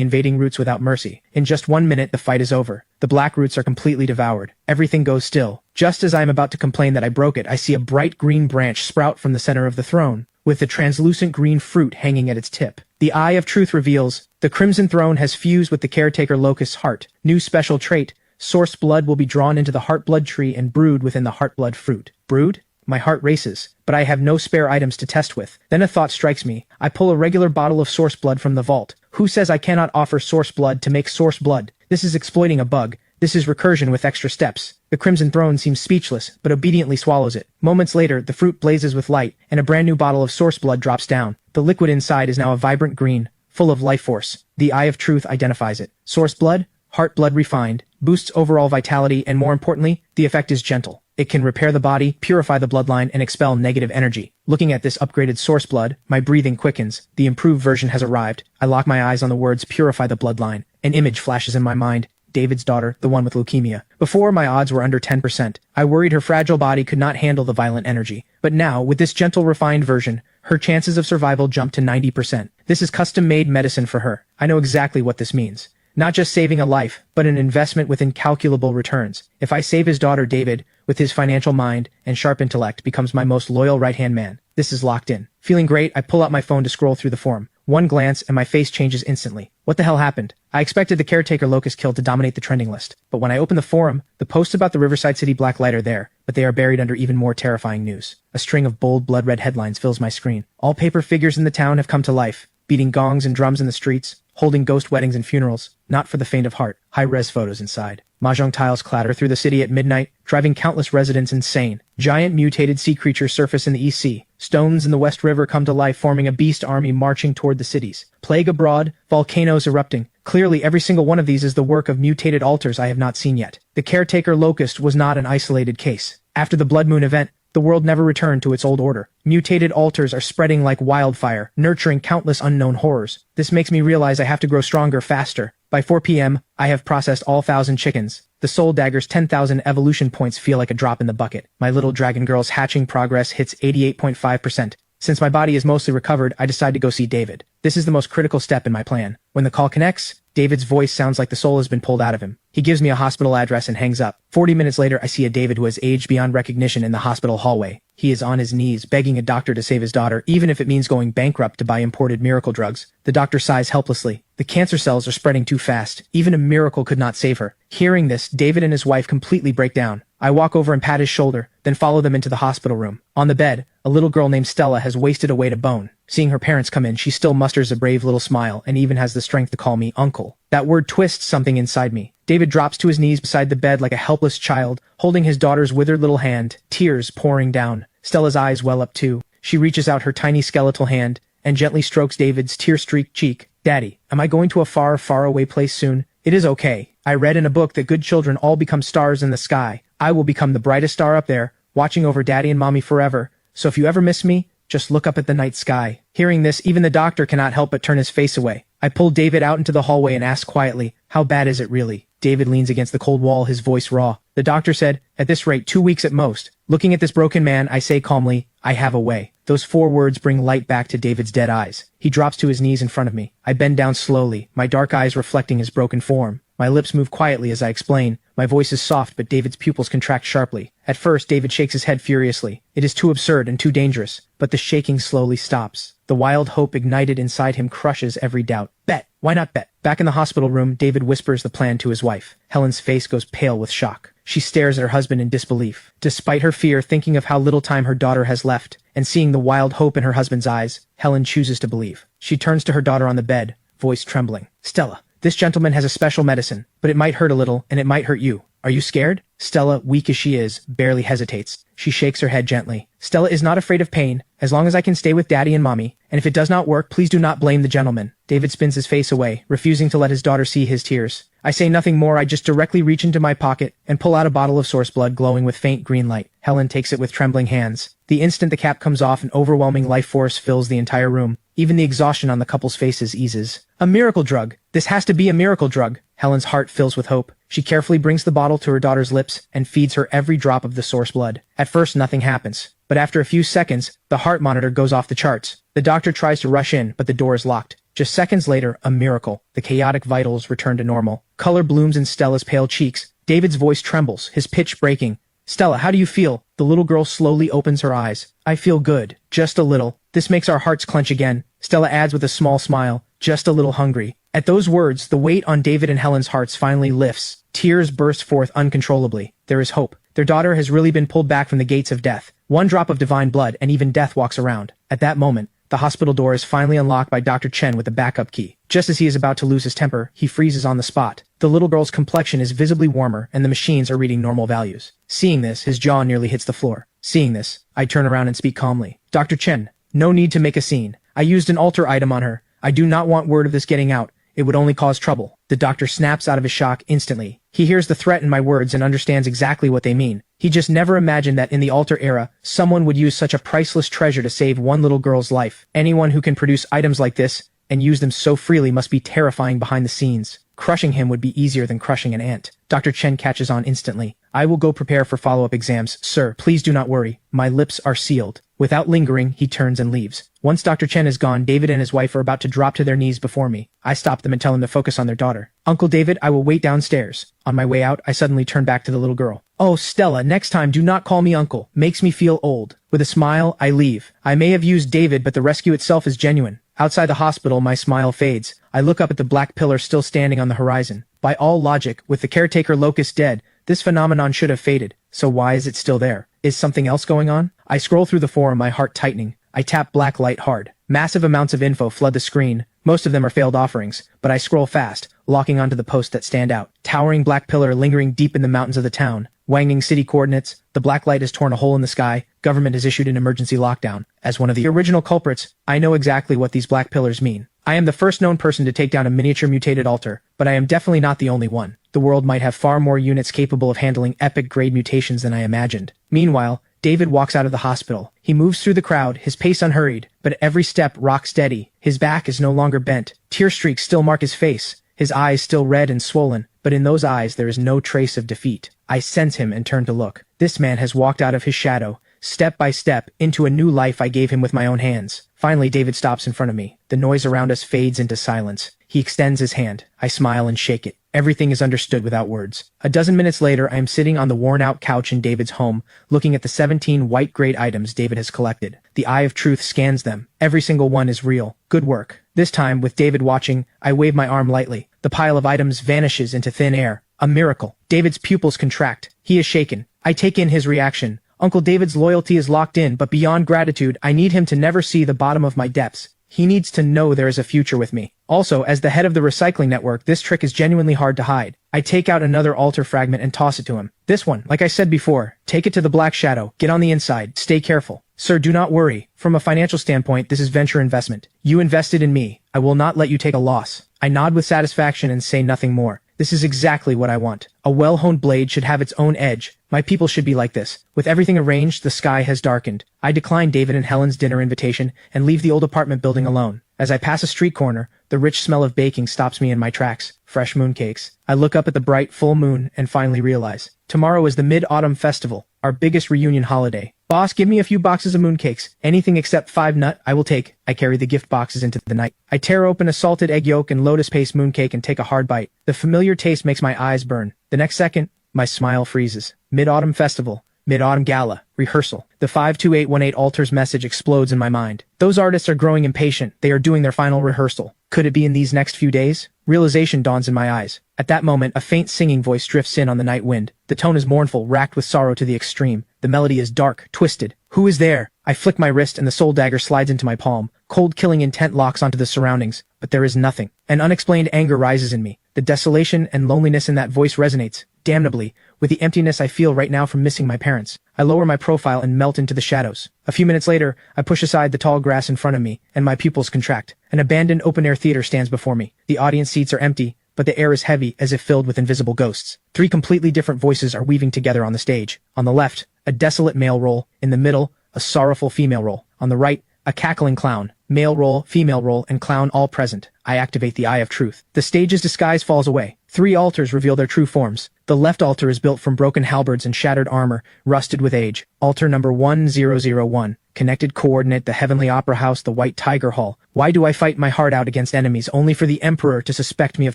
invading roots without mercy. In just 1 minute, the fight is over. The black roots are completely devoured. Everything goes still. Just as I am about to complain that I broke it, I see a bright green branch sprout from the center of the throne, with the translucent green fruit hanging at its tip. The Eye of Truth reveals, the Crimson Throne has fused with the Caretaker Locust's heart. New special trait, source blood will be drawn into the heart blood tree and brewed within the heart blood fruit. Brewed? My heart races, but I have no spare items to test with. Then a thought strikes me. I pull a regular bottle of source blood from the vault. Who says I cannot offer source blood to make source blood? This is exploiting a bug. This is recursion with extra steps. The Crimson Throne seems speechless, but obediently swallows it. Moments later, the fruit blazes with light, and a brand new bottle of source blood drops down. The liquid inside is now a vibrant green, full of life force. The Eye of Truth identifies it. Source blood, heart blood refined, boosts overall vitality, and more importantly, the effect is gentle. It can repair the body, purify the bloodline, and expel negative energy. Looking at this upgraded source blood, my breathing quickens. The improved version has arrived. I lock my eyes on the words purify the bloodline. An image flashes in my mind. David's daughter, the one with leukemia. Before, my odds were under 10%. I worried her fragile body could not handle the violent energy. But now, with this gentle, refined version, her chances of survival jump to 90%. This is custom-made medicine for her. I know exactly what this means. Not just saving a life, but an investment with incalculable returns. If I save his daughter, David, with his financial mind and sharp intellect, becomes my most loyal right-hand man. This is locked in. Feeling great, I pull out my phone to scroll through the forum. One glance, and my face changes instantly. What the hell happened? I expected the Caretaker Locust kill to dominate the trending list, but when I open the forum, the posts about the Riverside City Black Light are there, but they are buried under even more terrifying news. A string of bold, blood-red headlines fills my screen. All paper figures in the town have come to life, beating gongs and drums in the streets, holding ghost weddings and funerals, not for the faint of heart. High-res photos inside. Mahjong tiles clatter through the city at midnight, driving countless residents insane. Giant mutated sea creatures surface in the East Sea. Stones in the West River come to life, forming a beast army marching toward the cities. Plague abroad, volcanoes erupting. Clearly, every single one of these is the work of mutated altars I have not seen yet. The Caretaker Locust was not an isolated case. After the Blood Moon event, the world never returned to its old order. Mutated altars are spreading like wildfire, nurturing countless unknown horrors. This makes me realize I have to grow stronger faster. By 4 p.m., I have processed all 1,000 chickens. The Soul Dagger's 10,000 evolution points feel like a drop in the bucket. My little dragon girl's hatching progress hits 88.5%. Since my body is mostly recovered, I decide to go see David. This is the most critical step in my plan. When the call connects, David's voice sounds like the soul has been pulled out of him. He gives me a hospital address and hangs up. 40 minutes later, I see a David who has aged beyond recognition in the hospital hallway. He is on his knees, begging a doctor to save his daughter, even if it means going bankrupt to buy imported miracle drugs. The doctor sighs helplessly. The cancer cells are spreading too fast. Even a miracle could not save her. Hearing this, David and his wife completely break down. I walk over and pat his shoulder, then follow them into the hospital room. On the bed, a little girl named Stella has wasted away to bone. Seeing her parents come in, she still musters a brave little smile and even has the strength to call me uncle. That word twists something inside me. David drops to his knees beside the bed like a helpless child, holding his daughter's withered little hand, tears pouring down. Stella's eyes well up too. She reaches out her tiny skeletal hand and gently strokes David's tear-streaked cheek. Daddy, am I going to a far, far away place soon? It is okay. I read in a book that good children all become stars in the sky. I will become the brightest star up there, watching over Daddy and Mommy forever. So if you ever miss me, just look up at the night sky. Hearing this, even the doctor cannot help but turn his face away. I pull David out into the hallway and ask quietly, how bad is it really? David leans against the cold wall, his voice raw. The doctor said, at this rate, 2 weeks at most. Looking at this broken man, I say calmly, I have a way. Those 4 words bring light back to David's dead eyes. He drops to his knees in front of me. I bend down slowly, my dark eyes reflecting his broken form. My lips move quietly as I explain, My voice is soft, but David's pupils contract sharply. At first, David shakes his head furiously. It is too absurd and too dangerous. But the shaking slowly stops. The wild hope ignited inside him crushes every doubt. Bet. Why not bet? Back in the hospital room, David whispers the plan to his wife. Helen's face goes pale with shock. She stares at her husband in disbelief. Despite her fear, thinking of how little time her daughter has left, and seeing the wild hope in her husband's eyes, Helen chooses to believe. She turns to her daughter on the bed, voice trembling. Stella, this gentleman has a special medicine, but it might hurt a little, and it might hurt you. Are you scared? Stella, weak as she is, barely hesitates. She shakes her head gently. Stella is not afraid of pain, as long as I can stay with Daddy and Mommy, and if it does not work, please do not blame the gentleman. David spins his face away, refusing to let his daughter see his tears. I say nothing more, I just directly reach into my pocket and pull out a bottle of source blood glowing with faint green light. Helen takes it with trembling hands. The instant the cap comes off, an overwhelming life force fills the entire room. Even the exhaustion on the couple's faces eases. A miracle drug! This has to be a miracle drug! Helen's heart fills with hope. She carefully brings the bottle to her daughter's lips and feeds her every drop of the source blood. At first, nothing happens. But after a few seconds, the heart monitor goes off the charts. The doctor tries to rush in, but the door is locked. Just seconds later, a miracle. The chaotic vitals return to normal. Color blooms in Stella's pale cheeks. David's voice trembles, his pitch breaking. Stella, how do you feel? The little girl slowly opens her eyes. I feel good. Just a little. This makes our hearts clench again. Stella adds with a small smile. Just a little hungry. At those words, the weight on David and Helen's hearts finally lifts. Tears burst forth uncontrollably. There is hope. Their daughter has really been pulled back from the gates of death. One drop of divine blood, and even death walks around. At that moment, the hospital door is finally unlocked by Dr. Chen with a backup key. Just as he is about to lose his temper, he freezes on the spot. The little girl's complexion is visibly warmer, and the machines are reading normal values. Seeing this, his jaw nearly hits the floor. Seeing this, I turn around and speak calmly. Dr. Chen, no need to make a scene. I used an alter item on her. I do not want word of this getting out. It would only cause trouble. The doctor snaps out of his shock instantly. He hears the threat in my words and understands exactly what they mean. He just never imagined that in the alter era, someone would use such a priceless treasure to save one little girl's life. Anyone who can produce items like this and use them so freely must be terrifying behind the scenes. Crushing him would be easier than crushing an ant. Dr. Chen catches on instantly. I will go prepare for follow-up exams. Sir, please do not worry. My lips are sealed. Without lingering, he turns and leaves. Once Dr. Chen is gone, David and his wife are about to drop to their knees before me. I stop them and tell them to focus on their daughter. Uncle David, I will wait downstairs. On my way out, I suddenly turn back to the little girl. Oh, Stella, next time do not call me uncle. Makes me feel old. With a smile, I leave. I may have used David, but the rescue itself is genuine. Outside the hospital, my smile fades. I look up at the black pillar still standing on the horizon. By all logic, with the caretaker Locust dead, this phenomenon should have faded. So why is it still there? Is something else going on? I scroll through the forum, my heart tightening. I tap black light hard. Massive amounts of info flood the screen. Most of them are failed offerings, but I scroll fast, locking onto the posts that stand out. Towering black pillar lingering deep in the mountains of the town. Wanging city coordinates. The black light has torn a hole in the sky. Government has issued an emergency lockdown. As one of the original culprits, I know exactly what these black pillars mean. I am the first known person to take down a miniature mutated altar, but I am definitely not the only one. The world might have far more units capable of handling epic grade mutations than I imagined. Meanwhile, David walks out of the hospital. He moves through the crowd, his pace unhurried, but at every step rock steady. His back is no longer bent. Tear streaks still mark his face. His eyes still red and swollen, but in those eyes there is no trace of defeat. I sense him and turn to look. This man has walked out of his shadow, step by step, into a new life I gave him with my own hands. Finally, David stops in front of me. The noise around us fades into silence. He extends his hand. I smile and shake it. Everything is understood without words. A dozen minutes later, I am sitting on the worn-out couch in David's home, looking at the 17 white grade items David has collected. The eye of truth scans them. Every single one is real. Good work. This time, with David watching, I wave my arm lightly. The pile of items vanishes into thin air. A miracle. David's pupils contract. He is shaken. I take in his reaction. Uncle David's loyalty is locked in, but beyond gratitude, I need him to never see the bottom of my depths. He needs to know there is a future with me. Also, as the head of the recycling network, this trick is genuinely hard to hide. I take out another altar fragment and toss it to him. This one, like I said before, take it to the Black Shadow, get on the inside, stay careful. Sir, do not worry. From a financial standpoint, this is venture investment. You invested in me. I will not let you take a loss. I nod with satisfaction and say nothing more. This is exactly what I want. A well-honed blade should have its own edge. My people should be like this. With everything arranged, the sky has darkened. I decline David and Helen's dinner invitation and leave the old apartment building alone. As I pass a street corner, the rich smell of baking stops me in my tracks. Fresh mooncakes. I look up at the bright, full moon and finally realize. Tomorrow is the Mid-Autumn Festival, our biggest reunion holiday. Boss, give me a few boxes of mooncakes. Anything except 5 nut, I will take. I carry the gift boxes into the night. I tear open a salted egg yolk and lotus paste mooncake and take a hard bite. The familiar taste makes my eyes burn. The next second, My smile freezes. Mid-Autumn Festival. Mid-Autumn Gala. Rehearsal. The 52818 Altars message explodes in my mind. Those artists are growing impatient. They are doing their final rehearsal. Could it be in these next few days? Realization dawns in my eyes. At that moment, a faint singing voice drifts in on the night wind. The tone is mournful, racked with sorrow to the extreme. The melody is dark, twisted. Who is there? I flick my wrist and the soul dagger slides into my palm. Cold killing intent locks onto the surroundings, but there is nothing. An unexplained anger rises in me. The desolation and loneliness in that voice resonates, damnably, with the emptiness I feel right now from missing my parents. I lower my profile and melt into the shadows. A few minutes later, I push aside the tall grass in front of me, and my pupils contract. An abandoned open-air theater stands before me. The audience seats are empty, but the air is heavy as if filled with invisible ghosts. Three completely different voices are weaving together on the stage. On the left, a desolate male role. In the middle, a sorrowful female role. On the right, a cackling clown. Male role, female role, and clown all present. I activate the Eye of Truth. The stage's disguise falls away. Three altars reveal their true forms. The left altar is built from broken halberds and shattered armor, rusted with age. Altar number 1001. Connected coordinate, the Heavenly Opera House, the White Tiger Hall. Why do I fight my heart out against enemies only for the Emperor to suspect me of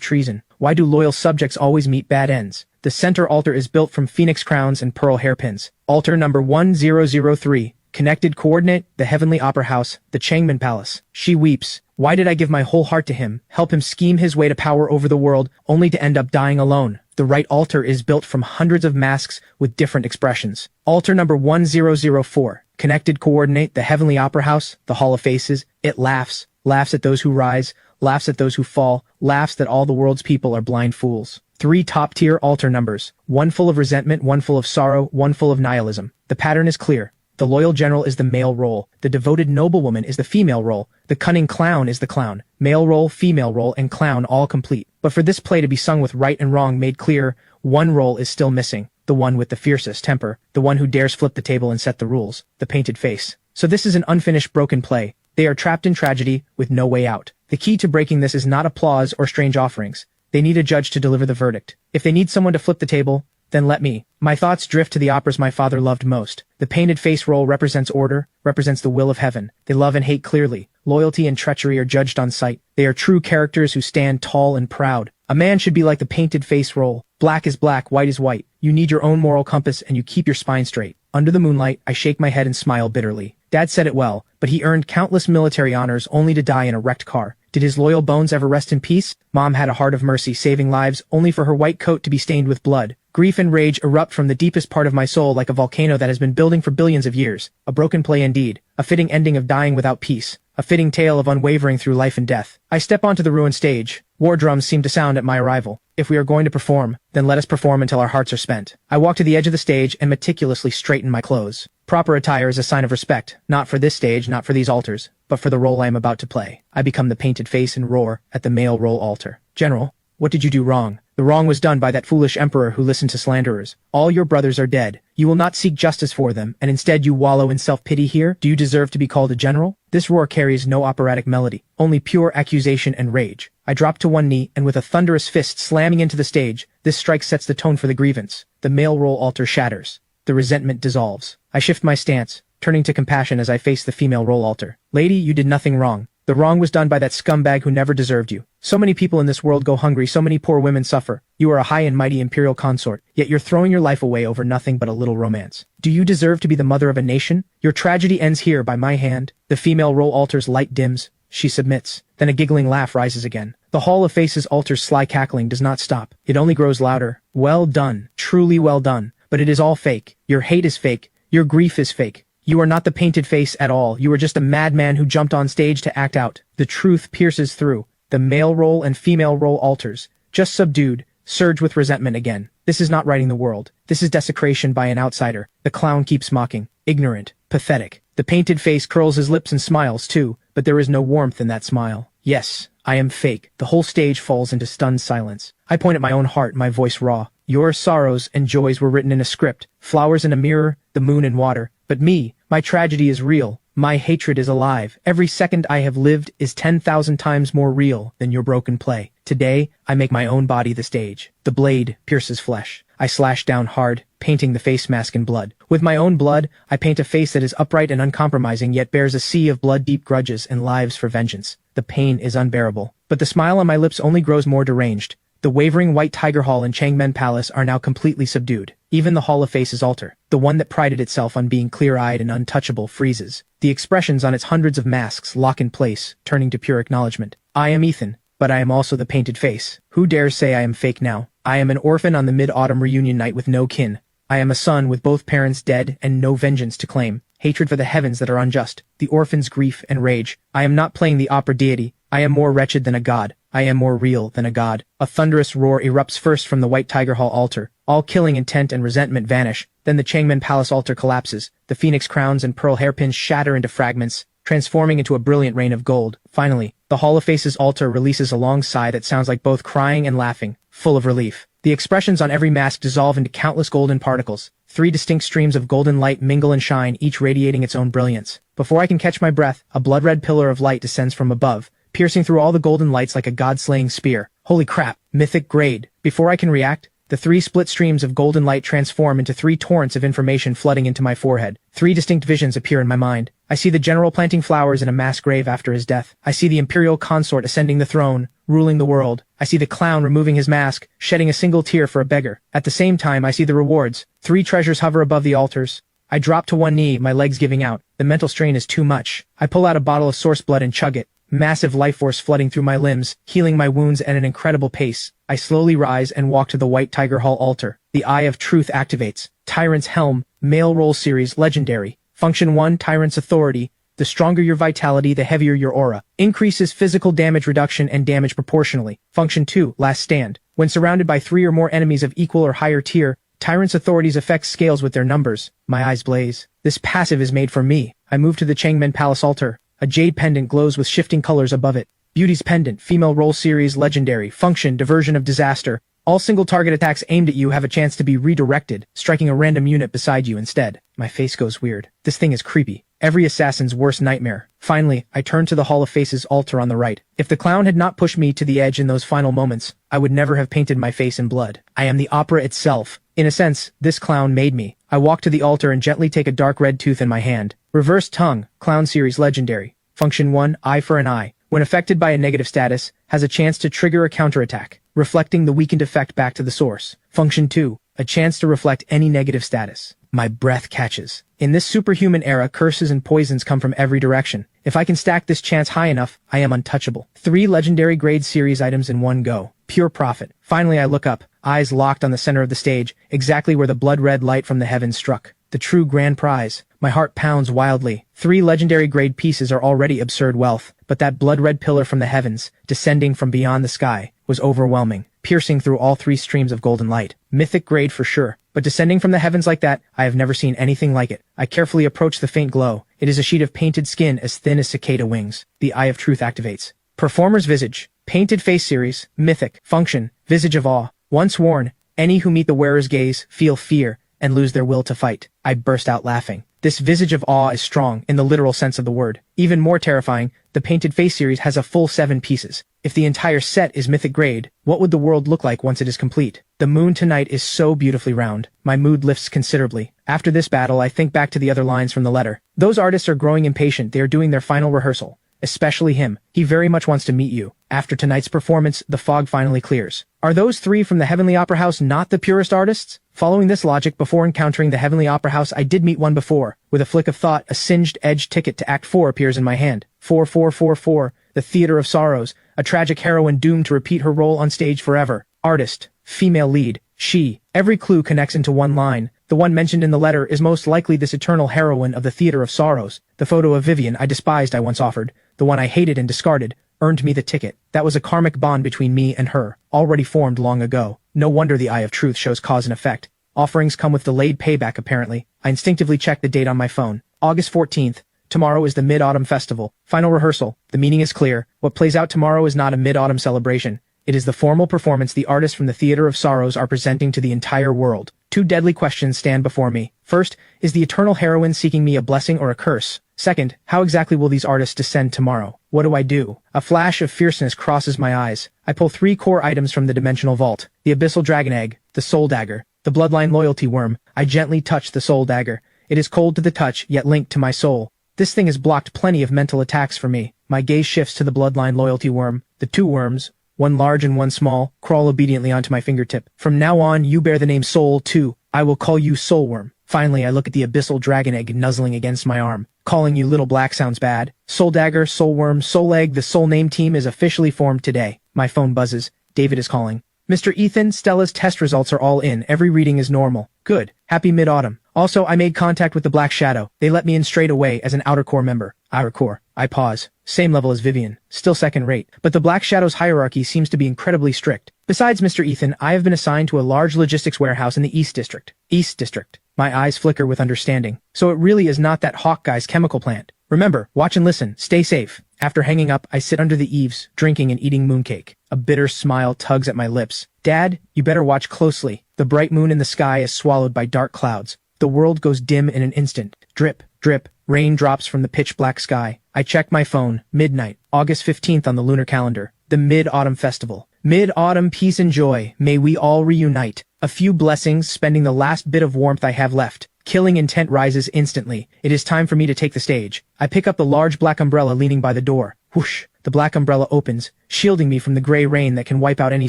treason? Why do loyal subjects always meet bad ends? The center altar is built from phoenix crowns and pearl hairpins. Altar number 1003. Connected coordinate, the Heavenly Opera House, the Changman Palace. She weeps. Why did I give my whole heart to him, help him scheme his way to power over the world, only to end up dying alone? The right altar is built from hundreds of masks with different expressions. Altar number 1004. Connected coordinate, the Heavenly Opera House, the Hall of Faces. It laughs. Laughs at those who rise, laughs at those who fall, laughs that all the world's people are blind fools. Three top-tier altar numbers. One full of resentment, one full of sorrow, one full of nihilism. The pattern is clear. The loyal general is the male role. The devoted noblewoman is the female role. The cunning clown is the clown. Male role, female role, and clown all complete. But for this play to be sung with right and wrong made clear, one role is still missing. The one with the fiercest temper. The one who dares flip the table and set the rules. The painted face. So this is an unfinished broken play. They are trapped in tragedy with no way out. The key to breaking this is not applause or strange offerings. They need a judge to deliver the verdict. If they need someone to flip the table, then let me. My thoughts drift to the operas my father loved most. The painted face role represents order, represents the will of heaven. They love and hate clearly. Loyalty and treachery are judged on sight. They are true characters who stand tall and proud. A man should be like the painted face role. Black is black, white is white. You need your own moral compass and you keep your spine straight. Under the moonlight, I shake my head and smile bitterly. Dad said it well, but he earned countless military honors only to die in a wrecked car. Did his loyal bones ever rest in peace? Mom had a heart of mercy, saving lives only for her white coat to be stained with blood. Grief and rage erupt from the deepest part of my soul like a volcano that has been building for billions of years. A broken play indeed. A fitting ending of dying without peace. A fitting tale of unwavering through life and death. I step onto the ruined stage. War drums seem to sound at my arrival. If we are going to perform, then let us perform until our hearts are spent. I walk to the edge of the stage and meticulously straighten my clothes. Proper attire is a sign of respect, not for this stage, not for these altars, but for the role I am about to play. I become the painted face and roar at the male role altar. General, what did you do wrong? The wrong was done by that foolish emperor who listened to slanderers. All your brothers are dead. You will not seek justice for them, and instead you wallow in self-pity here? Do you deserve to be called a general? This roar carries no operatic melody, only pure accusation and rage. I drop to one knee, and with a thunderous fist slamming into the stage, this strike sets the tone for the grievance. The male role altar shatters. The resentment dissolves. I shift my stance, turning to compassion as I face the female role altar. Lady, you did nothing wrong. The wrong was done by that scumbag who never deserved you. So many people in this world go hungry, so many poor women suffer. You are a high and mighty imperial consort, yet you're throwing your life away over nothing but a little romance. Do you deserve to be the mother of a nation? Your tragedy ends here by my hand. The female role altar's light dims. She submits. Then a giggling laugh rises again. The Hall of Faces altar's sly cackling does not stop. It only grows louder. Well done. Truly well done. But it is all fake. Your hate is fake. Your grief is fake. You are not the painted face at all. You are just a madman who jumped on stage to act out. The truth pierces through. The male role and female role altars, just subdued, surge with resentment again. This is not righting the world. This is desecration by an outsider. The clown keeps mocking. Ignorant. Pathetic. The painted face curls his lips and smiles too, but there is no warmth in that smile. Yes, I am fake. The whole stage falls into stunned silence. I point at my own heart, my voice raw. Your sorrows and joys were written in a script. Flowers in a mirror, the moon and water. But me, my tragedy is real. My hatred is alive. Every second I have lived is 10,000 times more real than your broken play. Today, I make my own body the stage. The blade pierces flesh. I slash down hard, painting the face mask in blood. With my own blood, I paint a face that is upright and uncompromising, yet bears a sea of blood-deep grudges and lives for vengeance. The pain is unbearable. But the smile on my lips only grows more deranged. The wavering white tiger hall and Changmen Palace are now completely subdued. Even the Hall of Faces altar, the one that prided itself on being clear-eyed and untouchable, freezes. The expressions on its hundreds of masks lock in place, turning to pure acknowledgement. I am Ethan, but I am also the painted face. Who dares say I am fake now? I am an orphan on the mid-autumn reunion night with no kin. I am a son with both parents dead and no vengeance to claim. Hatred for the heavens that are unjust. The orphan's grief and rage. I am not playing the opera deity. I am more wretched than a god. I am more real than a god. A thunderous roar erupts first from the White Tiger Hall altar. All killing intent and resentment vanish. Then the Changmen Palace altar collapses. The phoenix crowns and pearl hairpins shatter into fragments, transforming into a brilliant rain of gold. Finally, the Hall of Faces altar releases a long sigh that sounds like both crying and laughing, full of relief. The expressions on every mask dissolve into countless golden particles. 3 distinct streams of golden light mingle and shine, each radiating its own brilliance. Before I can catch my breath, a blood-red pillar of light descends from above, piercing through all the golden lights like a god-slaying spear. Holy crap, Mythic-grade. Before I can react, the 3 split streams of golden light transform into 3 torrents of information flooding into my forehead. 3 distinct visions appear in my mind. I see the general planting flowers in a mass grave after his death. I see the imperial consort ascending the throne, ruling the world. I see the clown removing his mask, shedding a single tear for a beggar. At the same time, I see the rewards. 3 treasures hover above the altars. I drop to one knee, my legs giving out. The mental strain is too much. I pull out a bottle of source blood and chug it. Massive life force flooding through my limbs, healing my wounds at an incredible pace. I slowly rise and walk to the White Tiger Hall altar. The Eye of Truth activates. Tyrant's Helm, Male Roll Series, Legendary. Function 1, Tyrant's Authority. The stronger your vitality, the heavier your aura. Increases physical damage reduction and damage proportionally. Function 2, Last Stand. When surrounded by 3 or more enemies of equal or higher tier, Tyrant's Authority's effect scales with their numbers. My eyes blaze. This passive is made for me. I move to the Changmen Palace altar. A jade pendant glows with shifting colors above it. Beauty's Pendant, Female Roll Series, Legendary. Function, Diversion of Disaster. All single target attacks aimed at you have a chance to be redirected, striking a random unit beside you instead. My face goes weird. This thing is creepy. Every assassin's worst nightmare. Finally, I turn to the Hall of Faces altar on the right. If the clown had not pushed me to the edge in those final moments, I would never have painted my face in blood. I am the opera itself. In a sense, this clown made me. I walk to the altar and gently take a dark red tooth in my hand. Reverse Tongue, Clown Series, Legendary. Function 1, Eye for an Eye. When affected by a negative status, has a chance to trigger a counterattack, reflecting the weakened effect back to the source. Function 2, a chance to reflect any negative status. My breath catches. In this superhuman era, curses and poisons come from every direction. If I can stack this chance high enough, I am untouchable. 3 legendary grade series items in one go. Pure profit. Finally, I look up, eyes locked on the center of the stage, exactly where the blood-red light from the heavens struck. The true grand prize. My heart pounds wildly. 3 legendary grade pieces are already absurd wealth, but that blood-red pillar from the heavens, descending from beyond the sky, was overwhelming, piercing through all 3 streams of golden light. Mythic grade for sure, but descending from the heavens like that, I have never seen anything like it. I carefully approach the faint glow. It is a sheet of painted skin as thin as cicada wings. The Eye of Truth activates. Performer's Visage. Painted Face Series, Mythic. Function, Visage of Awe. Once worn, any who meet the wearer's gaze feel fear and lose their will to fight. I burst out laughing. This Visage of Awe is strong, in the literal sense of the word. Even more terrifying, the Painted Face series has a full 7 pieces. If the entire set is Mythic grade, what would the world look like once it is complete? The moon tonight is so beautifully round. My mood lifts considerably. After this battle, I think back to the other lines from the letter. Those artists are growing impatient. They are doing their final rehearsal. Especially him. He very much wants to meet you. After tonight's performance, the fog finally clears. Are those 3 from the Heavenly Opera House not the purest artists? Following this logic, before encountering the Heavenly Opera House, I did meet one before. With a flick of thought, a singed edge ticket to Act 4 appears in my hand. 4444, the Theater of Sorrows, a tragic heroine doomed to repeat her role on stage forever. Artist, female lead, she. Every clue connects into one line. The one mentioned in the letter is most likely this eternal heroine of the Theater of Sorrows. The photo of Vivian I despised I once offered, the one I hated and discarded, earned me the ticket. That was a karmic bond between me and her, already formed long ago. No wonder the Eye of Truth shows cause and effect. Offerings come with delayed payback apparently. I instinctively check the date on my phone. August 14th. Tomorrow is the Mid-Autumn Festival. Final rehearsal. The meaning is clear. What plays out tomorrow is not a Mid-Autumn celebration. It is the formal performance the artists from the Theater of Sorrows are presenting to the entire world. 2 deadly questions stand before me. First, is the eternal heroine seeking me a blessing or a curse? Second, how exactly will these artists descend tomorrow? What do I do? A flash of fierceness crosses my eyes. I pull 3 core items from the dimensional vault. The Abyssal Dragon Egg, the Soul Dagger, the Bloodline Loyalty Worm. I gently touch the Soul Dagger. It is cold to the touch, yet linked to my soul. This thing has blocked plenty of mental attacks for me. My gaze shifts to the Bloodline Loyalty Worm. The 2 worms, one large and one small, crawl obediently onto my fingertip. From now on, you bear the name Soul, too. I will call you Soulworm. Finally, I look at the abyssal dragon egg nuzzling against my arm. Calling you Little Black sounds bad. Soul Dagger, Soulworm, Soul Egg, the Soul Name team is officially formed today. My phone buzzes. David is calling. Mr. Ethan, Stella's test results are all in. Every reading is normal. Good. Happy mid-autumn. Also, I made contact with the Black Shadow. They let me in straight away as an Outer Core member. Outer Core. I pause. Same level as Vivian. Still second rate. But the Black Shadow's hierarchy seems to be incredibly strict. Besides, Mr. Ethan, I have been assigned to a large logistics warehouse in the East District. East District. My eyes flicker with understanding. So it really is not that Hawk guy's chemical plant. Remember, watch and listen. Stay safe. After hanging up, I sit under the eaves, drinking and eating mooncake. A bitter smile tugs at my lips. Dad, you better watch closely. The bright moon in the sky is swallowed by dark clouds. The world goes dim in an instant. Drip, drip, rain drops from the pitch-black sky. I check my phone. Midnight, August 15th on the lunar calendar. The Mid-Autumn Festival. Mid-Autumn peace and joy. May we all reunite. A few blessings, spending the last bit of warmth I have left. Killing intent rises instantly. It is time for me to take the stage. I pick up the large black umbrella leaning by the door. Whoosh! The black umbrella opens, shielding me from the gray rain that can wipe out any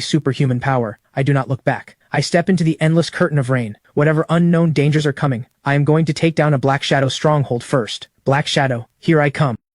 superhuman power. I do not look back. I step into the endless curtain of rain. Whatever unknown dangers are coming, I am going to take down a Black Shadow stronghold first. Black Shadow, here I come.